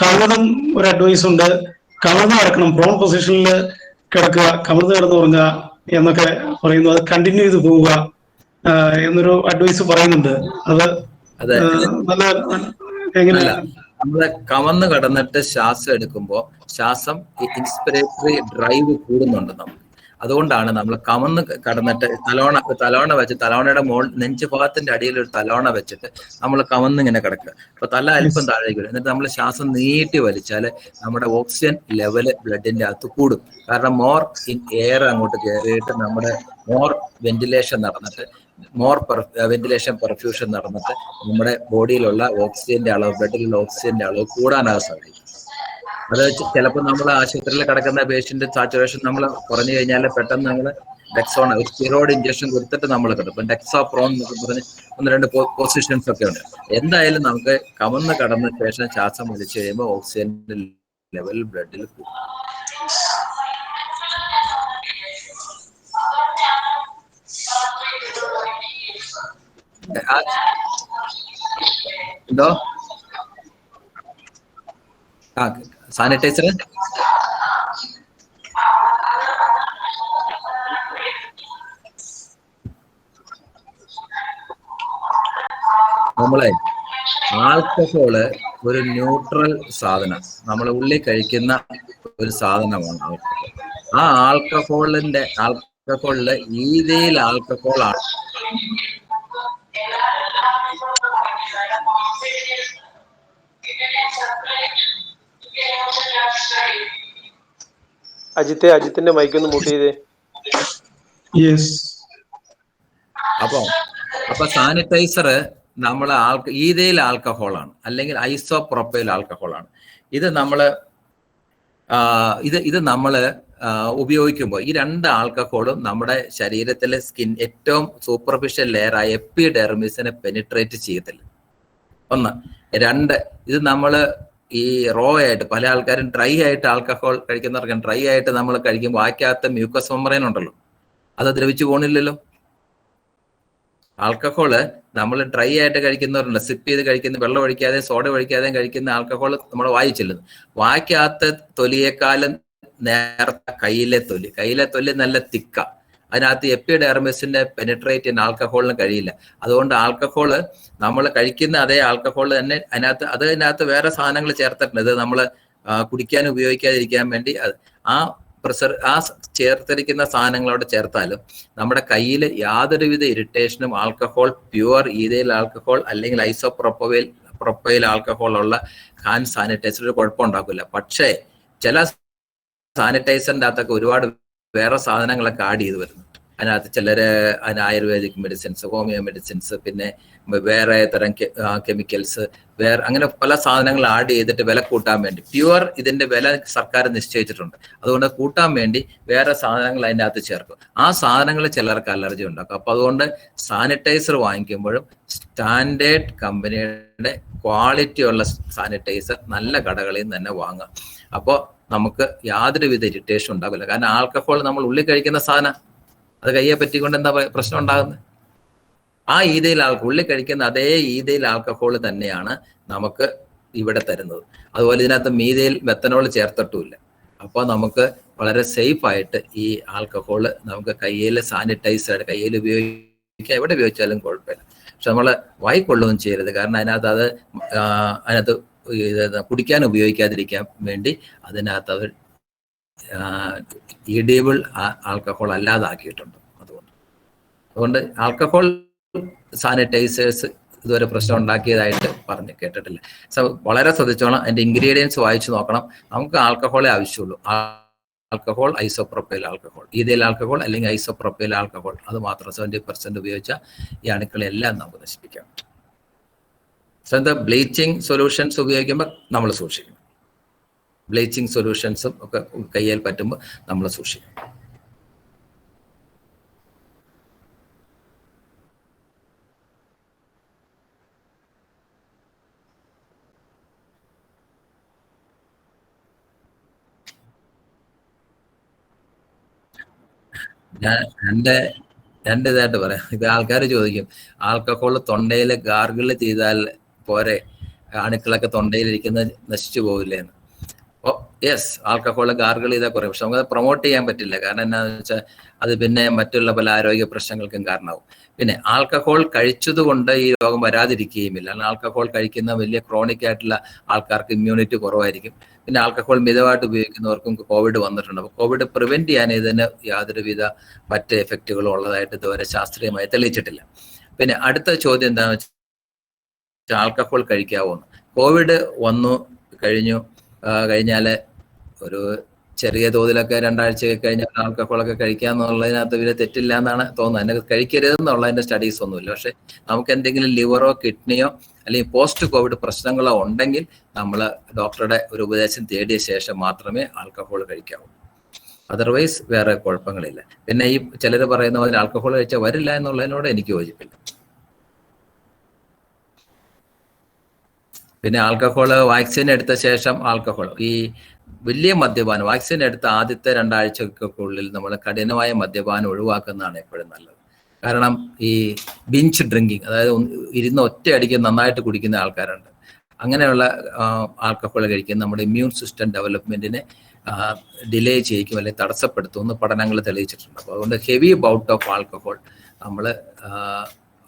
കമിഴ്ന്നും ഒരു അഡ്വൈസ് ഉണ്ട്. കമിഴ്ന്ന് കിടക്കണം, പ്രോൺ പൊസിഷനിൽ കിടക്കുക, കമിഴ്ന്ന് കിടന്നു പറഞ്ഞ എന്നൊക്കെ പറയുന്നു. അത് കണ്ടിന്യൂ ചെയ്ത് പോവുക എന്നൊരു അഡ്വൈസ് പറയുന്നുണ്ട്. അത് നല്ല എങ്ങനെയല്ല, നമ്മളെ കമന്ന് കിടന്നിട്ട് ശ്വാസം എടുക്കുമ്പോൾ ശ്വാസം ഇൻസ്പിറേറ്ററി ഡ്രൈവ് കൂടുന്നുണ്ട് നമുക്ക്. അതുകൊണ്ടാണ് നമ്മൾ കമന്ന് കടന്നിട്ട് തലോണ വെച്ച് തലോണയുടെ നെഞ്ച് ഭാഗത്തിന്റെ അടിയിൽ ഒരു തലോണ വെച്ചിട്ട് നമ്മൾ കമന്ന് ഇങ്ങനെ കിടക്കുക. അപ്പൊ തല അല്പം താഴേക്ക് വരും. എന്നിട്ട് നമ്മൾ ശ്വാസം നീട്ടി വലിച്ചാൽ നമ്മുടെ ഓക്സിജൻ ലെവല് ബ്ലഡിന്റെ അകത്ത് കൂടും. കാരണം മോർ എയർ അങ്ങോട്ട് കയറിയിട്ട് നമ്മുടെ മോർ വെന്റിലേഷൻ നടന്നിട്ട് വെന്റിലേഷൻ പെർഫ്യൂഷൻ നടന്നിട്ട് നമ്മുടെ ബോഡിയിലുള്ള ഓക്സിജന്റെ അളവ്, ബ്ലഡിലുള്ള ഓക്സിജന്റെ അളവ് കൂടാനാണ് സാധിക്കും. അത് ചിലപ്പോൾ നമ്മൾ ആശുപത്രിയിൽ കിടക്കുന്ന പേഷ്യന്റ് സാച്ചുറേഷൻ നമ്മൾ കുറഞ്ഞു കഴിഞ്ഞാൽ പെട്ടെന്ന് നമ്മൾ ഡെക്സോൺ ഒരു സ്റ്റിറോയിഡ് ഇഞ്ചക്ഷൻ കൊടുത്തിട്ട് നമ്മൾ കിട്ടും. ഇപ്പം ഡെക്സോപ്രോൺ എന്നൊക്കെ പറഞ്ഞ് 1-2 പൊസിഷൻസ് ഒക്കെ ഉണ്ട്. എന്തായാലും നമുക്ക് കമന്ന് കടന്ന ശേഷം ശ്വാസം വലിച്ചു കഴിയുമ്പോൾ ഓക്സിജന്റെ ലെവൽ ബ്ലഡിൽ കൂടും. എന്തോ സാനിറ്റൈസർ നമ്മളെ ആൽക്കഹോള് ഒരു ന്യൂട്രൽ സാധനം, നമ്മൾ ഉള്ളിൽ കഴിക്കുന്ന ഒരു സാധനമാണ്. ആ ആൽക്കഹോളില് ഈതയിൽ ആൽക്കഹോളാണ്. അജിത്തിന്റെ മൈക്കൊന്ന് മ്യൂട്ട് ചെയ്തേ. അപ്പൊ സാനിറ്റൈസർ നമ്മൾ ഈതയിൽ ആൽക്കഹോളാണ്, അല്ലെങ്കിൽ ഐസോപ്രോപ്പൈൽ ആൽക്കഹോളാണ്. ഇത് നമ്മൾ ഉപയോഗിക്കുമ്പോൾ ഈ 2 ആൽക്കഹോളും നമ്മുടെ ശരീരത്തിലെ ഏറ്റവും സൂപ്പർഫിഷ്യൽ ലെയറായ എപ്പിഡെർമിസിനെ പെനിട്രേറ്റ് ചെയ്യത്തില്ല. 1. 2, ഇത് നമ്മൾ ഈ റോ ആയിട്ട്, പല ആൾക്കാരും ഡ്രൈ ആയിട്ട് ആൽക്കഹോൾ കഴിക്കുന്നവർക്ക് ഡ്രൈ ആയിട്ട് നമ്മൾ കഴിക്കുമ്പോൾ വായ്ക്കകത്ത് മ്യൂക്കസ് മെമ്പറൈൻ ഉണ്ടല്ലോ, അത് ദ്രവിച്ചു പോണില്ലല്ലോ. ആൽക്കഹോള് നമ്മൾ ഡ്രൈ ആയിട്ട് കഴിക്കുന്നവരുണ്ട്, സിപ്പ് ചെയ്ത് കഴിക്കുന്ന, വെള്ളം ഒഴിക്കാതെ സോഡ ഒഴിക്കാതെയും കഴിക്കുന്ന ആൽക്കഹോൾ നമ്മൾ വായി ചെല്ലുന്നു. വായ്ക്കകത്ത് തൊലിയേക്കാളും നേരത്തെ കയ്യിലെ തൊലി നല്ല തിക്ക. അതിനകത്ത് എപ്പിഡെർമിസിന്റെ പെനിട്രേറ്റ് ചെയ്യാൻ ആൽക്കഹോളിന് കഴിയില്ല. അതുകൊണ്ട് ആൽക്കഹോള് നമ്മൾ കഴിക്കുന്ന അതേ ആൽക്കഹോൾ തന്നെ അതിനകത്ത് വേറെ സാധനങ്ങൾ ചേർത്തിട്ടുണ്ട്. ഇത് നമ്മൾ കുടിക്കാൻ ഉപയോഗിക്കാതിരിക്കാൻ വേണ്ടി ആ ചേർത്തിരിക്കുന്ന സാധനങ്ങളോട് ചേർത്താലും നമ്മുടെ കയ്യിൽ യാതൊരുവിധ ഇറിറ്റേഷനും ആൽക്കഹോൾ, പ്യുവർ ഈഥൈൽ ആൽക്കഹോൾ അല്ലെങ്കിൽ പ്രൊപ്പൈൽ ആൽക്കഹോൾ ഉള്ള ഹാൻഡ് സാനിറ്റൈസർ ഒരു കുഴപ്പമുണ്ടാക്കില്ല. പക്ഷേ ചില സാനിറ്റൈസറിൻ്റെ അകത്തൊക്കെ ഒരുപാട് വേറെ സാധനങ്ങളൊക്കെ ആഡ് ചെയ്ത് വരുന്നു. അതിനകത്ത് ചിലര് ആയുർവേദിക് മെഡിസിൻസ്, ഹോമിയോ മെഡിസിൻസ്, പിന്നെ വേറെ തരം കെമിക്കൽസ്, അങ്ങനെ പല സാധനങ്ങൾ ആഡ് ചെയ്തിട്ട് വില കൂട്ടാൻ വേണ്ടി, പ്യുവർ ഇതിന്റെ വില സർക്കാർ നിശ്ചയിച്ചിട്ടുണ്ട്, അതുകൊണ്ട് കൂട്ടാൻ വേണ്ടി വേറെ സാധനങ്ങൾ അതിൻ്റെ അകത്ത് ചേർക്കും. ആ സാധനങ്ങൾ ചിലർക്ക് അലർജി ഉണ്ടാക്കും. അപ്പൊ അതുകൊണ്ട് സാനിറ്റൈസർ വാങ്ങിക്കുമ്പോഴും സ്റ്റാൻഡേർഡ് കമ്പനിയുടെ ക്വാളിറ്റി ഉള്ള സാനിറ്റൈസർ നല്ല കടകളിൽ നിന്ന് തന്നെ വാങ്ങുക. അപ്പോൾ നമുക്ക് യാതൊരുവിധ ഇറിറ്റേഷൻ ഉണ്ടാവില്ല. കാരണം ആൽക്കഹോൾ നമ്മൾ ഉള്ളിൽ കഴിക്കുന്ന സാധനം, അത് കയ്യെ പറ്റിക്കൊണ്ട് എന്താ പ്രശ്നം ഉണ്ടാകുന്നത്? ആ ഉള്ളിൽ കഴിക്കുന്ന അതേ ഈഥൈൽ ആൽക്കഹോൾ തന്നെയാണ് നമുക്ക് ഇവിടെ തരുന്നത്. അതുപോലെ ഇതിനകത്ത് മീഥൈൽ മെത്തനോൾ ചേർത്തിട്ടുമില്ല. അപ്പോൾ നമുക്ക് വളരെ സേഫ് ആയിട്ട് ഈ ആൽക്കഹോൾ നമുക്ക് കയ്യിൽ സാനിറ്റൈസർ കയ്യിൽ ഉപയോഗിക്കാം, എവിടെ ഉപയോഗിച്ചാലും കുഴപ്പമില്ല. പക്ഷെ നമ്മൾ വായിക്കൊള്ളുകയും ചെയ്യരുത്. കാരണം അതിനകത്ത് കുടിക്കാൻ ഉപയോഗിക്കാതിരിക്കാൻ വേണ്ടി അതിനകത്ത് അവർ ഈഡിയബിൾ ആൽക്കഹോൾ അല്ലാതാക്കിയിട്ടുണ്ട്. അതുകൊണ്ട് ആൽക്കഹോൾ സാനിറ്റൈസേഴ്സ് ഇതുവരെ പ്രശ്നം ഉണ്ടാക്കിയതായിട്ട് കേട്ടിട്ടില്ല. വളരെ ശ്രദ്ധിച്ചോണം, അതിന്റെ ഇൻഗ്രീഡിയൻസ് വായിച്ചു നോക്കണം. നമുക്ക് ആൽക്കഹോളേ ആവശ്യമുള്ളൂ. Alcohol, isopropyl alcohol, ethyl alcohol അല്ലെങ്കിൽ ഐസോപ്രോപ്പൈൽ ആൽക്കഹോൾ, അത് മാത്രം 70% ഉപയോഗിച്ചാൽ ഈ അണുക്കളെല്ലാം നമുക്ക് നശിപ്പിക്കാം. ബ്ലീച്ചിങ് സൊല്യൂഷൻസ് ഉപയോഗിക്കുമ്പോൾ നമ്മൾ സൂക്ഷിക്കണം. ബ്ലീച്ചിങ് സൊല്യൂഷൻസും ഒക്കെ കയ്യിൽ പറ്റുമ്പോൾ നമ്മൾ സൂക്ഷിക്കണം. ഞാൻ രണ്ട് ഇതായിട്ട് പറയാം. ഇത് ആൾക്കാർ ചോദിക്കും, ആൽക്കഹോൾ തൊണ്ടയിൽ ഗാർഗിള് ചെയ്താൽ പോരെ, അണുക്കളൊക്കെ തൊണ്ടയിലിരിക്കുന്നത് നശിച്ചു പോകില്ലേ എന്ന്. യെസ്, ആൽക്കഹോൾ ഗാർഗിൾ ചെയ്താൽ കുറയും. പക്ഷെ നമുക്ക് പ്രൊമോട്ട് ചെയ്യാൻ പറ്റില്ല. കാരണം എന്താണെന്ന് വെച്ചാൽ അത് പിന്നെ മറ്റുള്ള പല ആരോഗ്യ പ്രശ്നങ്ങൾക്കും കാരണമാവും. പിന്നെ ആൽക്കഹോൾ കഴിച്ചതുകൊണ്ട് ഈ രോഗം വരാതിരിക്കുകയുമില്ല. ആൽക്കഹോൾ കഴിക്കുന്ന വലിയ ക്രോണിക് ആയിട്ടുള്ള ആൾക്കാർക്ക് ഇമ്മ്യൂണിറ്റി കുറവായിരിക്കും. പിന്നെ ആൽക്കഹോൾ മിതമായിട്ട് ഉപയോഗിക്കുന്നവർക്കും കോവിഡ് വന്നിട്ടുണ്ട്. അപ്പോൾ കോവിഡ് പ്രിവെന്റ് ചെയ്യാൻ ഇതിന് യാതൊരുവിധ മറ്റ് എഫക്റ്റുകളും ഉള്ളതായിട്ട് ഇതുവരെ ശാസ്ത്രീയമായി തെളിയിച്ചിട്ടില്ല. പിന്നെ അടുത്ത ചോദ്യം എന്താണെന്ന് വെച്ചാൽ ആൽക്കഹോൾ കഴിക്കാവോന്ന്. കോവിഡ് കഴിഞ്ഞാൽ ഒരു ചെറിയ തോതിലൊക്കെ 2 ആഴ്ചയൊക്കെ കഴിഞ്ഞാൽ ആൽക്കഹോളൊക്കെ കഴിക്കാന്നുള്ളതിനകത്ത് ഇവര് തെറ്റില്ല എന്നാണ് തോന്നുന്നത്. അതിനെ കഴിക്കരുതെന്നുള്ളതിന്റെ സ്റ്റഡീസ് ഒന്നുമില്ല. പക്ഷെ നമുക്ക് എന്തെങ്കിലും ലിവറോ കിഡ്നിയോ അല്ലെങ്കിൽ പോസ്റ്റ് കോവിഡ് പ്രശ്നങ്ങളോ ഉണ്ടെങ്കിൽ നമ്മൾ ഡോക്ടറുടെ ഒരു ഉപദേശം തേടിയ ശേഷം മാത്രമേ ആൽക്കഹോൾ കഴിക്കാവൂ. അതർവൈസ് വേറെ കുഴപ്പങ്ങളില്ല. പിന്നെ ഈ ചിലർ പറയുന്ന പോലെ ആൽക്കഹോൾ കഴിച്ചാൽ വരില്ല എന്നുള്ളതിനോട് എനിക്ക് യോജിപ്പില്ല. പിന്നെ ആൽക്കഹോൾ വാക്സിൻ എടുത്ത ശേഷം ഈ വലിയ മദ്യപാനം, വാക്സിൻ എടുത്ത ആദ്യത്തെ 2 ആഴ്ചകൾക്കുള്ളിൽ നമ്മൾ കഠിനമായ മദ്യപാനം ഒഴിവാക്കുന്നതാണ് എപ്പോഴും നല്ലത്. കാരണം ഈ ബിഞ്ച് ഡ്രിങ്കിങ്, അതായത് ഒറ്റയടിക്ക് നന്നായിട്ട് കുടിക്കുന്ന ആൾക്കാരുണ്ട്. അങ്ങനെയുള്ള ആൽക്കഹോൾ കഴിക്കുന്ന നമ്മുടെ ഇമ്മ്യൂൺ സിസ്റ്റം ഡെവലപ്മെന്റിനെ ഡിലേ ചെയ്യിക്കും അല്ലെങ്കിൽ തടസ്സപ്പെടുത്തുമെന്ന് പഠനങ്ങൾ തെളിയിച്ചിട്ടുണ്ട്. അപ്പോൾ അതുകൊണ്ട് ഹെവി ബൗട്ട് ഓഫ് ആൽക്കഹോൾ നമ്മൾ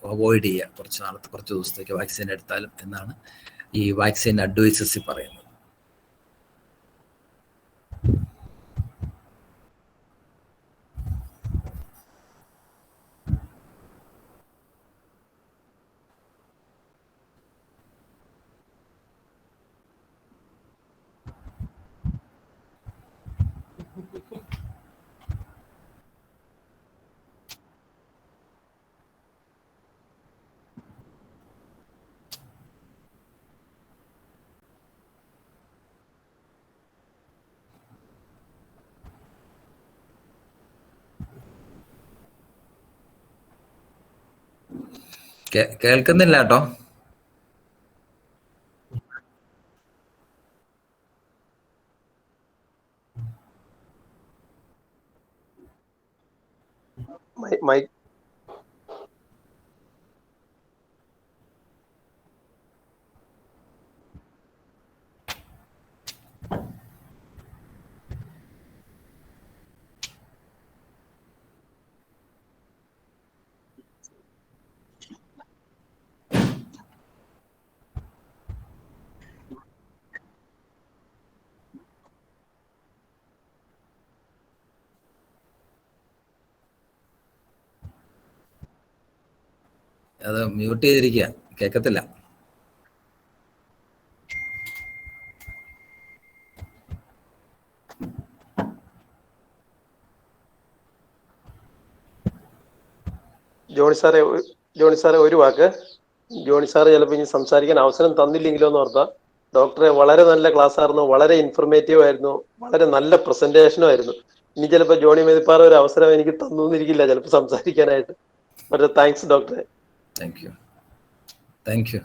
അവോയ്ഡ് ചെയ്യുക കുറച്ച് ദിവസത്തേക്ക് വാക്സിൻ എടുത്താലും എന്നാണ് ഈ വാക്സിൻ അഡ്വൈസസ് പറയുന്നത്. കേൾക്കുന്നില്ല കേട്ടോ. അത് മ്യൂട്ട് ചെയ്തിരിക്കുക, കേൾക്കത്തില്ല. ജോണി സാറേ ഒരു വാക്ക്. ജോണി സാറ് ചിലപ്പോൾ ഇനി സംസാരിക്കാൻ അവസരം തന്നില്ലെങ്കിലോ എന്ന് ഓർത്താ. ഡോക്ടറെ വളരെ നല്ല ക്ലാസ് ആയിരുന്നു, വളരെ ഇൻഫർമേറ്റീവ് ആയിരുന്നു, വളരെ നല്ല പ്രസന്റേഷനും ആയിരുന്നു. ഇനി ചിലപ്പോൾ ജോണി മേതിപ്പാറ ഒരു അവസരം എനിക്ക് തന്നിരിക്കില്ല ചിലപ്പോൾ സംസാരിക്കാനായിട്ട്. പക്ഷേ താങ്ക്സ് ഡോക്ടറെ. Thank you.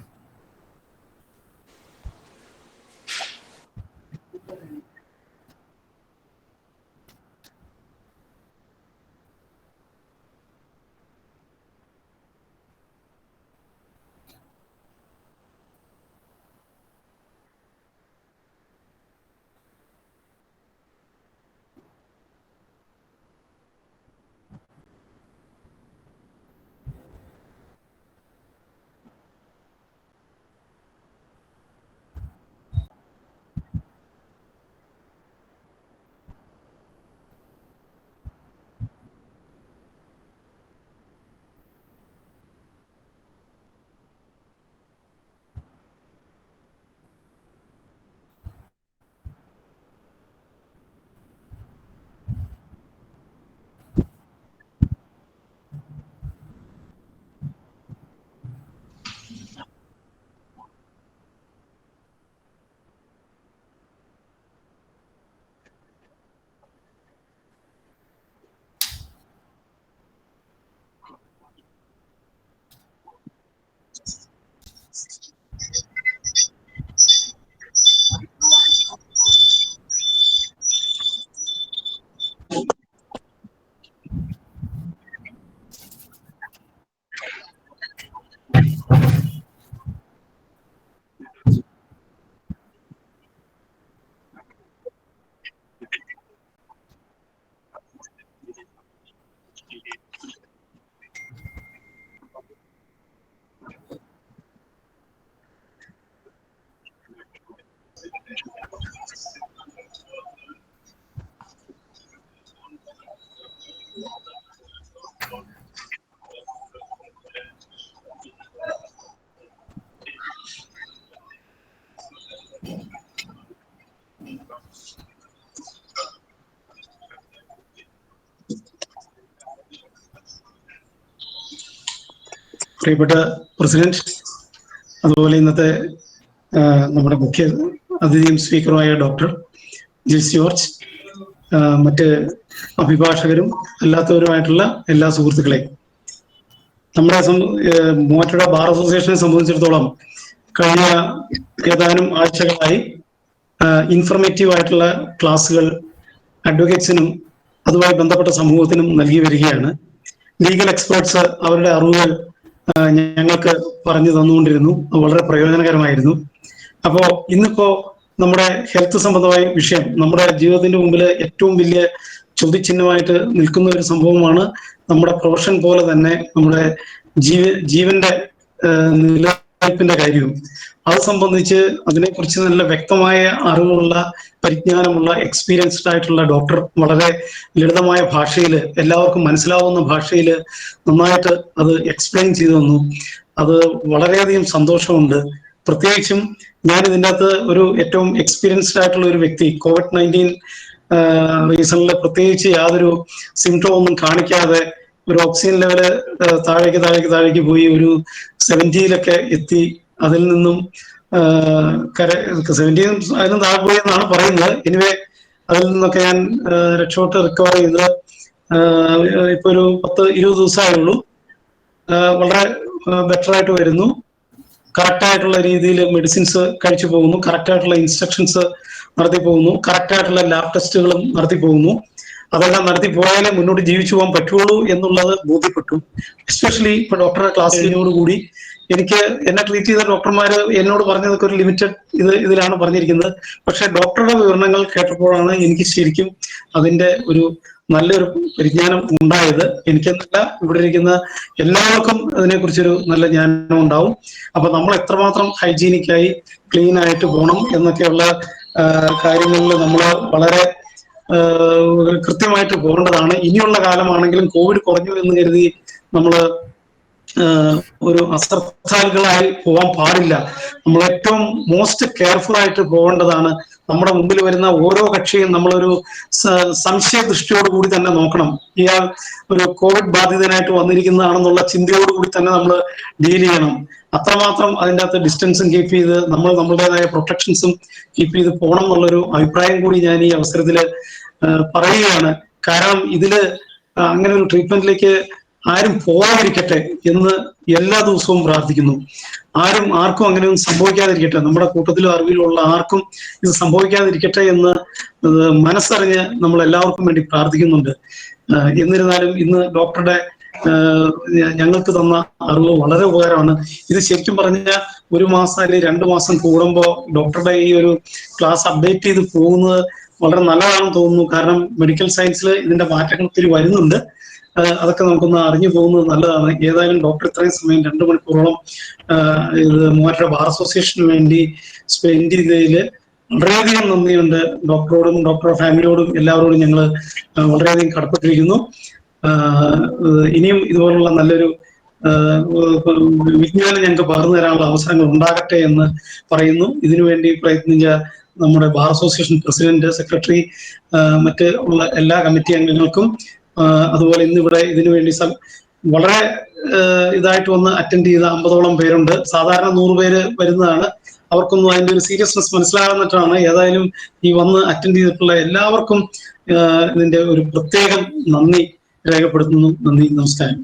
പ്രിയപ്പെട്ട പ്രസിഡന്റ്, അതുപോലെ ഇന്നത്തെ നമ്മുടെ മുഖ്യ അതിഥിയും സ്പീക്കറുമായ ഡോക്ടർ ജിൽസ് ജോർജ്, മറ്റ് അഭിഭാഷകരും അല്ലാത്തവരുമായിട്ടുള്ള എല്ലാ സുഹൃത്തുക്കളെയും, നമ്മുടെ മൂവാറ്റുപുഴ ബാർ അസോസിയേഷനെ സംബന്ധിച്ചിടത്തോളം കഴിഞ്ഞ ഏതാനും ആഴ്ചകളായി ഇൻഫർമേറ്റീവ് ആയിട്ടുള്ള ക്ലാസ്സുകൾ അഡ്വക്കേറ്റ്സിനും അതുമായി ബന്ധപ്പെട്ട സമൂഹത്തിനും നൽകി വരികയാണ്. ലീഗൽ എക്സ്പേർട്സ് അവരുടെ അറിവുകൾ ഞങ്ങൾക്ക് പറഞ്ഞു തന്നുകൊണ്ടിരുന്നു. വളരെ പ്രയോജനകരമായിരുന്നു. അപ്പോൾ ഇന്നിപ്പോ നമ്മുടെ ഹെൽത്ത് സംബന്ധമായ വിഷയം നമ്മുടെ ജീവിതത്തിന്റെ മുമ്പിൽ ഏറ്റവും വലിയ ചോദ്യചിഹ്നമായിട്ട് നിൽക്കുന്ന ഒരു സംഭവമാണ്. നമ്മുടെ പ്രൊഫഷൻ പോലെ തന്നെ നമ്മുടെ ജീവന്റെ നിലനിൽപ്പിന്റെ കാര്യവും അത് സംബന്ധിച്ച് അതിനെക്കുറിച്ച് നല്ല വ്യക്തമായ അറിവുള്ള, പരിജ്ഞാനമുള്ള, എക്സ്പീരിയൻസ്ഡ് ആയിട്ടുള്ള ഡോക്ടർ വളരെ ലളിതമായ ഭാഷയിൽ, എല്ലാവർക്കും മനസ്സിലാവുന്ന ഭാഷയിൽ നന്നായിട്ട് അത് എക്സ്പ്ലെയിൻ ചെയ്തു തന്നു. അത് വളരെയധികം സന്തോഷമുണ്ട്. പ്രത്യേകിച്ചും ഞാൻ ഇതിൻ്റെ അകത്ത് ഒരു ഏറ്റവും എക്സ്പീരിയൻസ്ഡ് ആയിട്ടുള്ള ഒരു വ്യക്തി, COVID-19 റീസണിൽ പ്രത്യേകിച്ച് യാതൊരു സിംറ്റം ഒന്നും കാണിക്കാതെ ഒരു ഓക്സിജൻ ലെവല് താഴേക്ക് പോയി ഒരു 70-ലൊക്കെ എത്തി. അതിൽ നിന്നും 70 അതിനും താഴെ പോയി എന്നാണ് പറയുന്നത്. എനിവേ അതിൽ നിന്നൊക്കെ ഞാൻ രക്ഷപ്പെട്ട് റിക്കവർ ചെയ്ത് ഇപ്പൊ ഒരു 10-20 ദിവസമായുള്ളൂ. വളരെ ബെറ്റർ ആയിട്ട് വരുന്നു. കറക്റ്റായിട്ടുള്ള രീതിയിൽ മെഡിസിൻസ് കഴിച്ചു പോകുന്നു, കറക്റ്റായിട്ടുള്ള ഇൻസ്ട്രക്ഷൻസ് നടത്തി പോകുന്നു, കറക്റ്റായിട്ടുള്ള ലാബ് ടെസ്റ്റുകളും നടത്തി പോകുന്നു. അതെല്ലാം നടത്തി പോയാലേ മുന്നോട്ട് ജീവിച്ചു പോകാൻ പറ്റുള്ളൂ എന്നുള്ളത് ബോധ്യപ്പെട്ടു. എസ്പെഷ്യലി ഇപ്പൊ ഡോക്ടറുടെ ക്ലാസ് കഴിഞ്ഞോടുകൂടി എനിക്ക് എന്നെ ട്രീറ്റ് ചെയ്ത ഡോക്ടർമാർ എന്നോട് പറഞ്ഞതൊക്കെ ഒരു ലിമിറ്റഡ് ഇതിലാണ് പറഞ്ഞിരിക്കുന്നത്. പക്ഷെ ഡോക്ടറുടെ വിവരണങ്ങൾ കേട്ടപ്പോഴാണ് എനിക്ക് ശരിക്കും അതിന്റെ ഒരു നല്ലൊരു പരിജ്ഞാനം ഉണ്ടായത്. എനിക്കെന്നല്ല, ഇവിടെ ഇരിക്കുന്ന എല്ലാവർക്കും അതിനെക്കുറിച്ചൊരു നല്ല ജ്ഞാനം ഉണ്ടാവും. അപ്പൊ നമ്മൾ എത്രമാത്രം ഹൈജീനിക്കായി ക്ലീൻ ആയിട്ട് പോകണം എന്നൊക്കെയുള്ള കാര്യങ്ങളിൽ നമ്മൾ വളരെ കൃത്യമായിട്ട് പോകേണ്ടതാണ്. ഇനിയുള്ള കാലമാണെങ്കിലും കോവിഡ് കുറഞ്ഞു എന്ന് കരുതി നമ്മൾ ഒരു അശ്രദ്ധാലുക്കളായി പോകാൻ പാടില്ല. നമ്മൾ ഏറ്റവും മോസ്റ്റ് കെയർഫുൾ ആയിട്ട് പോകേണ്ടതാണ്. നമ്മുടെ മുമ്പിൽ വരുന്ന ഓരോ കക്ഷിയും നമ്മളൊരു സംശയ ദൃഷ്ടിയോടുകൂടി തന്നെ നോക്കണം. ഇയാൾ ഒരു കോവിഡ് ബാധിതനായിട്ട് വന്നിരിക്കുന്നതാണെന്നുള്ള ചിന്തയോടുകൂടി തന്നെ നമ്മൾ ഡീൽ ചെയ്യണം. അത്രമാത്രം അതിൻ്റെ അകത്ത് ഡിസ്റ്റൻസും കീപ്പ് ചെയ്ത് നമ്മൾ നമ്മുടേതായ പ്രൊട്ടക്ഷൻസും കീപ്പ് ചെയ്ത് പോകണം എന്നുള്ളൊരു അഭിപ്രായം കൂടി ഞാൻ ഈ അവസരത്തിൽ പറയുകയാണ്. കാരണം ഇതില് അങ്ങനെ ഒരു ട്രീറ്റ്മെന്റിലേക്ക് ആരും പോകാതിരിക്കട്ടെ എന്ന് എല്ലാ ദിവസവും പ്രാർത്ഥിക്കുന്നു. ആർക്കും അങ്ങനെയൊന്നും സംഭവിക്കാതിരിക്കട്ടെ, നമ്മുടെ കൂട്ടത്തിലും അറിവിലുള്ള ആർക്കും ഇത് സംഭവിക്കാതിരിക്കട്ടെ എന്ന് മനസ്സറിഞ്ഞ് നമ്മൾ എല്ലാവർക്കും വേണ്ടി പ്രാർത്ഥിക്കുന്നുണ്ട്. എന്നിരുന്നാലും ഇന്ന് ഡോക്ടറുടെ ഞങ്ങൾക്ക് തന്ന അറിവ് വളരെ ഉപകാരമാണ്. ഇത് ശരിക്കും പറഞ്ഞാൽ 1 മാസം അല്ലെങ്കിൽ 2 മാസം കൂടുമ്പോൾ ഡോക്ടറുടെ ഈ ഒരു ക്ലാസ് അപ്ഡേറ്റ് ചെയ്ത് പോകുന്നത് വളരെ നല്ലതാണെന്ന് തോന്നുന്നു. കാരണം മെഡിക്കൽ സയൻസിൽ ഇതിന്റെ മാറ്റങ്ങൾ ഒത്തിരി വരുന്നുണ്ട്. അതൊക്കെ നമുക്കൊന്ന് അറിഞ്ഞു പോകുന്നത് നല്ലതാണ്. ഏതായാലും ഡോക്ടർ ഇത്രയും സമയം 2 മണിക്കൂറോളം ഇത് മൂവാറ്റുപുഴ ബാർ അസോസിയേഷന് വേണ്ടി സ്പെൻഡ് ചെയ്തതിൽ വളരെയധികം നന്ദിയുണ്ട്. ഡോക്ടറോടും ഡോക്ടറുടെ ഫാമിലിയോടും എല്ലാവരോടും ഞങ്ങൾ വളരെയധികം കടപ്പെട്ടിരിക്കുന്നു. ഇനിയും ഇതുപോലുള്ള നല്ലൊരു വിജ്ഞാനം ഞങ്ങൾക്ക് പകർന്നു തരാനുള്ള അവസരങ്ങൾ ഉണ്ടാകട്ടെ എന്ന് പറയുന്നു. ഇതിനുവേണ്ടി പ്രയത്നിച്ച നമ്മുടെ ബാർ അസോസിയേഷൻ പ്രസിഡന്റ്, സെക്രട്ടറി, മറ്റ് ഉള്ള എല്ലാ കമ്മിറ്റി അംഗങ്ങൾക്കും, അതുപോലെ ഇന്നിവിടെ ഇതിനു വേണ്ടി വളരെ ഇതായിട്ട് വന്ന് അറ്റൻഡ് ചെയ്ത 50ഓളം പേരുണ്ട്. സാധാരണ 100 പേര് വരുന്നതാണ്. അവർക്കൊന്നും അതിന്റെ ഒരു സീരിയസ്നെസ് മനസ്സിലാകുന്നിട്ടാണ്. ഏതായാലും ഈ വന്ന് അറ്റൻഡ് ചെയ്തിട്ടുള്ള എല്ലാവർക്കും ഇതിന്റെ ഒരു പ്രത്യേകം നന്ദി രേഖപ്പെടുത്തുന്നു. നന്ദി, നമസ്കാരം.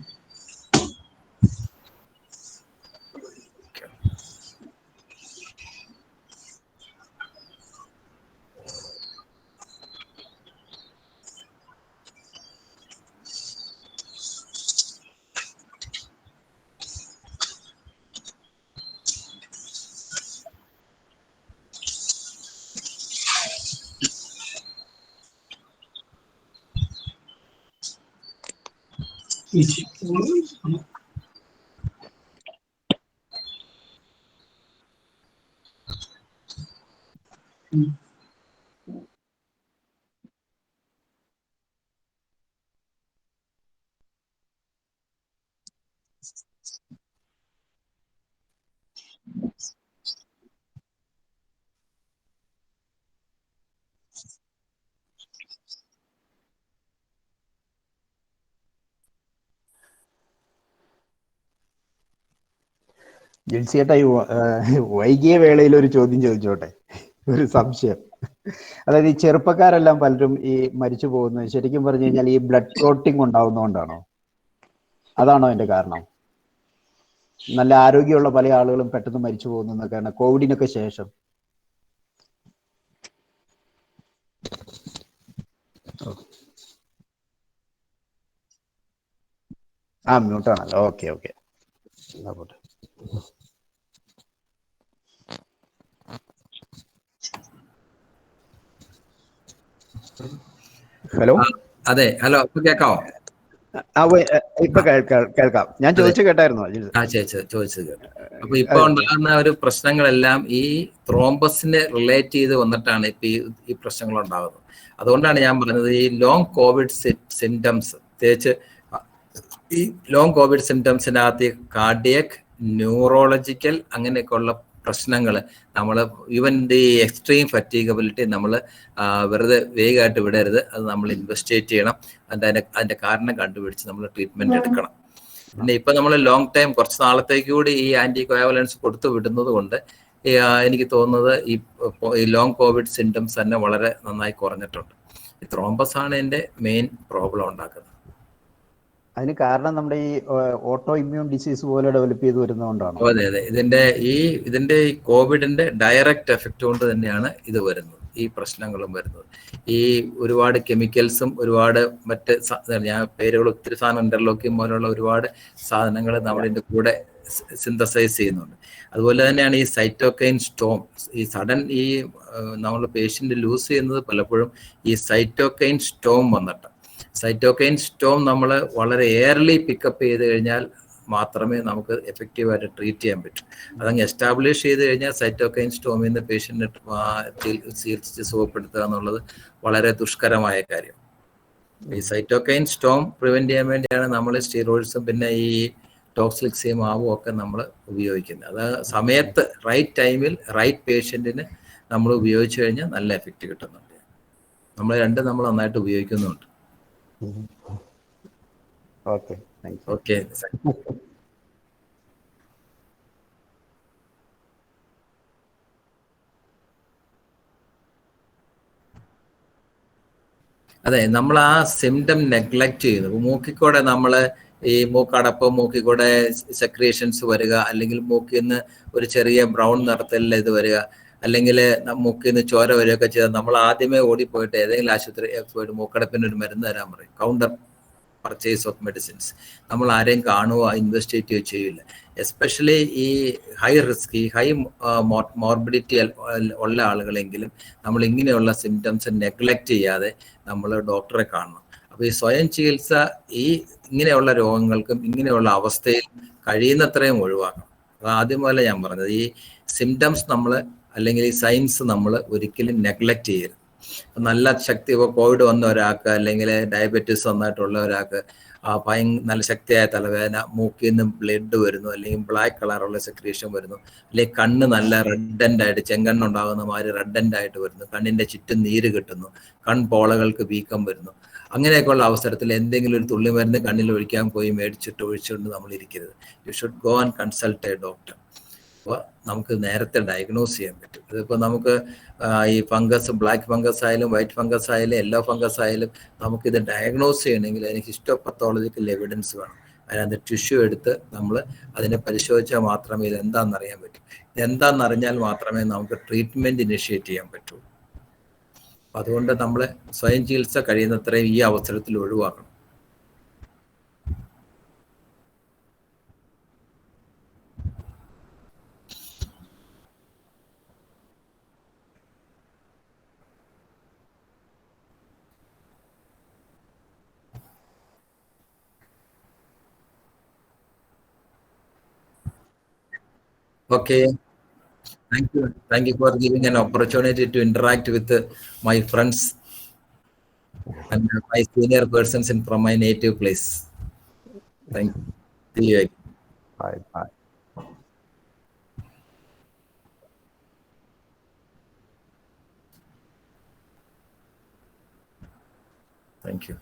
ജിൽസിയേട്ടാ, വൈകിയ വേളയിൽ ഒരു ചോദ്യം ചോദിച്ചോട്ടെ, ഒരു സംശയം. അതായത് ഈ ചെറുപ്പക്കാരെല്ലാം പലരും ഈ മരിച്ചു പോകുന്നത് ശരിക്കും പറഞ്ഞു കഴിഞ്ഞാൽ ഈ ബ്ലഡ് ക്ലോട്ടിങ് ഉണ്ടാവുന്നതുകൊണ്ടാണോ? അതാണോ അതിന്റെ കാരണം? നല്ല ആരോഗ്യമുള്ള പല ആളുകളും പെട്ടെന്ന് മരിച്ചു പോകുന്നതൊക്കെയാണ് കോവിഡിനൊക്കെ ശേഷം. മ്യൂട്ടാണല്ലോ. ഓക്കെ. ഹലോ. അതെ, ഹലോ, കേൾക്കാവോ? ഇപ്പൊ കേൾക്കാം. ഞാൻ ചോദിച്ചു കേട്ടായിരുന്നു. ചോദിച്ചത് കേട്ടോ. അപ്പൊ ഇപ്പൊ ഉണ്ടാകുന്ന ഒരു പ്രശ്നങ്ങളെല്ലാം ഈ ത്രോംബസിനെ റിലേറ്റ് ചെയ്ത് വന്നിട്ടാണ് ഇപ്പൊ ഈ പ്രശ്നങ്ങൾ ഉണ്ടാകുന്നത്. അതുകൊണ്ടാണ് ഞാൻ പറഞ്ഞത് ഈ ലോങ് കോവിഡ് സിംറ്റംസ്, പ്രത്യേകിച്ച് ഈ ലോങ് കോവിഡ് സിംറ്റംസിനകത്ത് കാർഡിയക്, ന്യൂറോളജിക്കൽ അങ്ങനെയൊക്കെയുള്ള പ്രശ്നങ്ങൾ നമ്മൾ ഈവൻ ഈ എക്സ്ട്രീം ഫറ്റീഗബിലിറ്റി നമ്മൾ വെറുതെ വേഗമായിട്ട് വിടരുത്. അത് നമ്മൾ ഇൻവെസ്റ്റിഗേറ്റ് ചെയ്യണം. അതിന്റെ കാരണം കണ്ടുപിടിച്ച് നമ്മൾ ട്രീറ്റ്മെന്റ് എടുക്കണം. പിന്നെ ഇപ്പൊ നമ്മൾ ലോങ് ടൈം കുറച്ച് നാളത്തേക്ക് കൂടി ഈ ആന്റി കോയാവലൻസ് കൊടുത്തു വിടുന്നത് കൊണ്ട് എനിക്ക് തോന്നുന്നത് ഈ ലോങ് കോവിഡ് സിംറ്റംസ് തന്നെ വളരെ നന്നായി കുറഞ്ഞിട്ടുണ്ട്. ഈ ത്രോംബസ് ആണ് ഇതിന്റെ മെയിൻ പ്രോബ്ലം ഉണ്ടാക്കുന്നത്. അതിന് കാരണം നമ്മുടെ ഈ ഓട്ടോ ഇമ്മ്യൂൺ ഡിസീസ് പോലെ ഡെവലപ്പ് ചെയ്ത് വരുന്നതുകൊണ്ടാണ്. അതെ. ഇതിന്റെ ഈ കോവിഡിന്റെ ഡയറക്റ്റ് എഫക്റ്റ് കൊണ്ട് തന്നെയാണ് ഇത് വരുന്നത്, ഈ പ്രശ്നങ്ങളും വരുന്നത്. ഈ ഒരുപാട് കെമിക്കൽസും ഒരുപാട് മറ്റ് ഞാൻ പേരുകൾ ഒത്തിരി സാധനം, ഇന്റർലോക്കിയും പോലുള്ള ഒരുപാട് സാധനങ്ങൾ നമ്മളിതിന്റെ കൂടെ സിന്തസൈസ് ചെയ്യുന്നുണ്ട്. അതുപോലെ തന്നെയാണ് ഈ സൈറ്റോകൈൻ സ്റ്റോം. ഈ സഡൻ ഈ നമ്മൾ പേഷ്യന്റ് ലൂസ് ചെയ്യുന്നത് പലപ്പോഴും ഈ സൈറ്റോകൈൻ സ്റ്റോം വന്നിട്ട്. സൈറ്റോകൈൻ സ്റ്റോം നമ്മൾ വളരെ എയർലി പിക്കപ്പ് ചെയ്ത് കഴിഞ്ഞാൽ മാത്രമേ നമുക്ക് എഫക്റ്റീവായിട്ട് ട്രീറ്റ് ചെയ്യാൻ പറ്റൂ. അതങ്ങ് എസ്റ്റാബ്ലിഷ് ചെയ്ത് കഴിഞ്ഞാൽ സൈറ്റോകൈൻ സ്റ്റോമിൽ നിന്ന് പേഷ്യന്റിനെ ചികിത്സിച്ച് സുഖപ്പെടുത്തുക എന്നുള്ളത് വളരെ ദുഷ്കരമായ കാര്യം. ഈ സൈറ്റോകൈൻ സ്റ്റോം പ്രിവെന്റ് ചെയ്യാൻ വേണ്ടിയാണ് നമ്മൾ സ്റ്റീറോയിഡ്സും പിന്നെ ഈ ഡോക്സിലിക്സിയും മാവും ഒക്കെ നമ്മൾ ഉപയോഗിക്കുന്നത്. അത് സമയത്ത് റൈറ്റ് ടൈമിൽ റൈറ്റ് പേഷ്യൻറ്റിന് നമ്മൾ ഉപയോഗിച്ചു കഴിഞ്ഞാൽ നല്ല എഫക്റ്റ് കിട്ടുന്നുണ്ട്. നമ്മൾ രണ്ടും നമ്മൾ നന്നായിട്ട് ഉപയോഗിക്കുന്നുണ്ട്. Okay, thank you. ഓക്കെ. അതെ, നമ്മൾ ആ സിംറ്റം നെഗ്ലക്ട് ചെയ്യുന്നു. മൂക്കിക്കൂടെ നമ്മൾ ഈ മൂക്കടപ്പ്, മൂക്കിക്കൂടെ സെക്രീഷൻസ് വരിക, അല്ലെങ്കിൽ മൂക്കിൽ നിന്ന് ഒരു ചെറിയ ബ്രൗൺ നിറത്തിൽ ഇത് വരിക, അല്ലെങ്കിൽ മൂക്കിൽ നിന്ന് ചോര വരികയൊക്കെ ചെയ്താൽ നമ്മൾ ആദ്യമേ ഓടിപ്പോയിട്ട് ഏതെങ്കിലും ആശുപത്രി പോയിട്ട് മൂക്കടപ്പിന് ഒരു മരുന്ന് തരാൻ പറയും. Counter purchase of medicines. നമ്മൾ ആരെയും കാണുകയോ ഇൻവെസ്റ്റിഗേറ്റ് ചെയ്യില്ല. എസ്പെഷ്യലി ഈ ഹൈ റിസ്ക്, ഈ ഹൈ മോർബിഡിറ്റി ഉള്ള ആളുകളെങ്കിലും നമ്മൾ ഇങ്ങനെയുള്ള സിംറ്റംസ് നെഗ്ലക്റ്റ് ചെയ്യാതെ നമ്മൾ ഡോക്ടറെ കാണണം. അപ്പോൾ ഈ സ്വയം ചികിത്സ ഈ ഇങ്ങനെയുള്ള രോഗങ്ങൾക്കും ഇങ്ങനെയുള്ള അവസ്ഥയിൽ കഴിയുന്നത്രയും ഒഴിവാക്കണം. അത് ആദ്യം പോലെ ഞാൻ പറഞ്ഞത്, ഈ സിംറ്റംസ് നമ്മൾ അല്ലെങ്കിൽ ഈ സൈൻസ് നമ്മൾ ഒരിക്കലും നെഗ്ലക്റ്റ് ചെയ്യരുത്. നല്ല ശക്തി, ഇപ്പോൾ കോവിഡ് വന്ന ഒരാൾക്ക് അല്ലെങ്കിൽ ഡയബറ്റീസ് നന്നായിട്ടുള്ള ഒരാൾക്ക് നല്ല ശക്തിയായ തലവേദന, മൂക്കിൽ നിന്ന് ബ്ലഡ് വരുന്നു, അല്ലെങ്കിൽ ബ്ലാക്ക് കളറുള്ള സെക്രീഷൻ വരുന്നു, അല്ലെങ്കിൽ കണ്ണ് നല്ല റെഡൻ്റായിട്ട്, ചെങ്കണ്ണുണ്ടാകുന്ന മാതിരി റെഡൻ്റായിട്ട് വരുന്നു, കണ്ണിൻ്റെ ചുറ്റും നീര് കിട്ടുന്നു, കൺപോളകൾക്ക് വീക്കം വരുന്നു. അങ്ങനെയൊക്കെയുള്ള അവസരത്തിൽ എന്തെങ്കിലും ഒരു തുള്ളി മരുന്ന് കണ്ണിൽ ഒഴിക്കാൻ പോയി ഒഴിച്ചുകൊണ്ട് നമ്മൾ ഇരിക്കരുത്. You should go and consult a doctor. അപ്പോൾ നമുക്ക് നേരത്തെ ഡയഗ്നോസ് ചെയ്യാൻ പറ്റും. ഇതിപ്പോൾ നമുക്ക് ഈ ഫംഗസ്, ബ്ലാക്ക് ഫംഗസ് ആയാലും വൈറ്റ് ഫംഗസ് ആയാലും യെല്ലോ ഫംഗസ് ആയാലും നമുക്കിത് ഡയഗ്നോസ് ചെയ്യണമെങ്കിൽ അതിന് ഹിസ്റ്റോപത്തോളജിക്കൽ എവിഡൻസ് വേണം. അതിനകത്ത് ടിഷ്യൂ എടുത്ത് നമ്മൾ അതിനെ പരിശോധിച്ചാൽ മാത്രമേ ഇതെന്താണെന്ന് അറിയാൻ പറ്റൂ. ഇതെന്താണെന്ന് അറിഞ്ഞാൽ മാത്രമേ നമുക്ക് ട്രീറ്റ്മെൻറ്റ് ഇനിഷ്യേറ്റ് ചെയ്യാൻ പറ്റൂ. അതുകൊണ്ട് നമ്മൾ സ്വയം ചികിത്സ കഴിയുന്നത്രയും ഈ അവസരത്തിൽ ഒഴിവാക്കണം. Okay. Thank you for giving an opportunity to interact with my friends and my senior persons from my native place. Thank you. See you again. Bye. Bye. Thank you.